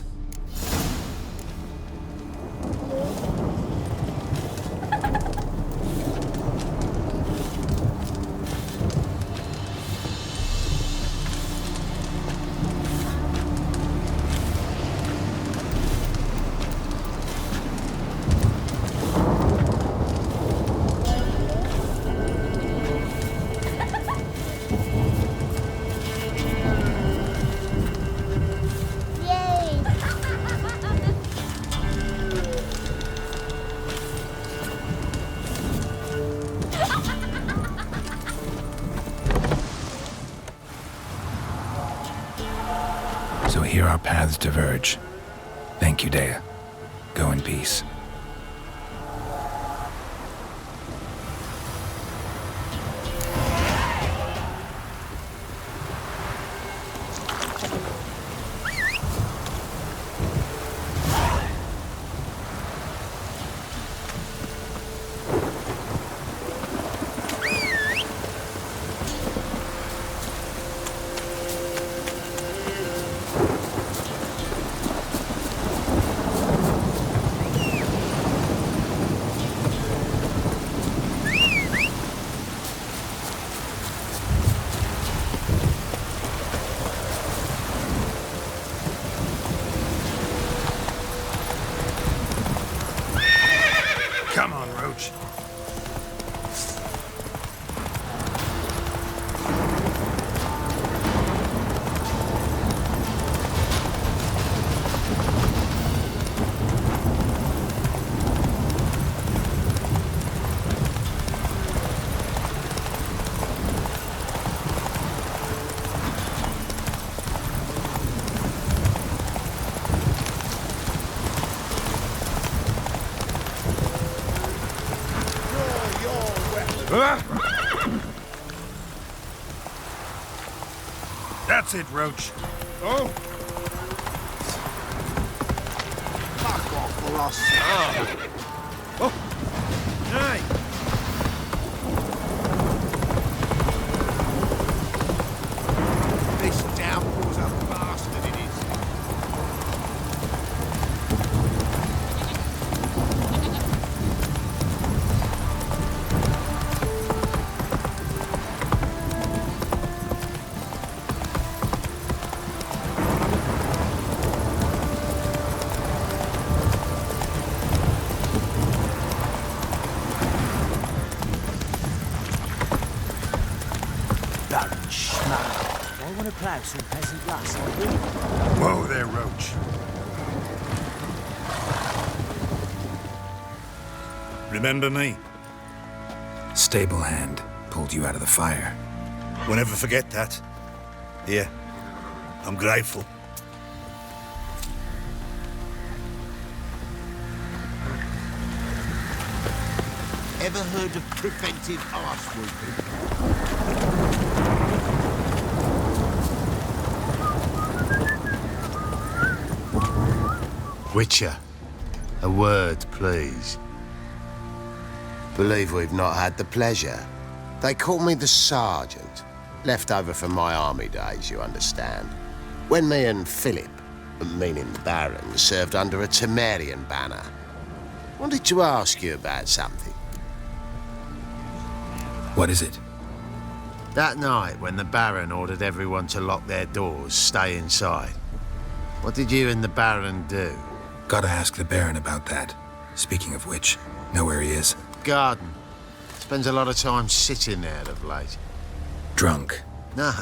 our paths diverge. Thank you, Dea. Go in peace. Come on, Roach. That's it, Roach. Oh! Fuck off, or I'll starve. Oh! Hey! This downpour's a bastard, it is. I want to plough some peasant lass, I do. Whoa there, Roach. Remember me? Stable hand pulled you out of the fire. We'll never forget that. Here, I'm grateful. Ever heard of preventive arse whooping? Witcher, a word, please. Believe we've not had the pleasure. They call me the Sergeant. Left over from my army days, you understand. When me and Philip, meaning the Baron, served under a Temerian banner. Wanted to ask you about something. What is it? That night when the Baron ordered everyone to lock their doors, stay inside. What did you and the Baron do? Gotta ask the Baron about that. Speaking of which, know where he is? Garden. Spends a lot of time sitting there of late. Drunk. No.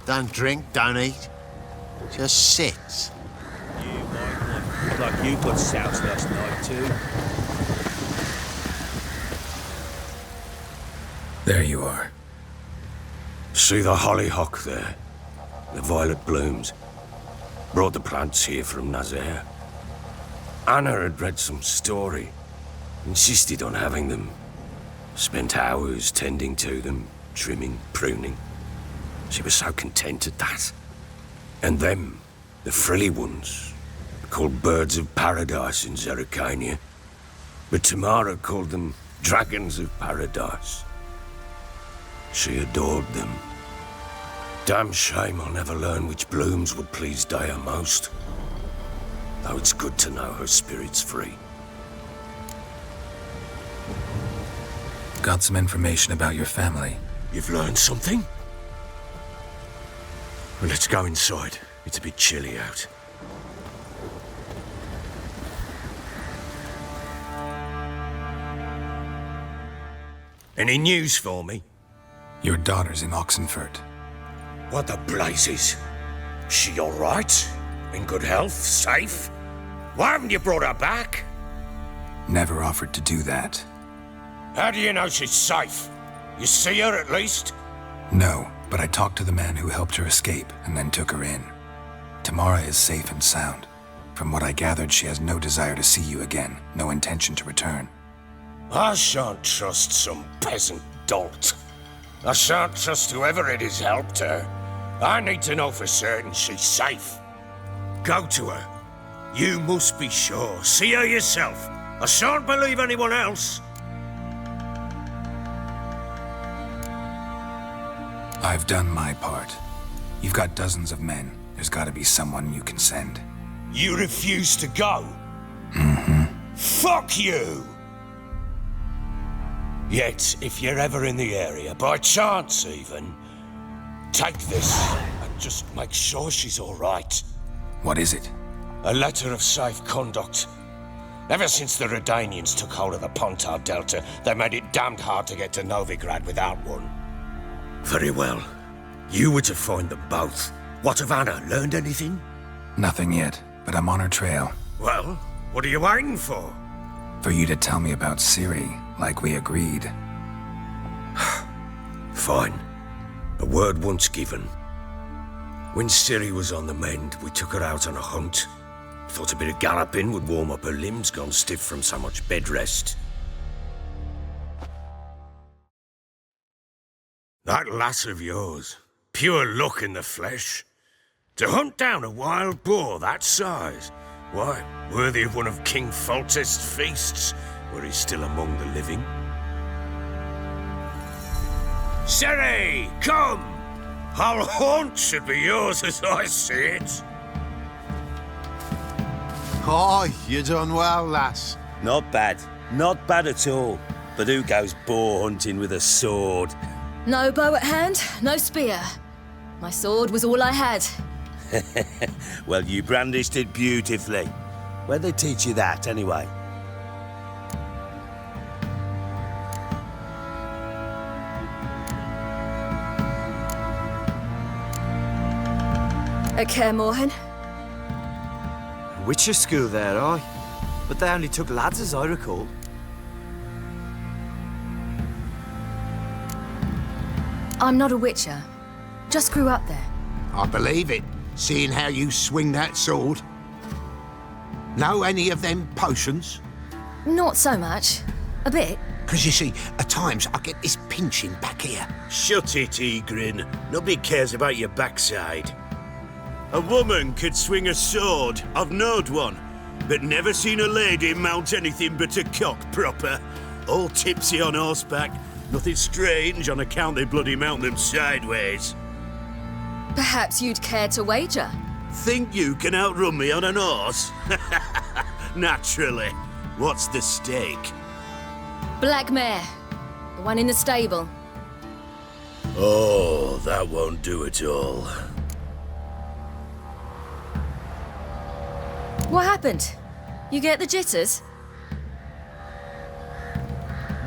Don't drink, don't eat. Just sits. You might one. Look like you got soused last night, too. There you are. See the hollyhock there? The violet blooms. Brought the plants here from Nazaire. Anna had read some story. Insisted on having them. Spent hours tending to them, trimming, pruning. She was so content at that. And them, the frilly ones, called birds of paradise in Zerrikania. But Tamara called them dragons of paradise. She adored them. Damn shame I'll never learn which blooms would please Dea most. Though it's good to know her spirit's free. Got some information about your family. You've learned something? Well, let's go inside. It's a bit chilly out. Any news for me? Your daughter's in Oxenfurt. What the blazes? She all right? In good health? Safe? Why haven't you brought her back? Never offered to do that. How do you know she's safe? You see her at least? No, but I talked to the man who helped her escape and then took her in. Tamara is safe and sound. From what I gathered, she has no desire to see you again, no intention to return. I shan't trust some peasant dolt. I shan't trust whoever it is helped her. I need to know for certain she's safe. Go to her. You must be sure. See her yourself. I shan't believe anyone else. I've done my part. You've got dozens of men. There's gotta be someone you can send. You refuse to go? Fuck you! Yet, if you're ever in the area, by chance even, take this and just make sure she's all right. What is it? A letter of safe conduct. Ever since the Redanians took hold of the Pontar Delta, they made it damned hard to get to Novigrad without one. Very well. You were to find them both. What of Anna? Learned anything? Nothing yet, but I'm on her trail. Well, what are you waiting for? For you to tell me about Ciri, like we agreed. Fine. A word once given. When Ciri was on the mend, we took her out on a hunt. Thought a bit of galloping would warm up her limbs, gone stiff from so much bed rest. That lass of yours, pure luck in the flesh. To hunt down a wild boar that size, why, worthy of one of King Foltest's feasts, were he still among the living. Ciri, come! Our haunt should be yours as I see it. Oh, you done well, lass. Not bad. Not bad at all. But who goes boar hunting with a sword? No bow at hand, no spear. My sword was all I had. Well, you brandished it beautifully. Where'd they teach you that, anyway? At Kaer Morhen. Witcher school there, aye. But they only took lads, as I recall. I'm not a witcher. Just grew up there. I believe it, seeing how you swing that sword. Know any of them potions? Not so much. A bit. Because you see, at times I get this pinching back here. Shut it, Egrin. Nobody cares about your backside. A woman could swing a sword. I've knowed one. But never seen a lady mount anything but a cock proper. All tipsy on horseback. Nothing strange on account they bloody mount them sideways. Perhaps you'd care to wager? Think you can outrun me on an horse? Naturally. What's the stake? Black mare. The one in the stable. Oh, that won't do at all. What happened? You get the jitters?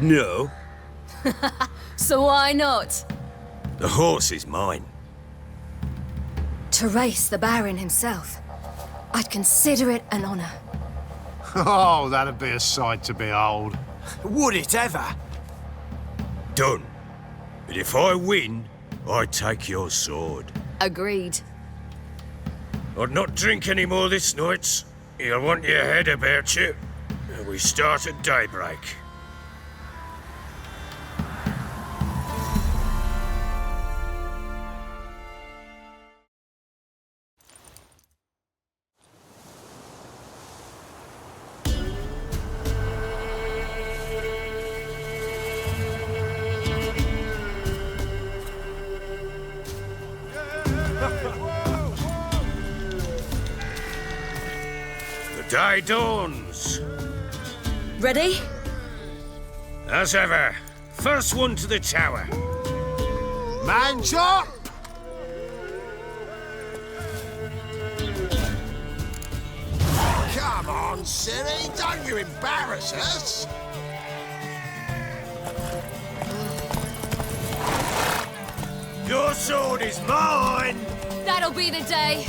No. So why not? The horse is mine. To race the Baron himself. I'd consider it an honor. Oh, that'd be a sight to behold. Would it ever? Done. But if I win, I take your sword. Agreed. I'd not drink any more this night. You'll want your head about you. We start at daybreak. Day dawns. Ready? As ever. First one to the tower. Man's up! Come on, Ciri, don't you embarrass us! Your sword is mine! That'll be the day.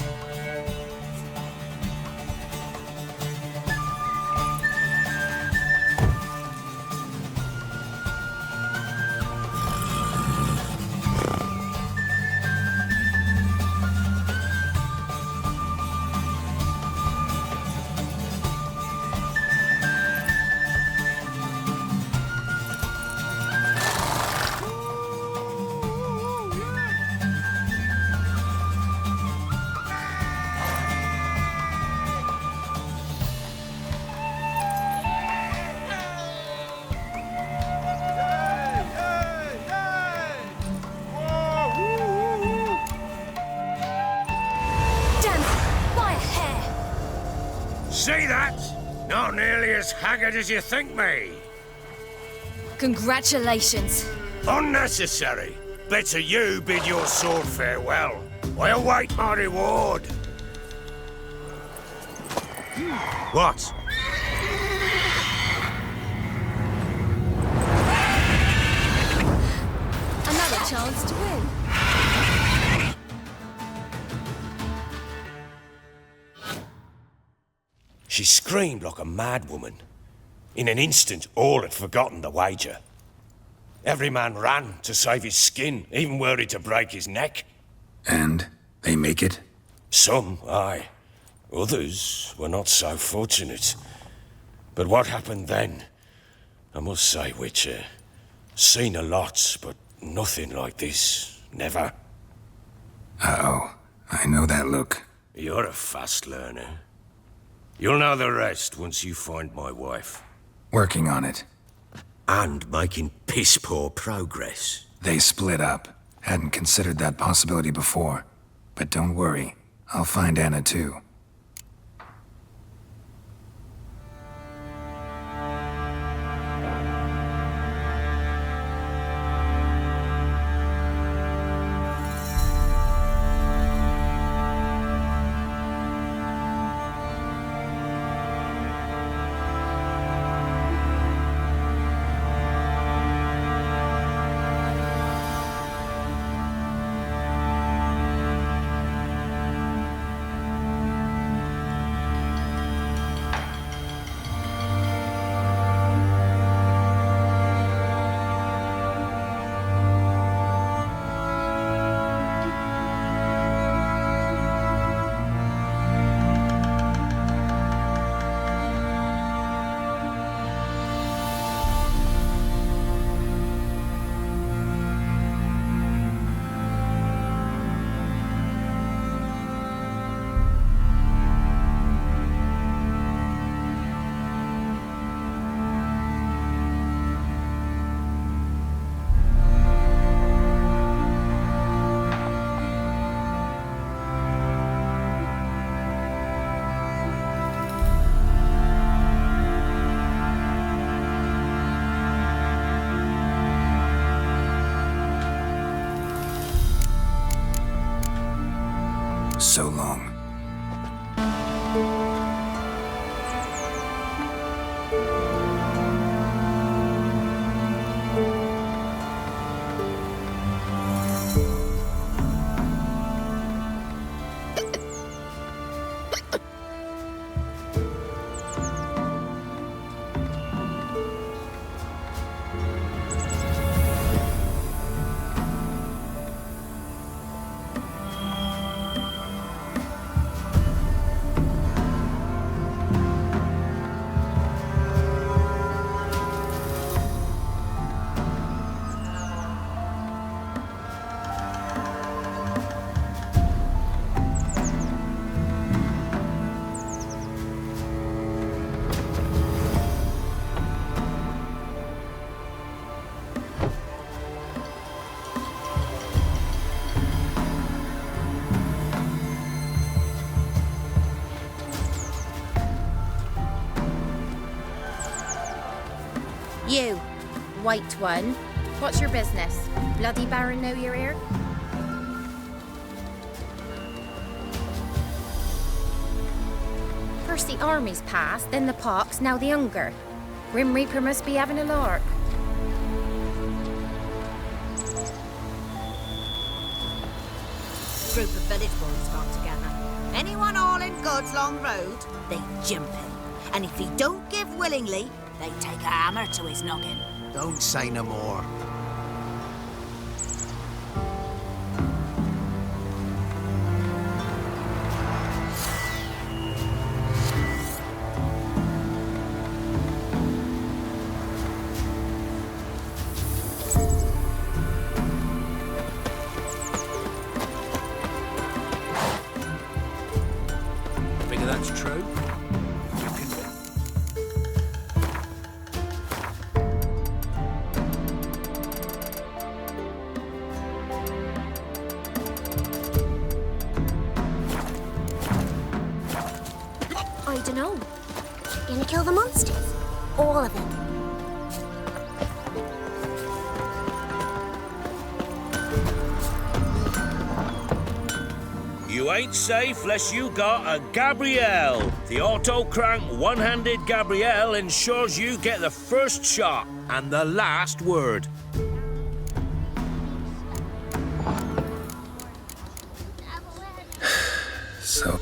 See that? Not nearly as haggard as you think me. Congratulations. Unnecessary. Better you bid your sword farewell. I await my reward. What? Another chance to win. She screamed like a mad woman. In an instant, all had forgotten the wager. Every man ran to save his skin, even worried to break his neck. And they make it? Some, aye. Others were not so fortunate. But what happened then? I must say, Witcher, seen a lot, but nothing like this. Never. Uh-oh. I know that look. You're a fast learner. You'll know the rest once you find my wife. Working on it. And making piss-poor progress. They split up. Hadn't considered that possibility before. But don't worry. I'll find Anna too. So long. You, white one, what's your business? Bloody Baron know you're here? First the armies passed, then the pox, now the hunger. Grim Reaper must be having a lark. Group of village boys got together. Anyone all in God's long road, they jump him. And if he don't give willingly, they take a hammer to his noggin. Don't say no more. Figure that's true? all of it. You ain't safe less you got a Gabrielle. The auto-crank one-handed Gabrielle ensures you get the first shot and the last word. So,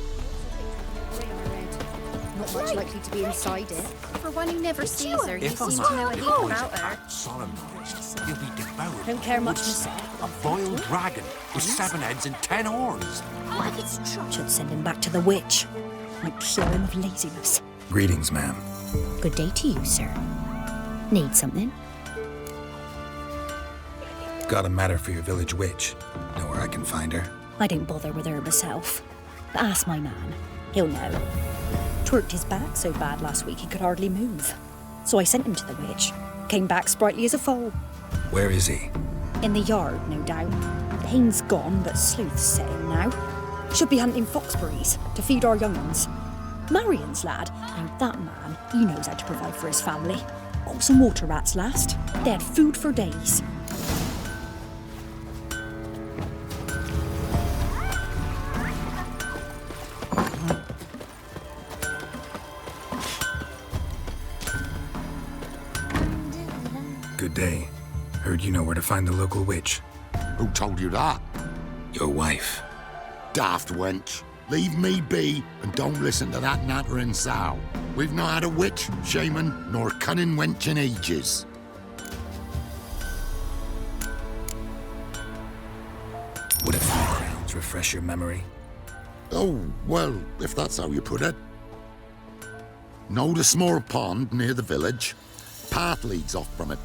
Not much likely to be inside it. For one who never sees her, you If I'm seem to know a heap about her. solemnised, you'll be devoured. Don't care much What's myself. a vile dragon with 7 heads and 10 horns. Like it's true. Should send him back to the witch. Might cure him of laziness. greetings, ma'am. Good day to you, sir. Need something? Got a matter for your village witch. Know where I can find her? I don't bother with her myself. But ask my man. He'll know. Twerked his back so bad last week he could hardly move. So I sent him to the witch. Came back sprightly as a foal. Where is he? In the yard, no doubt. Pain's gone, but sleuth's set in now. Should be hunting foxberries to feed our young ones. Marion's lad, now that man, he knows how to provide for his family. Got some water rats last. They had food for days. Good day. Heard you know where to find the local witch. Who told you that? Your wife. Daft wench. Leave me be and don't listen to that nattering sow. We've not had a witch, shaman, nor cunning wench in ages. Would a few crowns refresh your memory? Oh, well, if that's how you put it. Know the small pond near the village? Path leads off from it.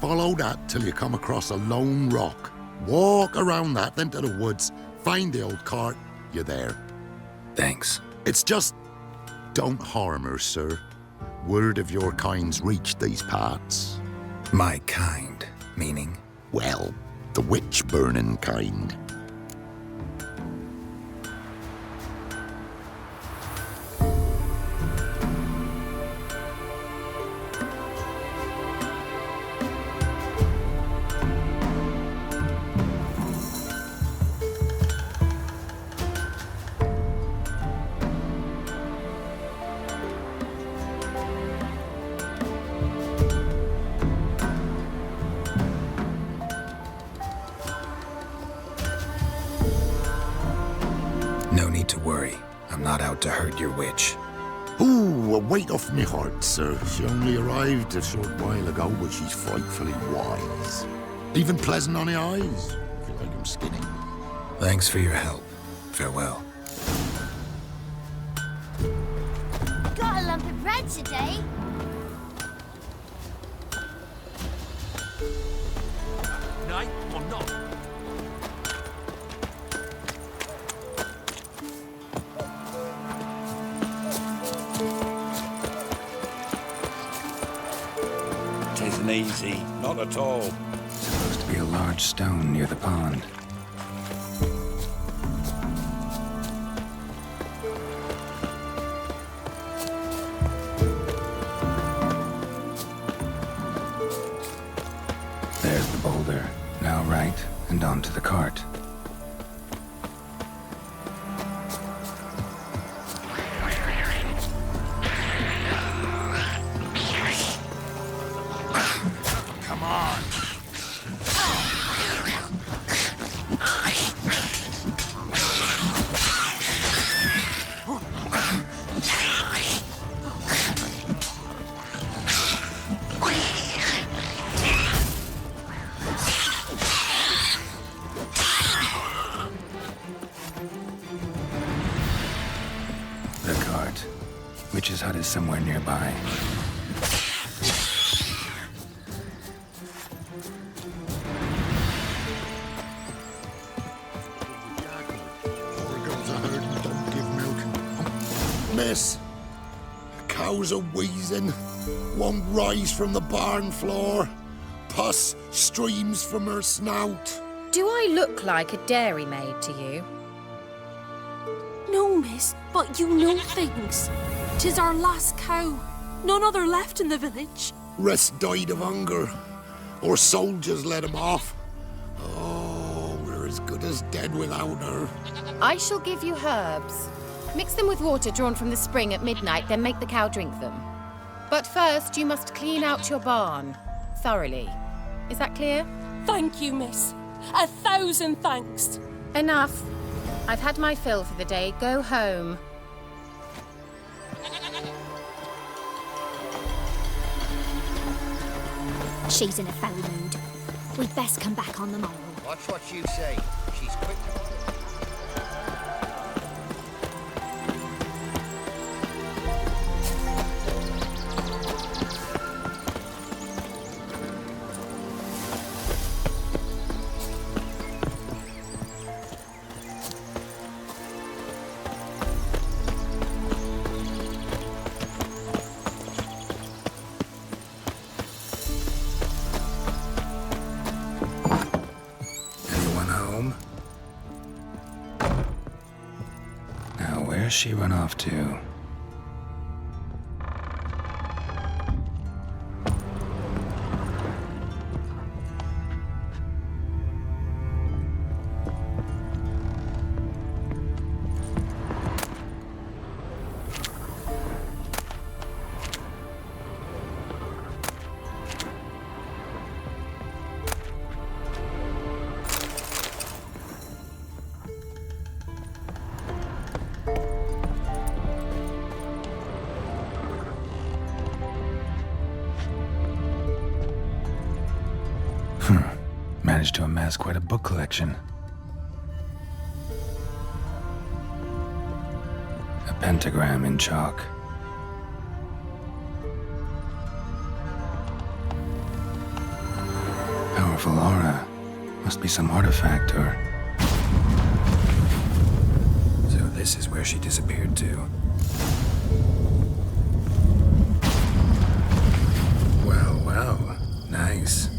Follow that till you come across a lone rock. Walk around that, then to the woods. Find the old cart. You're there. Thanks. It's just... don't harm her, sir. Word of your kind's reached these parts. My kind, meaning? Well, the witch-burning kind. No need to worry. I'm not out to hurt your witch. Ooh, a weight off me heart, sir. She only arrived a short while ago, but she's frightfully wise. Even pleasant on the eyes, if you like 'em skinny. Thanks for your help. Farewell. Got a lump of bread today. Night or not? Tisn't easy, not at all. Supposed to be a large stone near the pond. There's the boulder. Now right, and onto the cart. Come on. The cart. Witch's hut is somewhere nearby. Miss, the cows are wheezing, won't rise from the barn floor. Pus streams from her snout. Do I look like a dairymaid to you? No, miss, but you know things. 'Tis our last cow. None other left in the village. Rest died of hunger. Or soldiers let him off. Oh, we're as good as dead without her. I shall give you herbs. Mix them with water drawn from the spring at midnight, then make the cow drink them. But first, you must clean out your barn. Thoroughly. Is that clear? Thank you, miss. 1,000 thanks. Enough. I've had my fill for the day. Go home. She's in a foul mood. We'd best come back on the morrow. Watch what you say. She's quick. Where's she run off to? Managed to amass quite a book collection. A pentagram in chalk. Powerful aura. Must be some artifact or... So this is where she disappeared to. Well, well. Nice.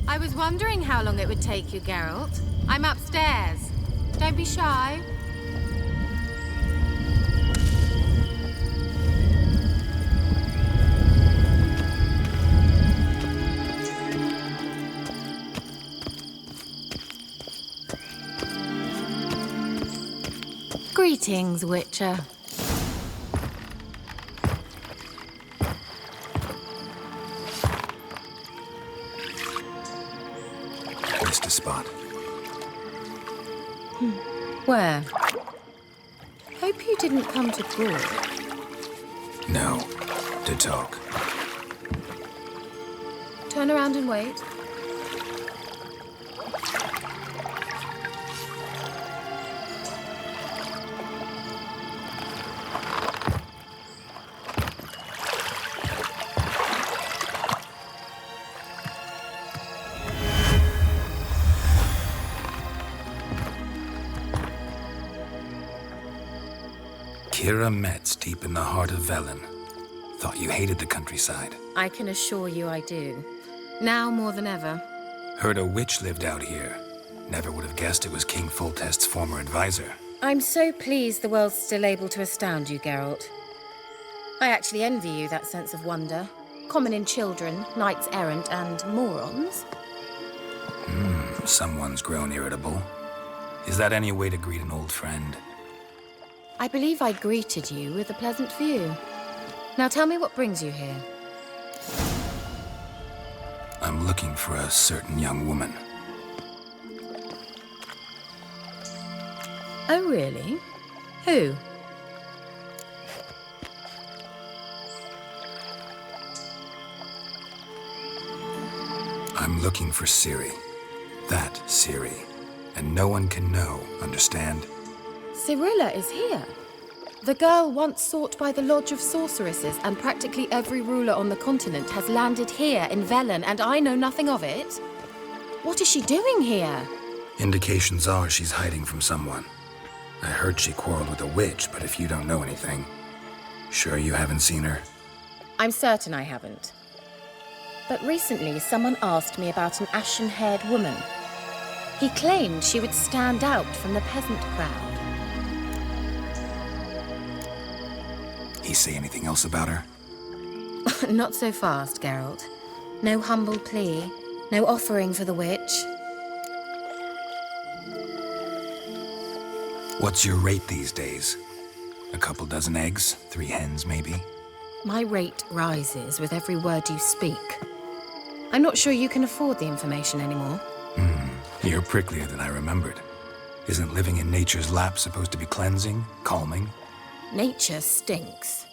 I was wondering how long it would take you, Geralt. I'm upstairs. Don't be shy. Greetings, Witcher. Missed a spot. Where? Hope you didn't come to talk. No, to talk. Turn around and wait. Kira Metz, deep in the heart of Velen. Thought you hated the countryside. I can assure you I do. Now more than ever. Heard a witch lived out here. Never would have guessed it was King Foltest's former advisor. I'm so pleased the world's still able to astound you, Geralt. I actually envy you that sense of wonder. Common in children, knights errant, and morons. Someone's grown irritable. Is that any way to greet an old friend? I believe I greeted you with a pleasant view. Now tell me what brings you here. I'm looking for a certain young woman. Oh, really? Who? I'm looking for Ciri. That Ciri. And no one can know, understand? Cirilla is here. The girl once sought by the Lodge of Sorceresses, and practically every ruler on the continent has landed here in Velen, and I know nothing of it. What is she doing here? Indications are she's hiding from someone. I heard she quarreled with a witch, but if you don't know anything, sure you haven't seen her? I'm certain I haven't. But recently, someone asked me about an ashen-haired woman. He claimed she would stand out from the peasant crowd. He say anything else about her? Not so fast, Geralt. No humble plea, no offering for the witch. What's your rate these days? A couple dozen eggs? 3 hens, maybe? My rate rises with every word you speak. I'm not sure you can afford the information anymore. You're pricklier than I remembered. Isn't living in nature's lap supposed to be cleansing, calming? Nature stinks.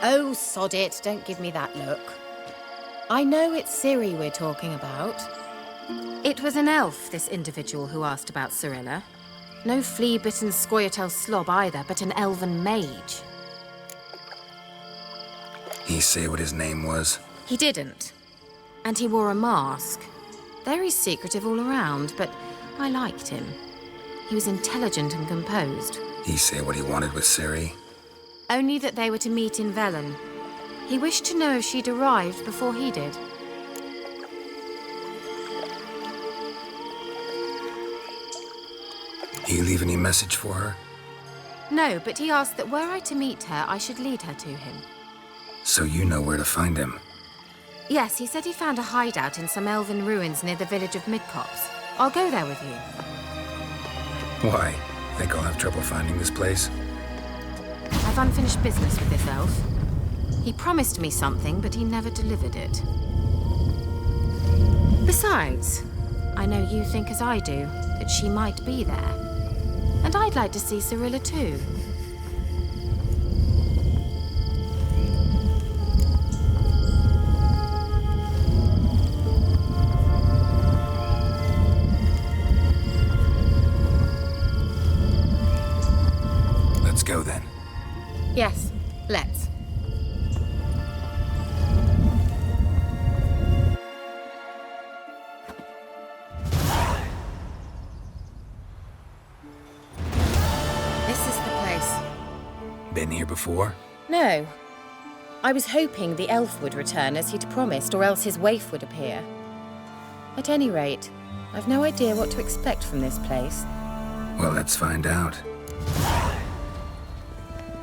Oh, sod it, don't give me that look. I know it's Ciri we're talking about. It was an elf, this individual who asked about Cirilla. No flea-bitten Scoia'tael slob either, but an elven mage. He say what his name was? He didn't. And he wore a mask. Very secretive all around, but I liked him. He was intelligent and composed. He say what he wanted with Ciri? Only that they were to meet in Velen. He wished to know if she'd arrived before he did. He leave any message for her? No, but he asked that were I to meet her, I should lead her to him. So you know where to find him? Yes, he said he found a hideout in some elven ruins near the village of Midcopse. I'll go there with you. Why? Think I'll have trouble finding this place? I've unfinished business with this elf. He promised me something, but he never delivered it. Besides, I know you think as I do, that she might be there. And I'd like to see Cirilla too. Let's go then. Yes, let's. This is the place. Been here before? No. I was hoping the elf would return as he'd promised, or else his waif would appear. At any rate, I've no idea what to expect from this place. Well, let's find out.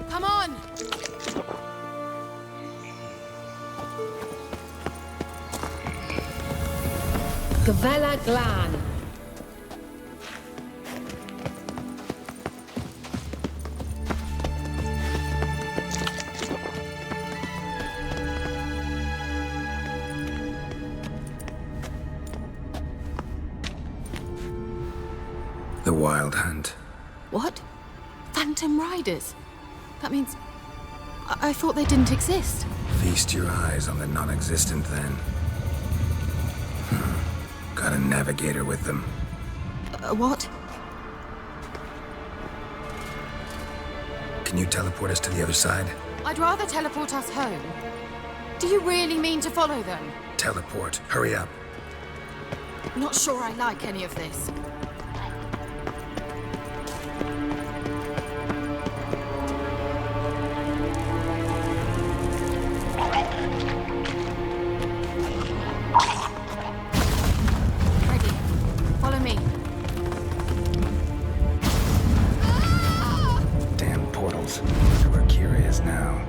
Come on! Gavella Glan. The Wild Hunt. What? Phantom Riders? That means... I thought they didn't exist. Feast your eyes on the non-existent, then. Got a navigator with them. What? Can you teleport us to the other side? I'd rather teleport us home. Do you really mean to follow them? Teleport. Hurry up. Not sure I like any of this. Ready. Follow me. Damn portals. Look where Kira is now.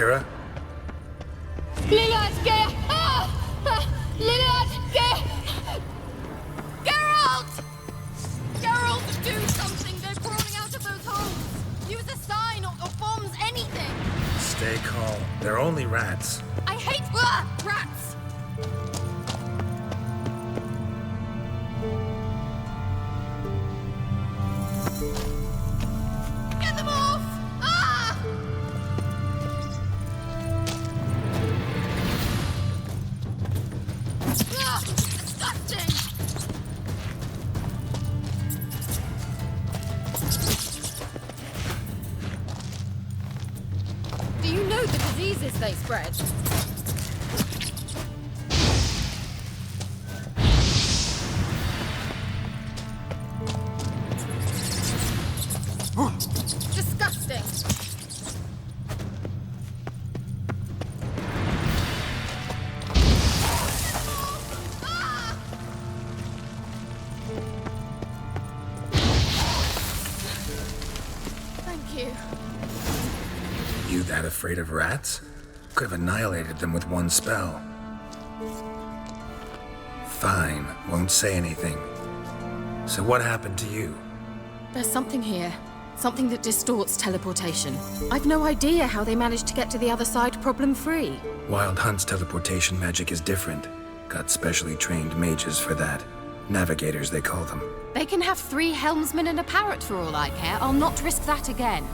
Kira? Geralt! Geralt, do something! They're crawling out of those holes! Use a sign or bombs, anything! Stay calm. They're only rats. I hate rats! Get them off! Ah! Ah! Disgusting! Do you know the diseases they spread? Disgusting! Thank you. You that afraid of rats? Could have annihilated them with one spell. Fine, won't say anything. So what happened to you? There's something here. Something that distorts teleportation. I've no idea how they managed to get to the other side problem-free. Wild Hunt's teleportation magic is different. Got specially trained mages for that. Navigators, they call them. They can have 3 helmsmen and a parrot for all I care. I'll not risk that again.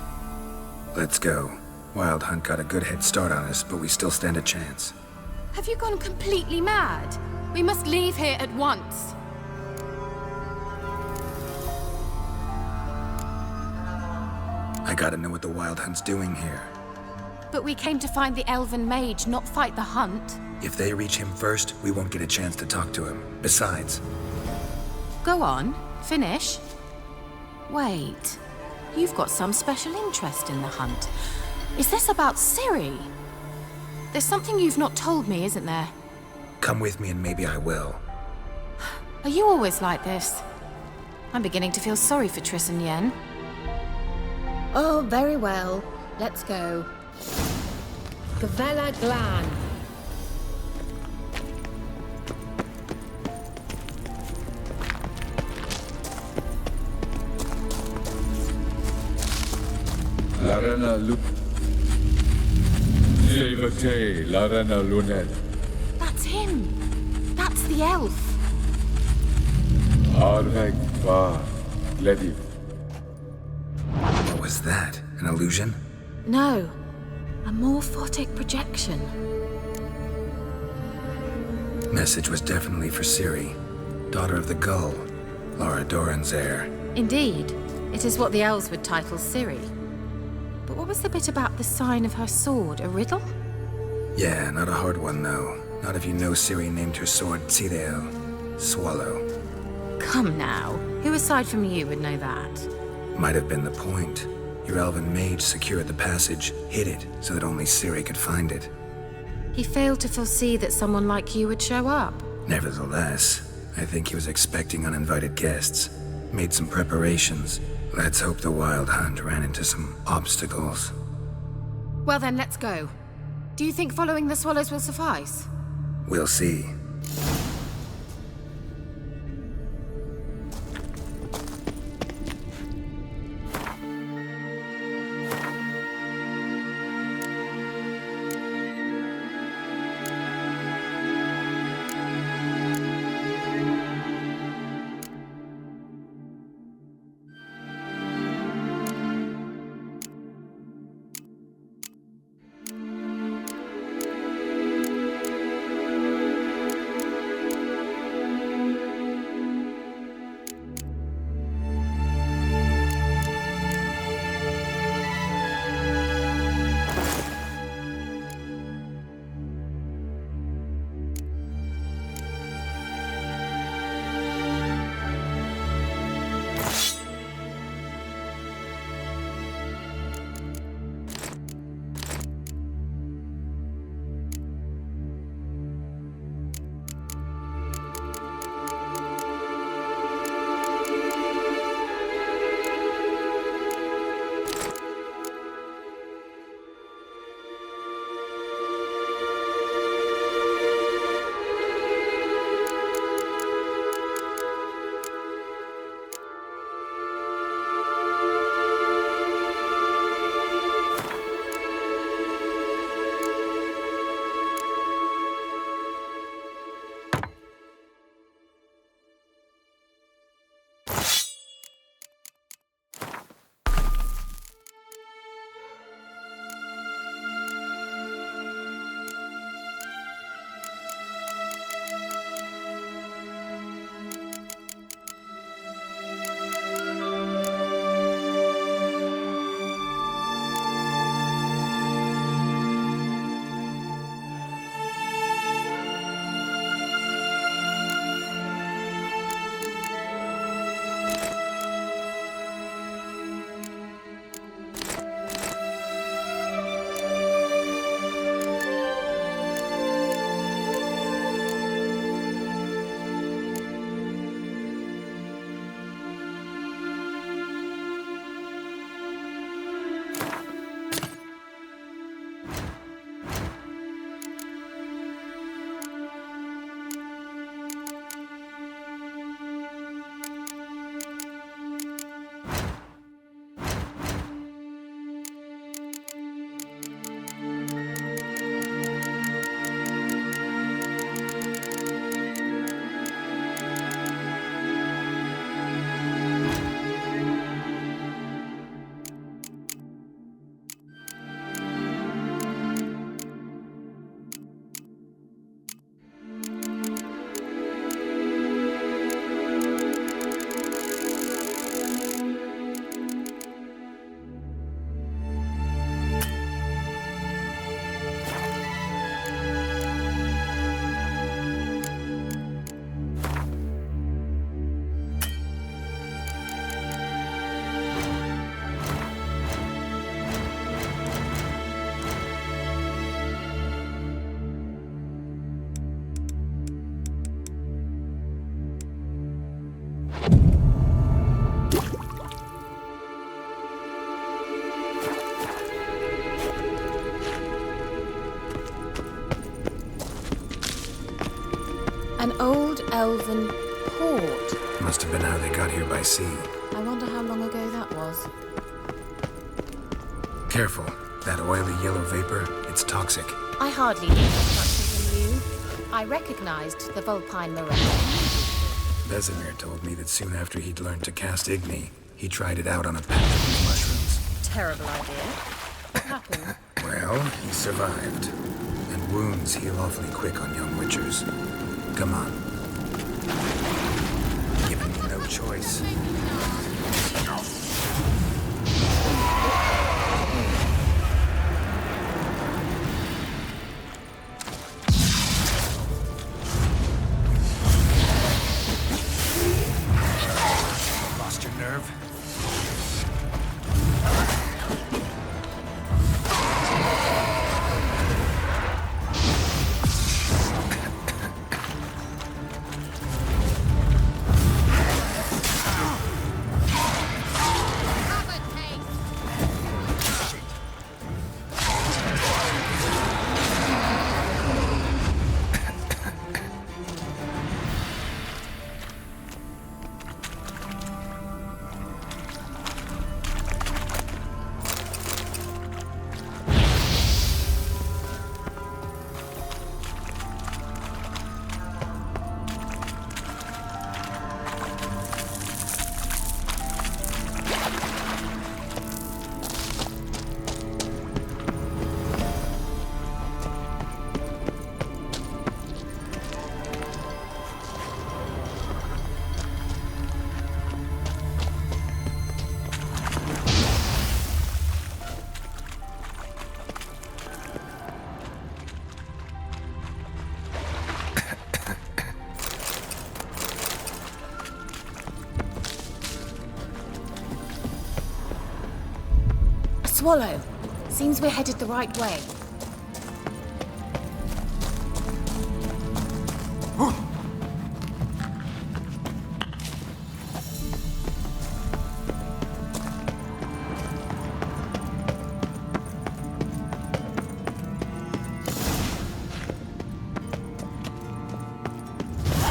Let's go. Wild Hunt got a good head start on us, but we still stand a chance. Have you gone completely mad? We must leave here at once. I gotta know what the Wild Hunt's doing here. But we came to find the elven mage, not fight the hunt. If they reach him first, we won't get a chance to talk to him. Besides... Go on, finish. Wait, you've got some special interest in the hunt. Is this about Ciri? There's something you've not told me, isn't there? Come with me and maybe I will. Are you always like this? I'm beginning to feel sorry for Triss and Yen. Oh, very well. Let's go. Gavella Glan. Larena Lup. Levate, Larena Lunel. That's him. That's the elf. Arveg Va Lediv. What was that? An illusion? No, a morphotic projection. Message was definitely for Ciri, daughter of the Gull, Laura Doran's heir. Indeed, it is what the elves would title Ciri. But what was the bit about the sign of her sword? A riddle? Yeah, not a hard one though. Not if you know Ciri named her sword Tirel, Swallow. Come now, who aside from you would know that? Might have been the point. Your elven mage secured the passage, hid it, so that only Ciri could find it. He failed to foresee that someone like you would show up. Nevertheless, I think he was expecting uninvited guests. Made some preparations. Let's hope the Wild Hunt ran into some obstacles. Well then, let's go. Do you think following the swallows will suffice? We'll see. An old elven port. Must have been how they got here by sea. I wonder how long ago that was. Careful. That oily yellow vapor, it's toxic. I hardly need instructions from you. I recognized the Vulpine Mirage. Vesemir told me that soon after he'd learned to cast Igni, he tried it out on a patch of these mushrooms. Terrible idea. What happened? Well, he survived. And wounds heal awfully quick on young witchers. Come on. Giving me no choice. Lost your nerve? Swallow. Seems we're headed the right way.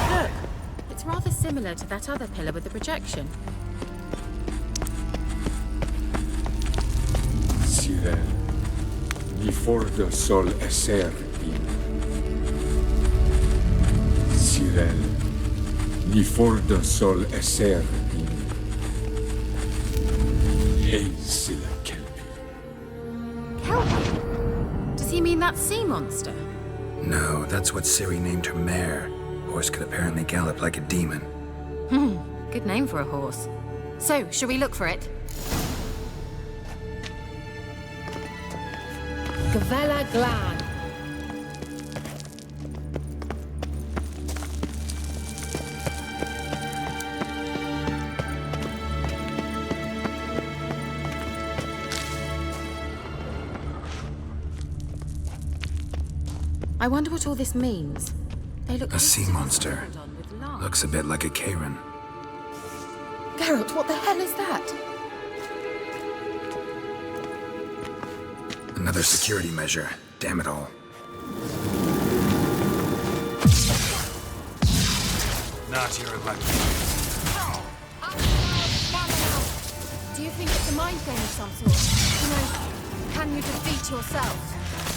Look, it's rather similar to that other pillar with the projection. Sirel, ni fordo sol esser in. Sirel, ni fordo sol esser in. Ei sila kelpi. Kelpie? Does he mean that sea monster? No, that's what Ciri named her mare. Horse could apparently gallop like a demon. Good name for a horse. So, shall we look for it? Gavella Glan. I wonder what all this means. They look A sea monster. Looks a bit like a Karen. Geralt, what the hell is that? Another security measure. Damn it all. Not your luck. Do you think it's a mind game of some sort? You know, can you defeat yourself?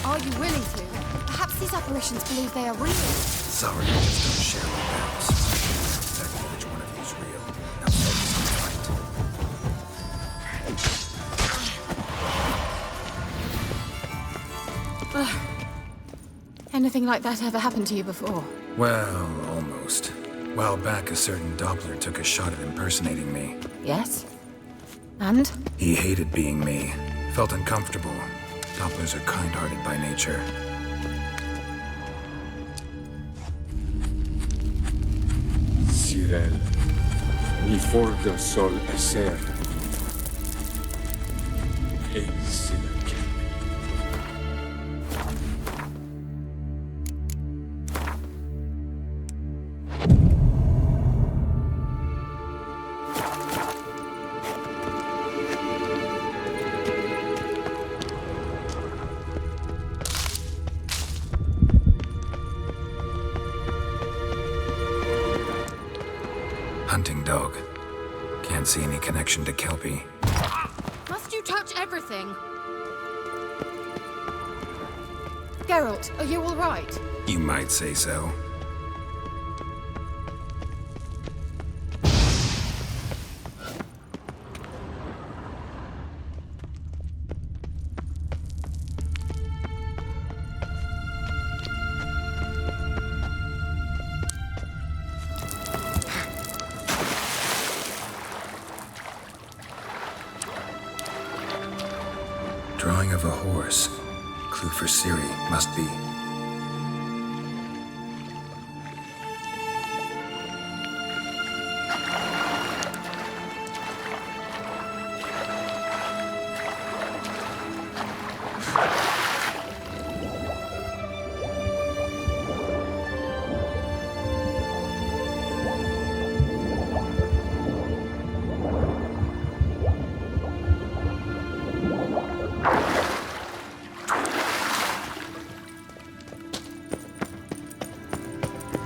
Are you willing to? Perhaps these apparitions believe they are real. Sorry, I just don't share my vows. Exactly which one of you is real. Now focus on the Anything like that ever happened to you before? Well, almost. While back, a certain Doppler took a shot at impersonating me. Yes? And? He hated being me. Felt uncomfortable. Dopplers are kind-hearted by nature. Sirel, ni fordo sol esser. Ei sila kelpi. Hunting dog. Can't see any connection to Kelpie. Must you touch everything? Geralt, are you all right? You might say so. Drawing of a horse. Clue for Ciri, must be.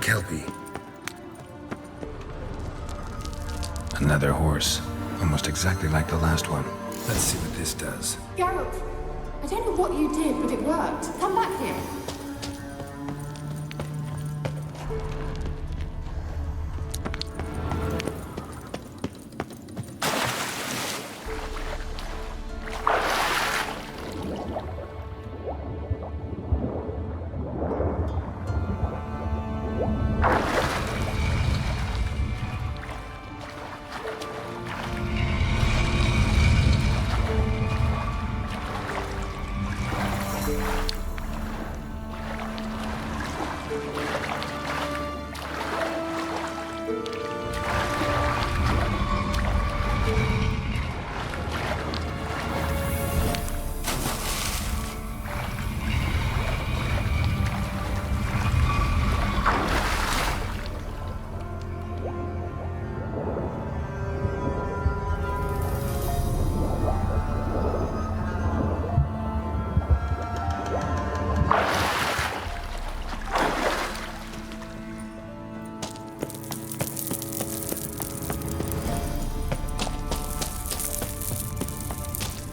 Kelpie. Another horse. Almost exactly like the last one. Let's see what this does. Geralt, I don't know what you did, but it worked. Come back here.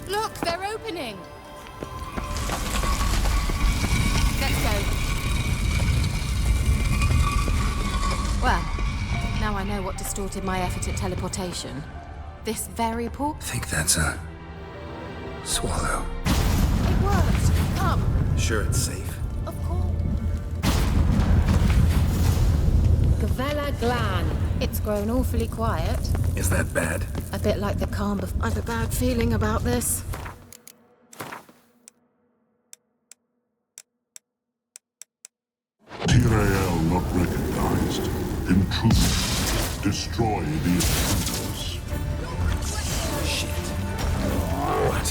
Look, they're opening. Let's go. Well, now I know what distorted my effort at teleportation. This very poor... Think that's a... swallow. It worked. Come. Sure it's safe? Of course. Gavella Glan. It's grown awfully quiet. Is that bad? A bit like the calm before. I've a bad feeling about this. Tyrael not recognized. Intruder. Destroy the intruders. Shit. What?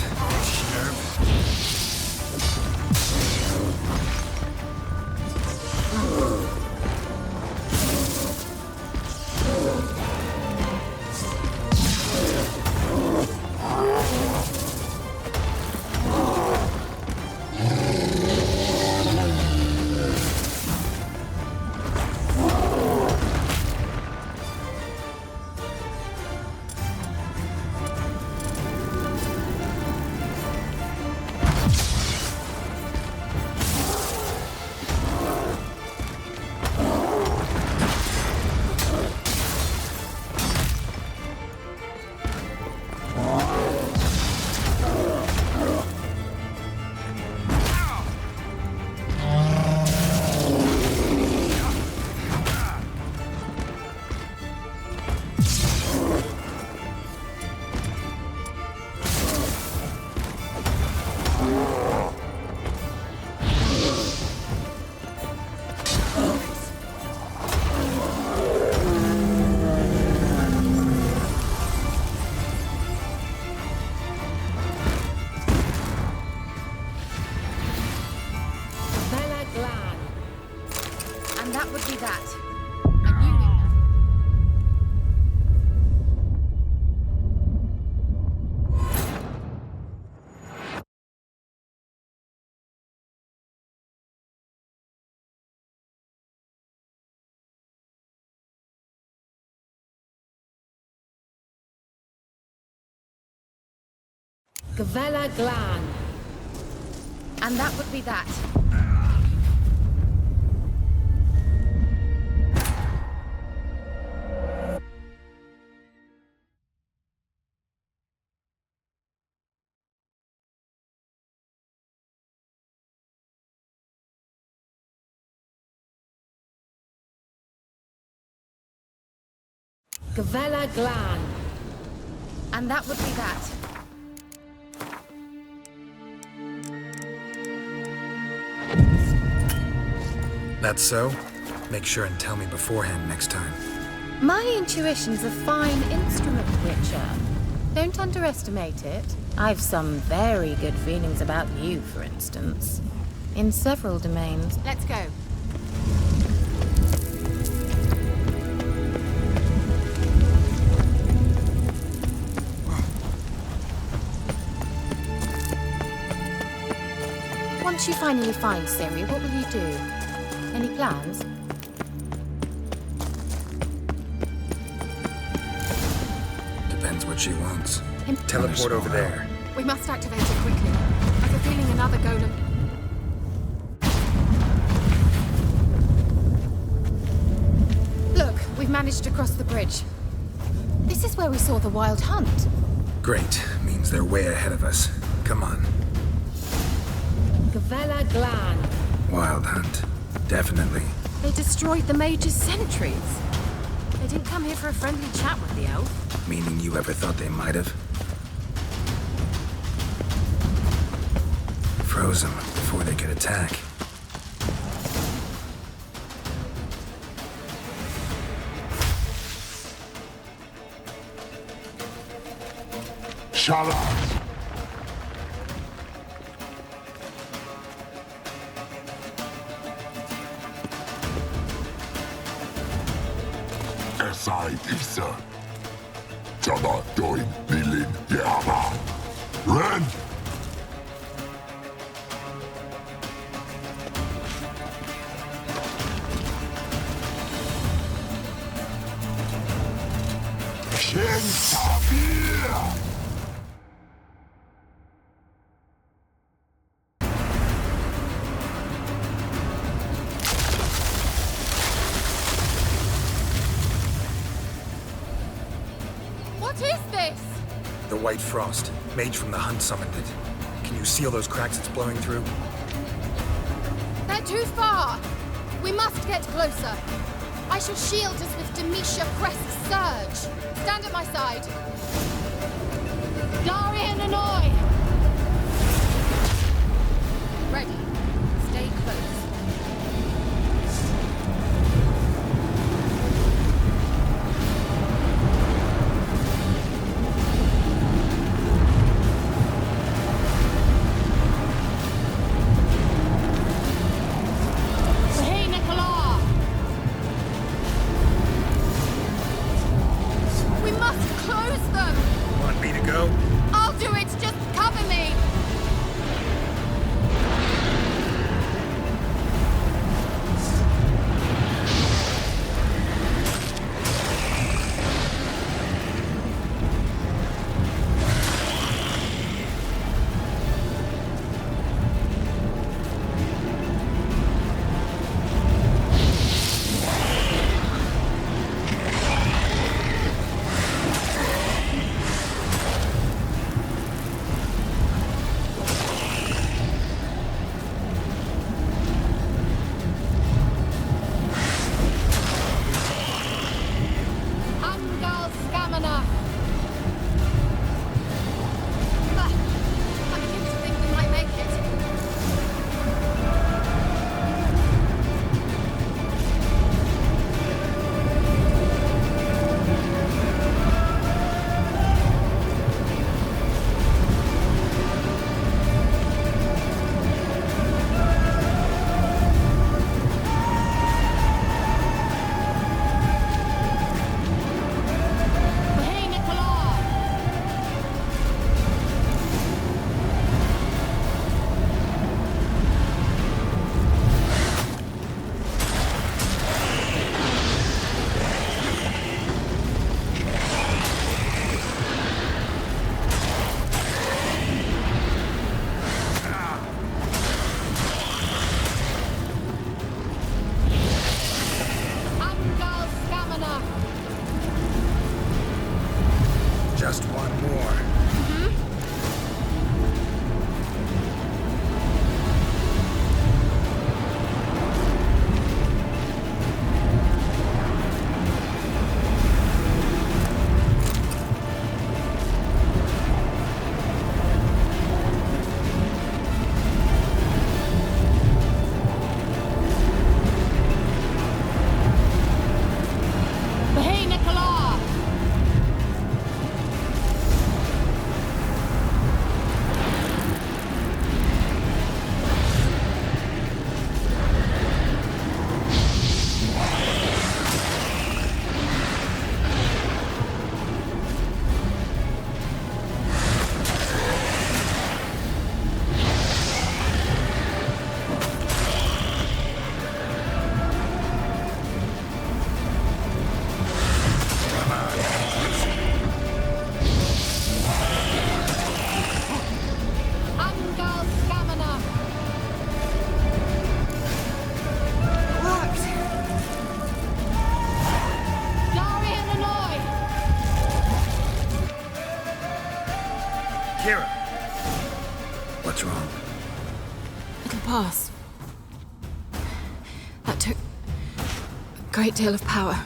And that would be that. Gavella Glan. And that would be that. Gavella Glan. And that would be that. That's so? Make sure and tell me beforehand next time. My intuition's a fine instrument, Witcher. Don't underestimate it. I've some very good feelings about you, for instance. In several domains. Let's go. Once you finally find Ciri, what will you do? Any plans? Depends what she wants. Teleport over there. We must activate it quickly. I have a feeling another golem... Look, we've managed to cross the bridge. This is where we saw the wild hunt. Great. Means they're way ahead of us. Come on. Gavella Glan. Wild hunt. Definitely. They destroyed the Mage's sentries. They didn't come here for a friendly chat with the elf. Meaning you ever thought they might have? Froze them before they could attack. Shut up! Seany'sSuperShortShow. Jana doin nilin yama. Ren! Shen Tabir! The White Frost. Mage from the hunt summoned it. Can you seal those cracks it's blowing through? They're too far! We must get closer. I shall shield us with Demetia Crest's surge. Stand at my side. Darian and Annoy! Ready. Stay close. Kira. What's wrong? It'll pass. That took a great deal of power.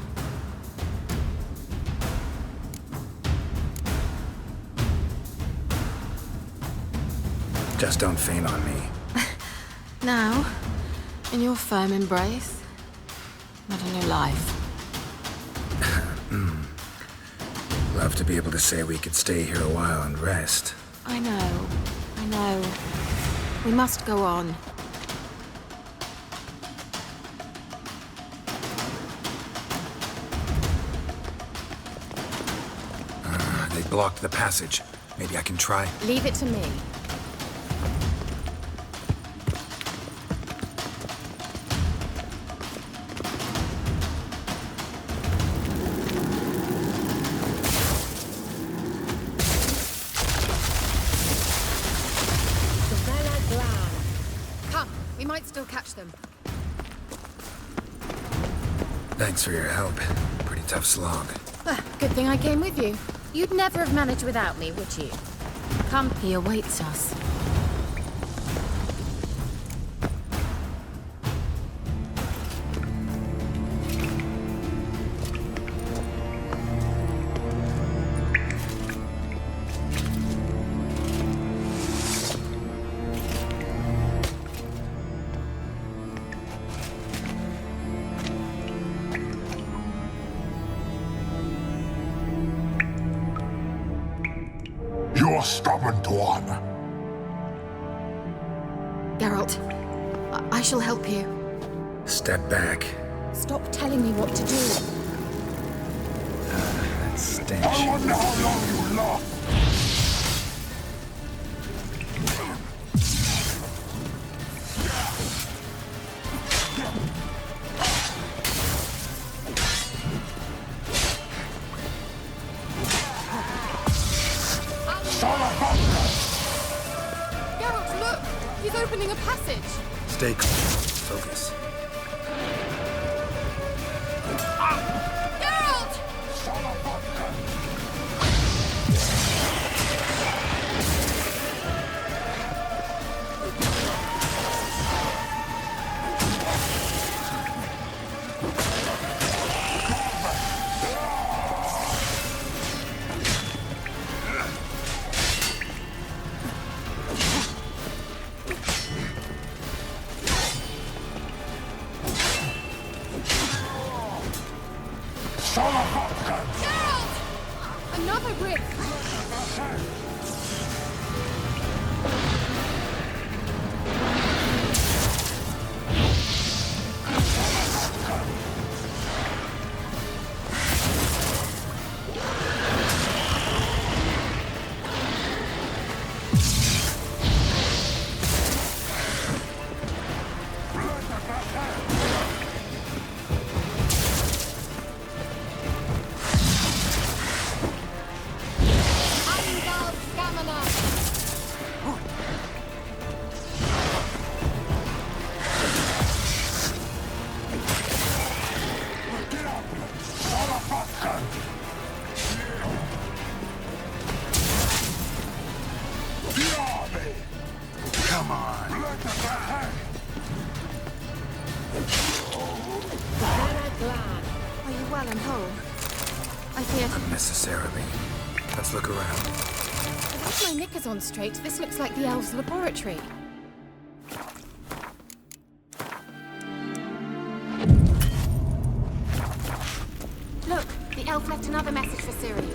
Just don't faint on me. Now, in your firm embrace, not in your life. Love to be able to say we could stay here a while and rest. I know. We must go on. They blocked the passage. Maybe I can try. Leave it to me. Come, we might still catch them. Thanks for your help. Pretty tough slog. Good thing I came with you. You'd never have managed without me, would you? Come, he awaits us. You're stubborn one. Geralt, I shall help you. Step back. Stop telling me what to do. That stench. I wonder how long you last. Geralt, look! He's opening a passage. Stay calm. Focus. Geralt! Another brick! Come on. Are you well and whole? I fear... Unnecessarily. Let's look around. If I have my knickers on straight, this looks like the elves' laboratory. Look, the elf left another message for Ciri.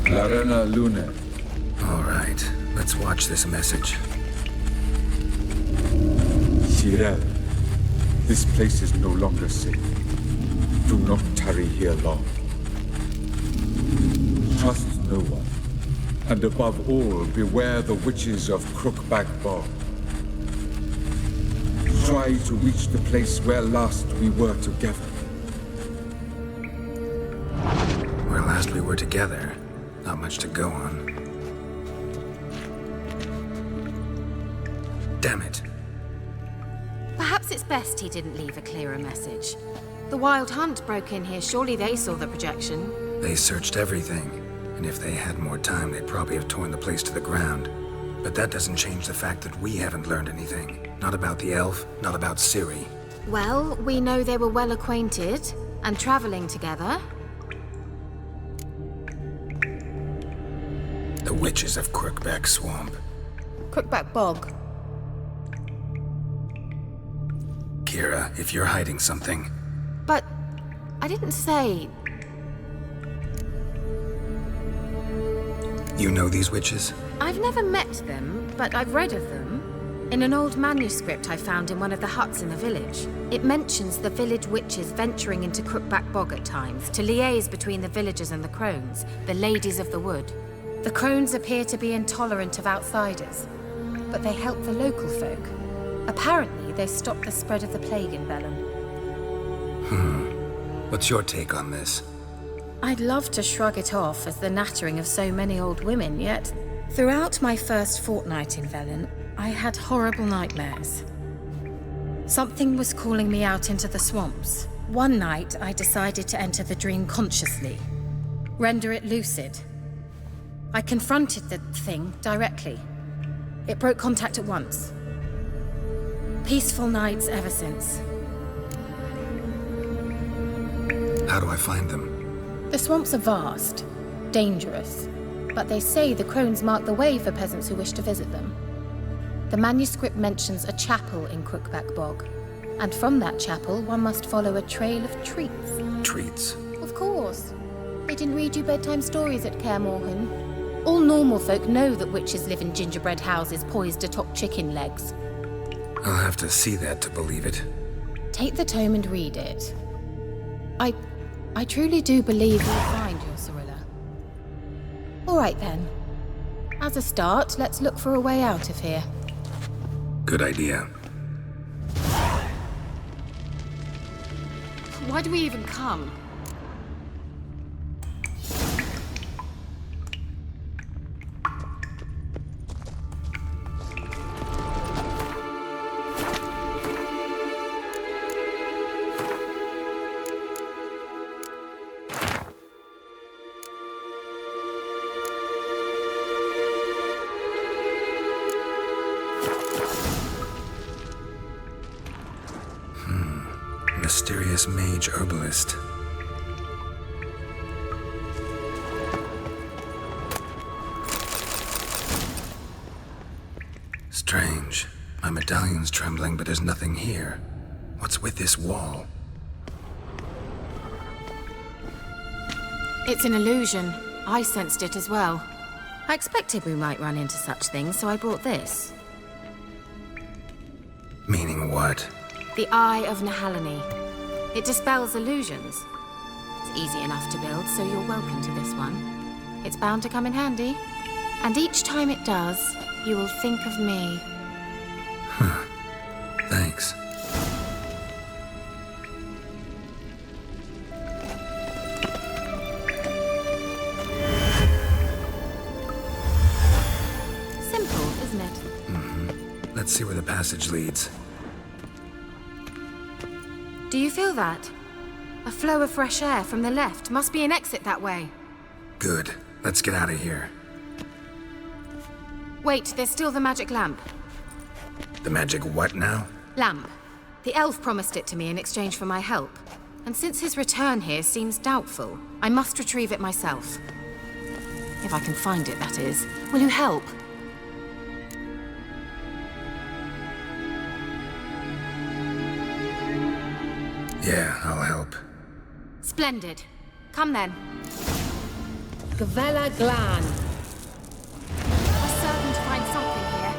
Larena Lune. All right, let's watch this message. Cyril, this place is no longer safe. Do not tarry here long. Trust no one. And above all, beware the witches of Crookback Bog. Try to reach the place where last we were together. Where last we were together. Not much to go on. Damn it. Perhaps it's best he didn't leave a clearer message. The Wild Hunt broke in here. Surely they saw the projection. They searched everything, and if they had more time, they'd probably have torn the place to the ground. But that doesn't change the fact that we haven't learned anything. Not about the elf, not about Ciri. Well, we know they were well acquainted and traveling together. The witches of Crookback Swamp. Crookback Bog. Kira, if you're hiding something... But I didn't say... You know these witches? I've never met them, but I've read of them. In an old manuscript I found in one of the huts in the village, it mentions the village witches venturing into Crookback Bog at times to liaise between the villagers and the crones, the ladies of the wood. The crones appear to be intolerant of outsiders, but they help the local folk. Apparently, they stopped the spread of the plague in Velen. What's your take on this? I'd love to shrug it off as the nattering of so many old women, yet throughout my first fortnight in Velen, I had horrible nightmares. Something was calling me out into the swamps. One night, I decided to enter the dream consciously, render it lucid. I confronted the thing directly. It broke contact at once. Peaceful nights ever since. How do I find them? The swamps are vast, dangerous, but they say the crones mark the way for peasants who wish to visit them. The manuscript mentions a chapel in Crookback Bog, and from that chapel one must follow a trail of treats. Treats? Of course. They didn't read you bedtime stories at Kaer Morhen. All normal folk know that witches live in gingerbread houses poised atop chicken legs. I'll have to see that to believe it. Take the tome and read it. I truly do believe you'll find your Cirilla. All right then. As a start, let's look for a way out of here. Good idea. Why do we even come? Mysterious mage herbalist. Strange. My medallion's trembling, but there's nothing here. What's with this wall? It's an illusion. I sensed it as well. I expected we might run into such things, so I brought this. Meaning what? The Eye of Nahalani. It dispels illusions. It's easy enough to build, so you're welcome to this one. It's bound to come in handy. And each time it does, you will think of me. Thanks. Simple, isn't it? Let's see where the passage leads. Do you feel that? A flow of fresh air from the left. Must be an exit that way. Good. Let's get out of here. Wait, there's still the magic lamp. The magic what now? Lamp. The elf promised it to me in exchange for my help. And since his return here seems doubtful, I must retrieve it myself. If I can find it, that is. Will you help? Yeah, I'll help. Splendid. Come then. Gavella Glan. We're certain to find something here.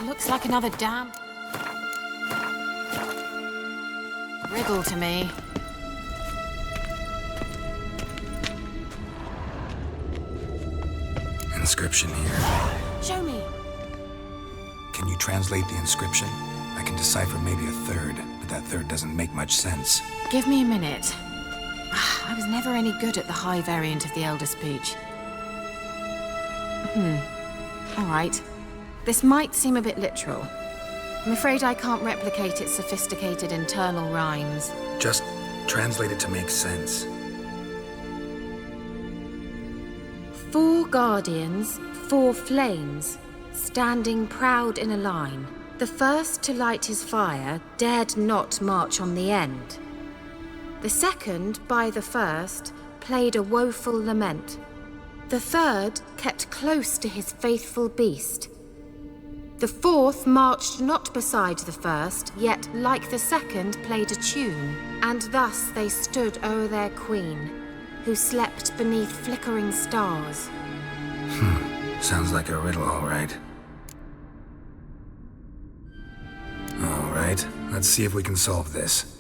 Looks like another damn riddle to me. Inscription here. Show me. Can you translate the inscription? I can decipher maybe a third, but that third doesn't make much sense. Give me a minute. I was never any good at the high variant of the Elder Speech. All right. This might seem a bit literal. I'm afraid I can't replicate its sophisticated internal rhymes. Just translate it to make sense. 4 guardians, 4 flames, standing proud in a line. The first to light his fire dared not march on the end. The second, by the first, played a woeful lament. The third kept close to his faithful beast. The fourth marched not beside the first, yet like the second played a tune. And thus they stood o'er their queen, who slept beneath flickering stars. Sounds like a riddle, all right. All right, let's see if we can solve this.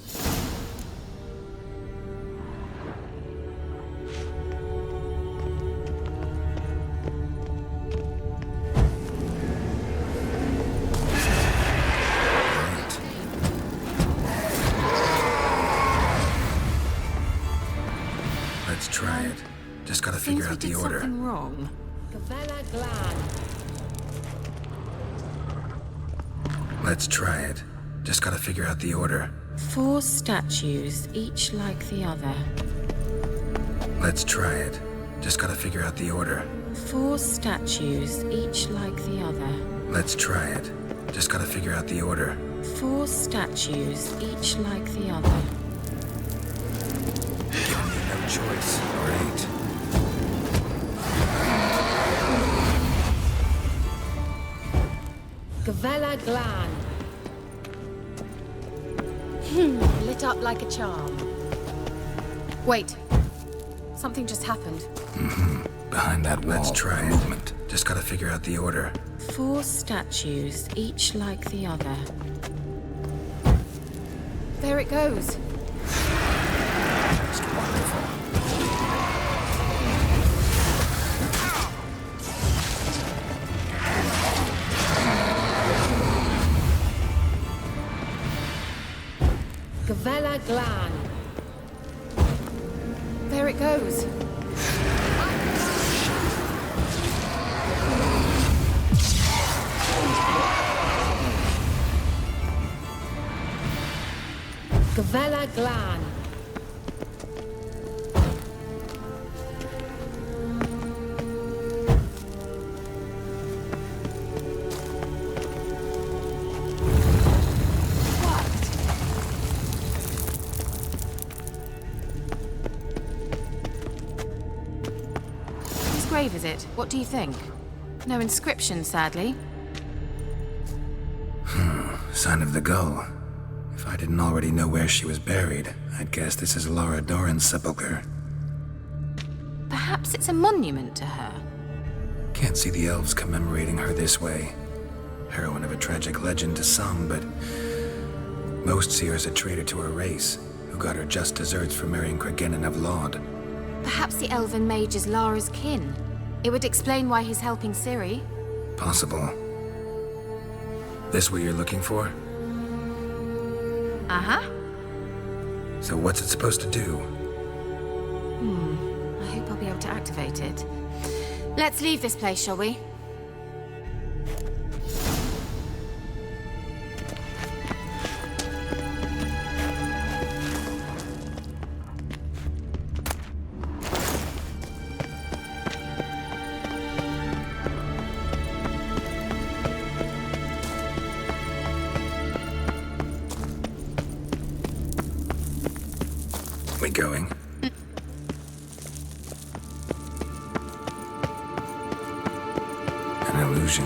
Let's try it. Just gotta figure out the order. Something wrong. Let's try it. Just gotta figure out the order. 4 statues, each like the other. Let's try it. Just gotta figure out the order. 4 statues, each like the other. Let's try it. Just gotta figure out the order. 4 statues, each like the other. Giving me no choice. Great. Gavella Glan. Lit up like a charm. Wait. Something just happened. Behind that wall. Let's try movement. Just gotta figure out the order. 4 statues, each like the other. There it goes. Just wonderful. Gavella Glan. There it goes. Gavella Glan. Grave is it? What do you think? No inscription, sadly. Sign of the gull. If I didn't already know where she was buried, I'd guess this is Laura Doran's sepulchre. Perhaps it's a monument to her. Can't see the elves commemorating her this way. Heroine of a tragic legend to some, but most see her as a traitor to her race, who got her just deserts for marrying Cregennan of Laud. Perhaps the elven mage is Lara's kin. It would explain why he's helping Ciri. Possible. This what you're looking for? Uh-huh. So what's it supposed to do? I hope I'll be able to activate it. Let's leave this place, shall we? We going? An illusion.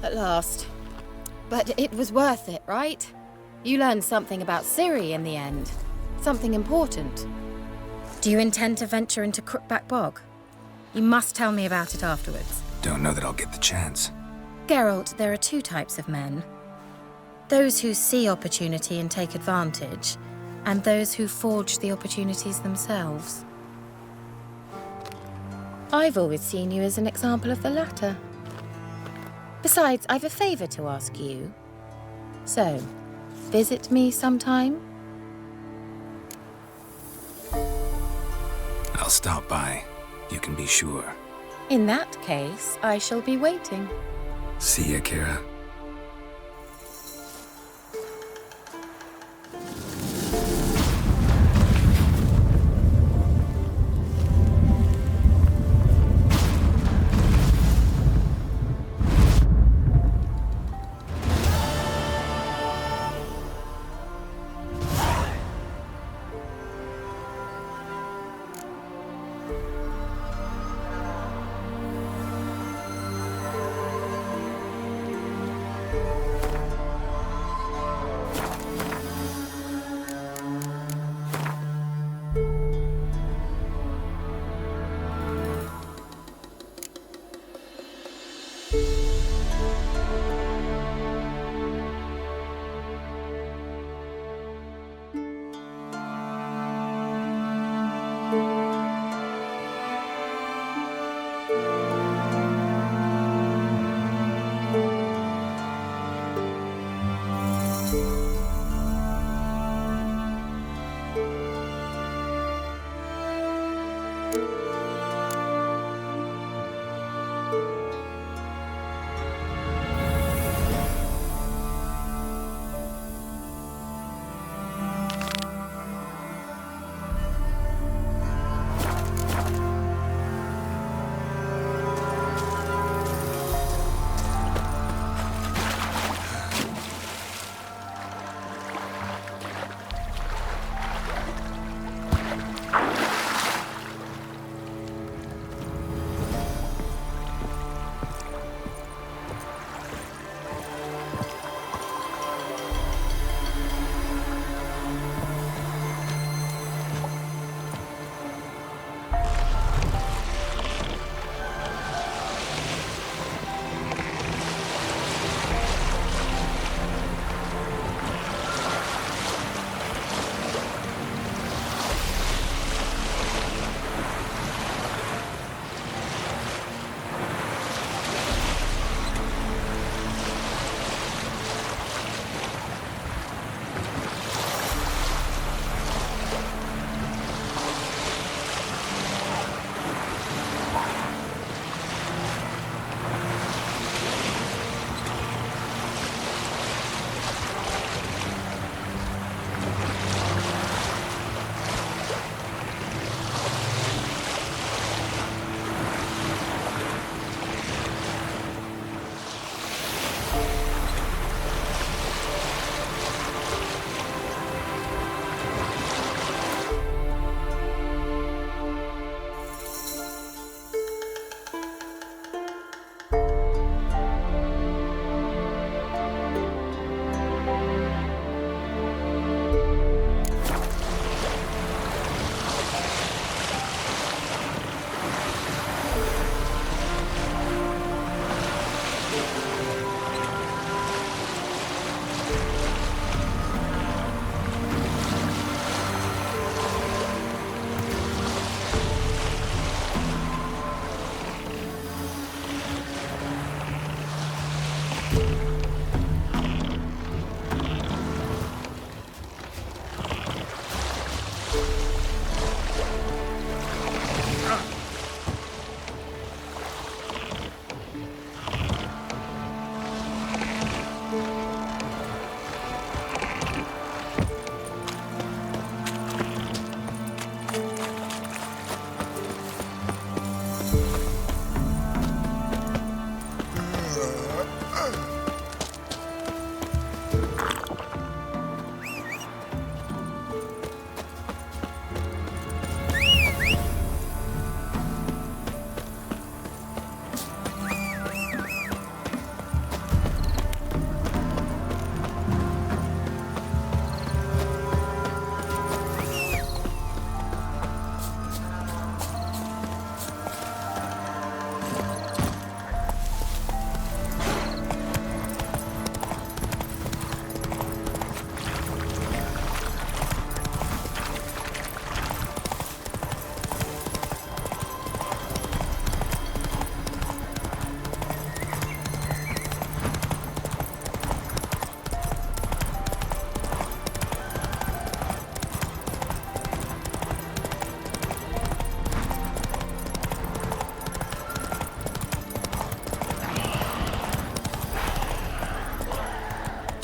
At last. But it was worth it, right? You learned something about Ciri in the end. Something important. Do you intend to venture into Crookback Bog? You must tell me about it afterwards. Don't know that I'll get the chance. Geralt, there are two types of men. Those who see opportunity and take advantage, and those who forge the opportunities themselves. I've always seen you as an example of the latter. Besides, I've a favor to ask you. So, visit me sometime? I'll stop by. You can be sure. In that case, I shall be waiting. See ya, Kira.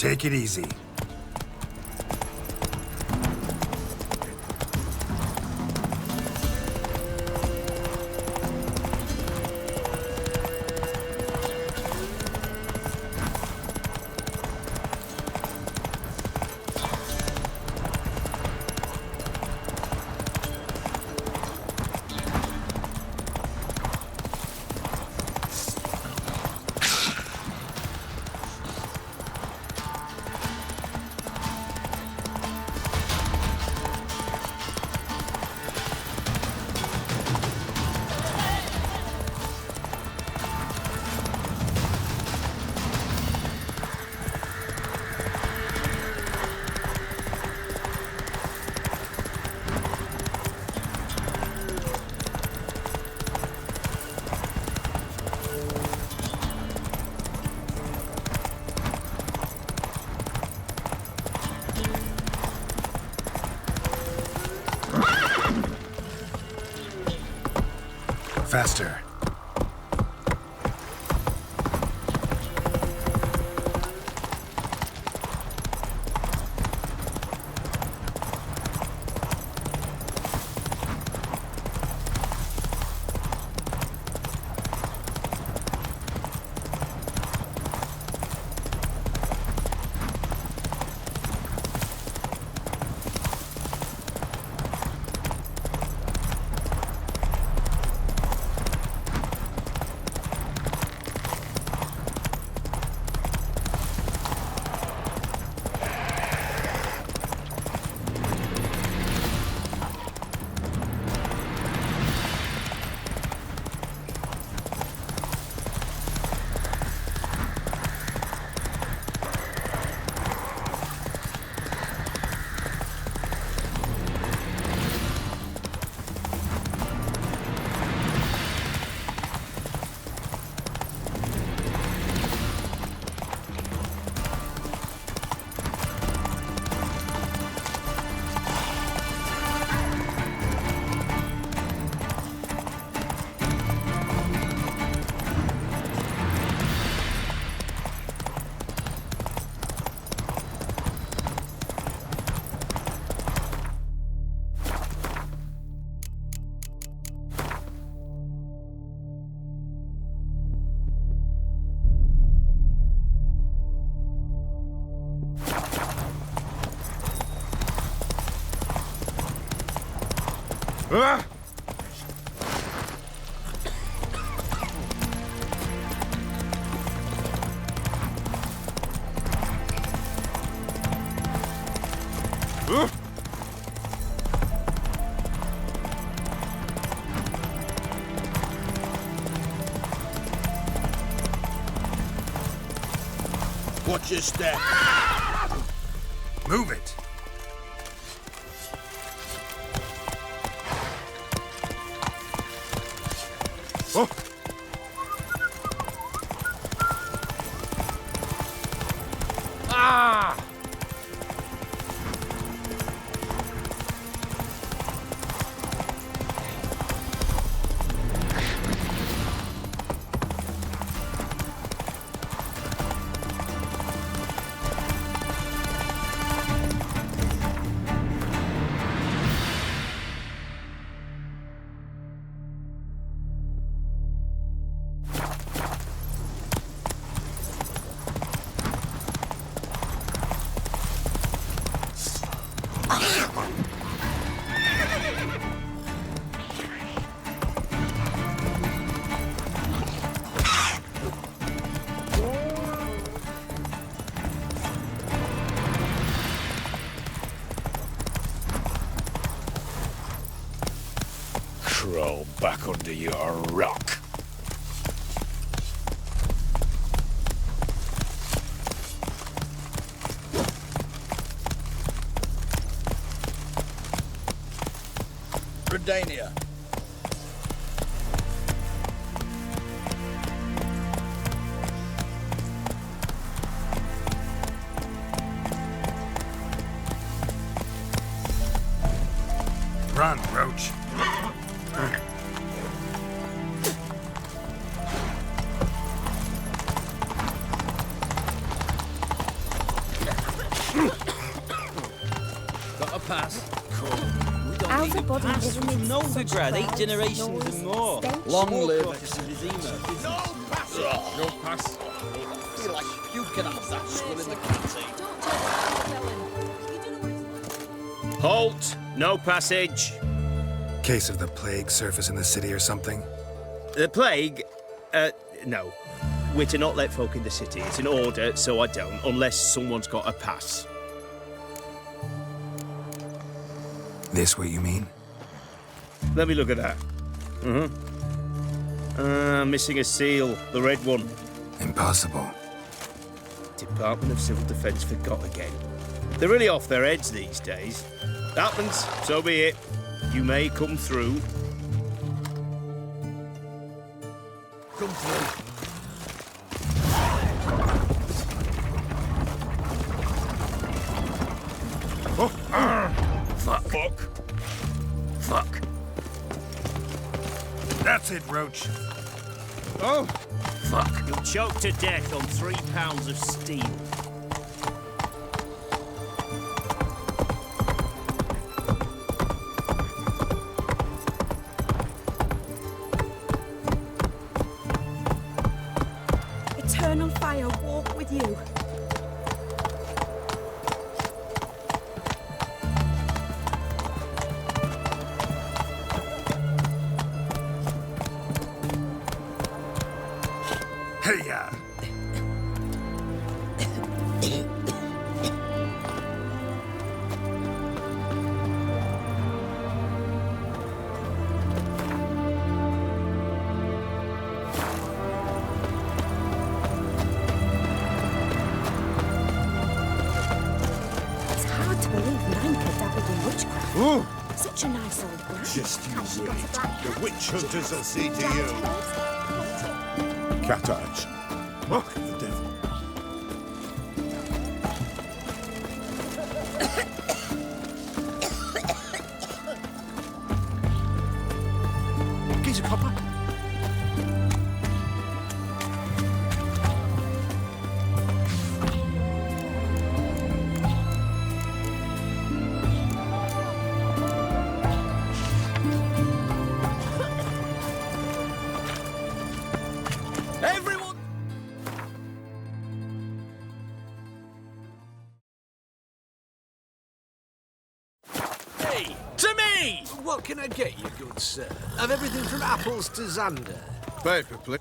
Take it easy. Faster. Watch your step. Move it. Oh. Ah! Crawl back under your rock. Redania. Run, Roach. Got a pass. Cool. How's a body living in No such degrade, 8 crowds, generations noise, and more. stench? Long live Walk Exizima. No passage! No pass. Feel like you can have that swill in the canteen. Halt! No passage. Case of the plague surface in the city or something? The plague? No. We're to not let folk in the city. It's an order, so I don't, unless someone's got a pass. This what you mean? Let me look at that. Missing a seal, the red one. Impossible. Department of Civil Defence forgot again. They're really off their heads these days. Happens, so be it. You may come through. Come through. Fuck. Fuck. That's it, Roach. Oh. Fuck. You'll choke to death on 3 pounds of steel. Eternal fire walk with you. Hey-ya! It's hard to believe Nanka dabbled in witchcraft. Ooh. Such a nice old brat. Just you wait. The witch hunters will see to you. Cat eyes. Mark of the devil. Geezer copper. Everyone! Hey, to me! What can I get you, good sir? Of everything from apples to Xander. Paper, please.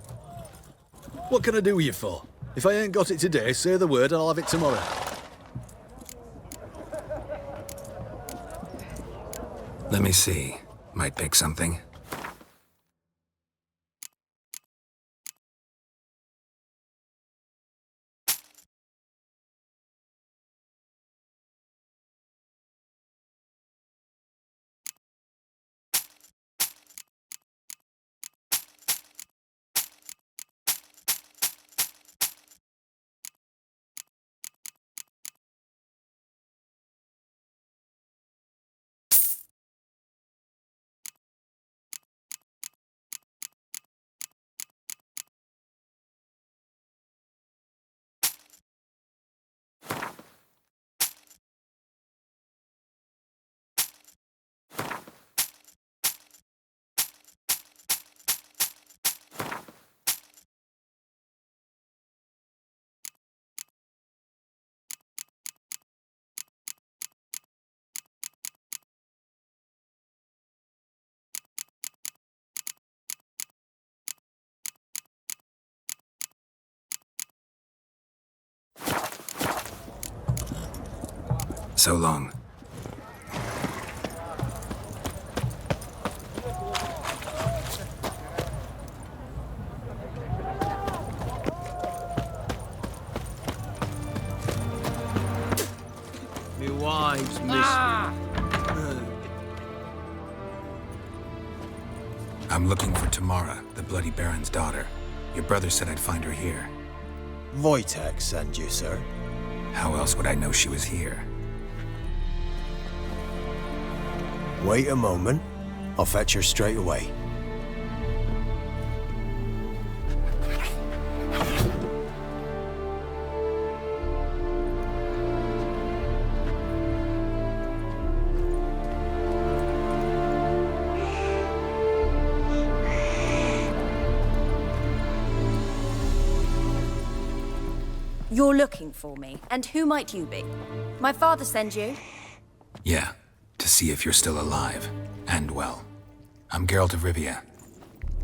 What can I do with you for? If I ain't got it today, say the word and I'll have it tomorrow. Let me see. Might pick something. So long. My wives miss me. I'm looking for Tamara, the Bloody Baron's daughter. Your brother said I'd find her here. Wojtek sent you, sir. How else would I know she was here? Wait a moment. I'll fetch her straight away. You're looking for me, and who might you be? My father sends you? Yeah, to see if you're still alive and well. I'm Geralt of Rivia.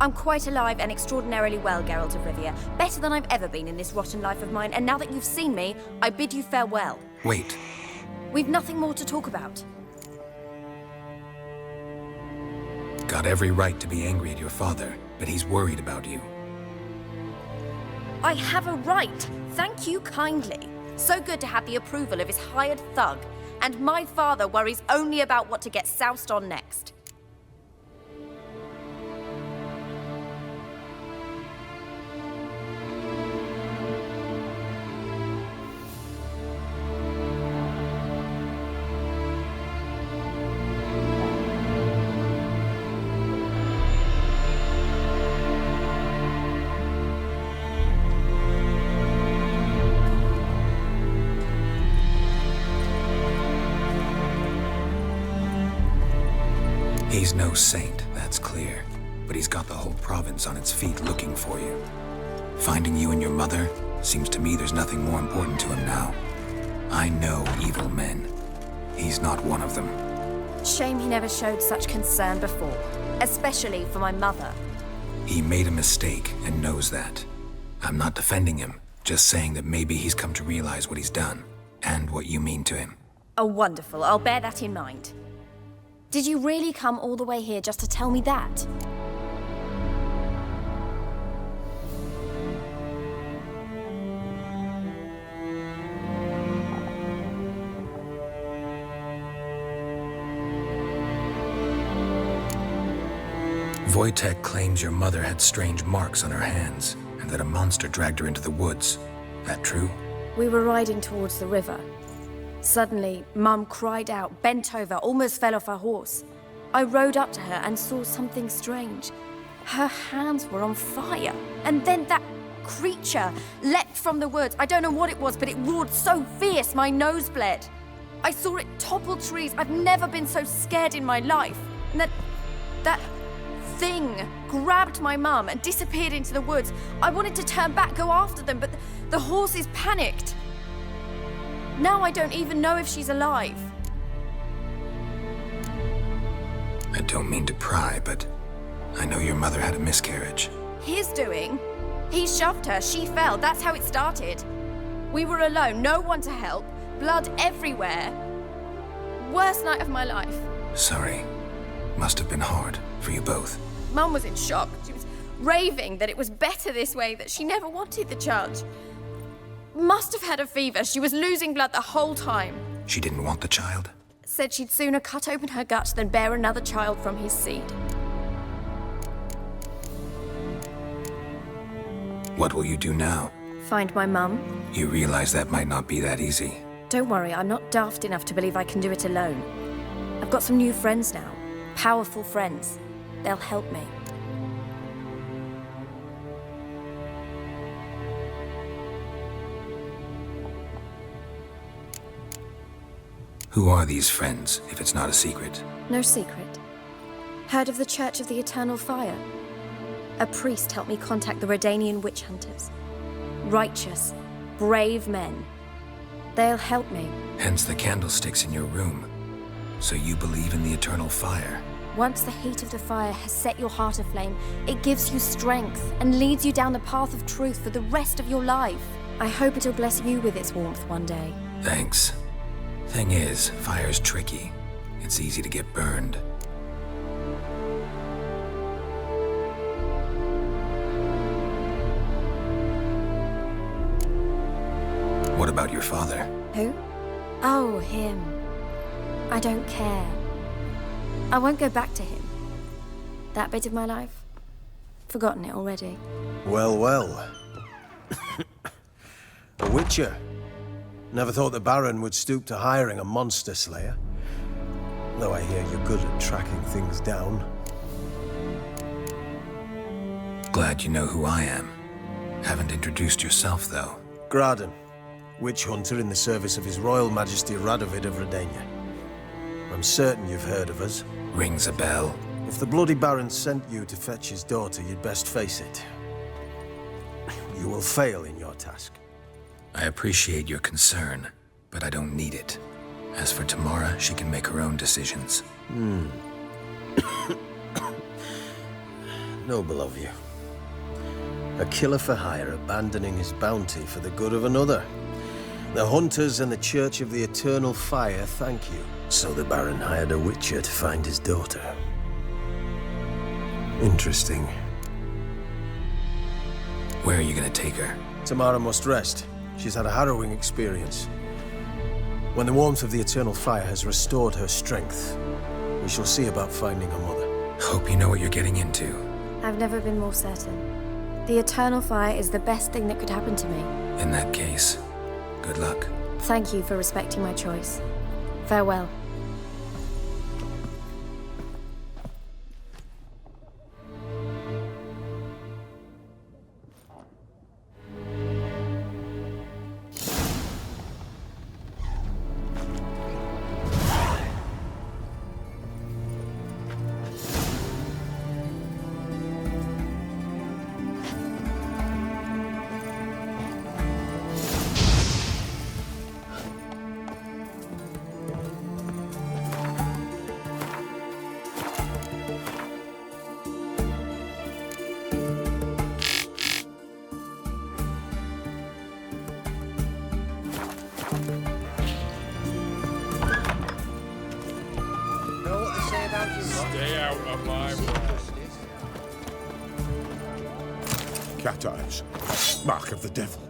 I'm quite alive and extraordinarily well, Geralt of Rivia. Better than I've ever been in this rotten life of mine, and now that you've seen me, I bid you farewell. Wait. We've nothing more to talk about. Got every right to be angry at your father, but he's worried about you. I have a right. Thank you kindly. So good to have the approval of his hired thug. And my father worries only about what to get soused on next. He's no saint, that's clear. But he's got the whole province on its feet looking for you. Finding you and your mother, seems to me there's nothing more important to him now. I know evil men. He's not one of them. Shame he never showed such concern before. Especially for my mother. He made a mistake and knows that. I'm not defending him, just saying that maybe he's come to realize what he's done. And what you mean to him. Oh, wonderful. I'll bear that in mind. Did you really come all the way here just to tell me that? Wojtek claims your mother had strange marks on her hands, and that a monster dragged her into the woods. That true? We were riding towards the river. Suddenly, Mum cried out, bent over, almost fell off her horse. I rode up to her and saw something strange. Her hands were on fire. And then that creature leapt from the woods. I don't know what it was, but it roared so fierce my nose bled. I saw it topple trees. I've never been so scared in my life. And that thing grabbed my mum and disappeared into the woods. I wanted to turn back, go after them, but the horses panicked. Now I don't even know if she's alive. I don't mean to pry, but I know your mother had a miscarriage. His doing? He shoved her, she fell, that's how it started. We were alone, no one to help, blood everywhere. Worst night of my life. Sorry. Must have been hard for you both. Mum was in shock. She was raving that it was better this way, that she never wanted the child. Must have had a fever. She was losing blood the whole time. She didn't want the child? Said she'd sooner cut open her gut than bear another child from his seed. What will you do now? Find my mum. You realize that might not be that easy. Don't worry, I'm not daft enough to believe I can do it alone. I've got some new friends now. Powerful friends. They'll help me. Who are these friends, if it's not a secret? No secret. Heard of the Church of the Eternal Fire? A priest helped me contact the Redanian witch hunters. Righteous, brave men. They'll help me. Hence the candlesticks in your room. So you believe in the eternal fire? Once the heat of the fire has set your heart aflame, it gives you strength and leads you down the path of truth for the rest of your life. I hope it'll bless you with its warmth one day. Thanks. Thing is, fire's tricky. It's easy to get burned. What about your father? Who? Oh, him. I don't care. I won't go back to him. That bit of my life? Forgotten it already. Well, well. A witcher. Never thought the Baron would stoop to hiring a monster slayer. Though I hear you're good at tracking things down. Glad you know who I am. Haven't introduced yourself, though. Graden, witch hunter in the service of His Royal Majesty Radovid of Redania. I'm certain you've heard of us. Rings a bell. If the Bloody Baron sent you to fetch his daughter, you'd best face it. You will fail in your task. I appreciate your concern, but I don't need it. As for Tamara, she can make her own decisions. Noble of you. A killer for hire abandoning his bounty for the good of another. The hunters and the Church of the Eternal Fire thank you. So the Baron hired a witcher to find his daughter. Interesting. Where are you gonna take her? Tamara must rest. She's had a harrowing experience. When the warmth of the Eternal Fire has restored her strength, we shall see about finding her mother. Hope you know what you're getting into. I've never been more certain. The Eternal Fire is the best thing that could happen to me. In that case, good luck. Thank you for respecting my choice. Farewell. Stay out of my way. Cat eyes. Mark of the devil.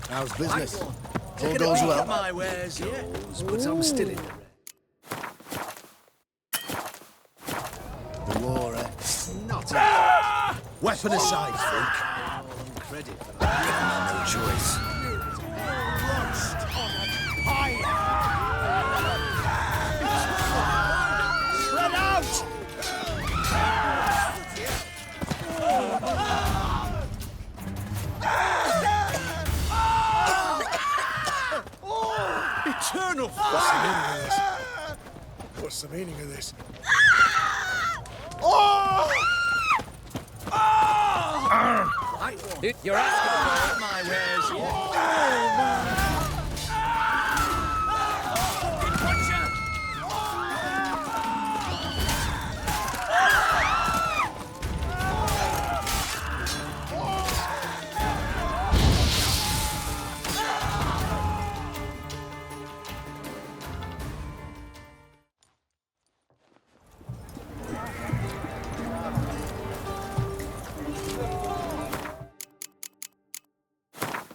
How's business? All Taking goes a peek well. at my wares, yeah, but I'm still in the red. The war, eh? Not Weapon aside, freak. credit for that. No choice. Spread out! enough! What's the meaning of this? You're asking for my wares.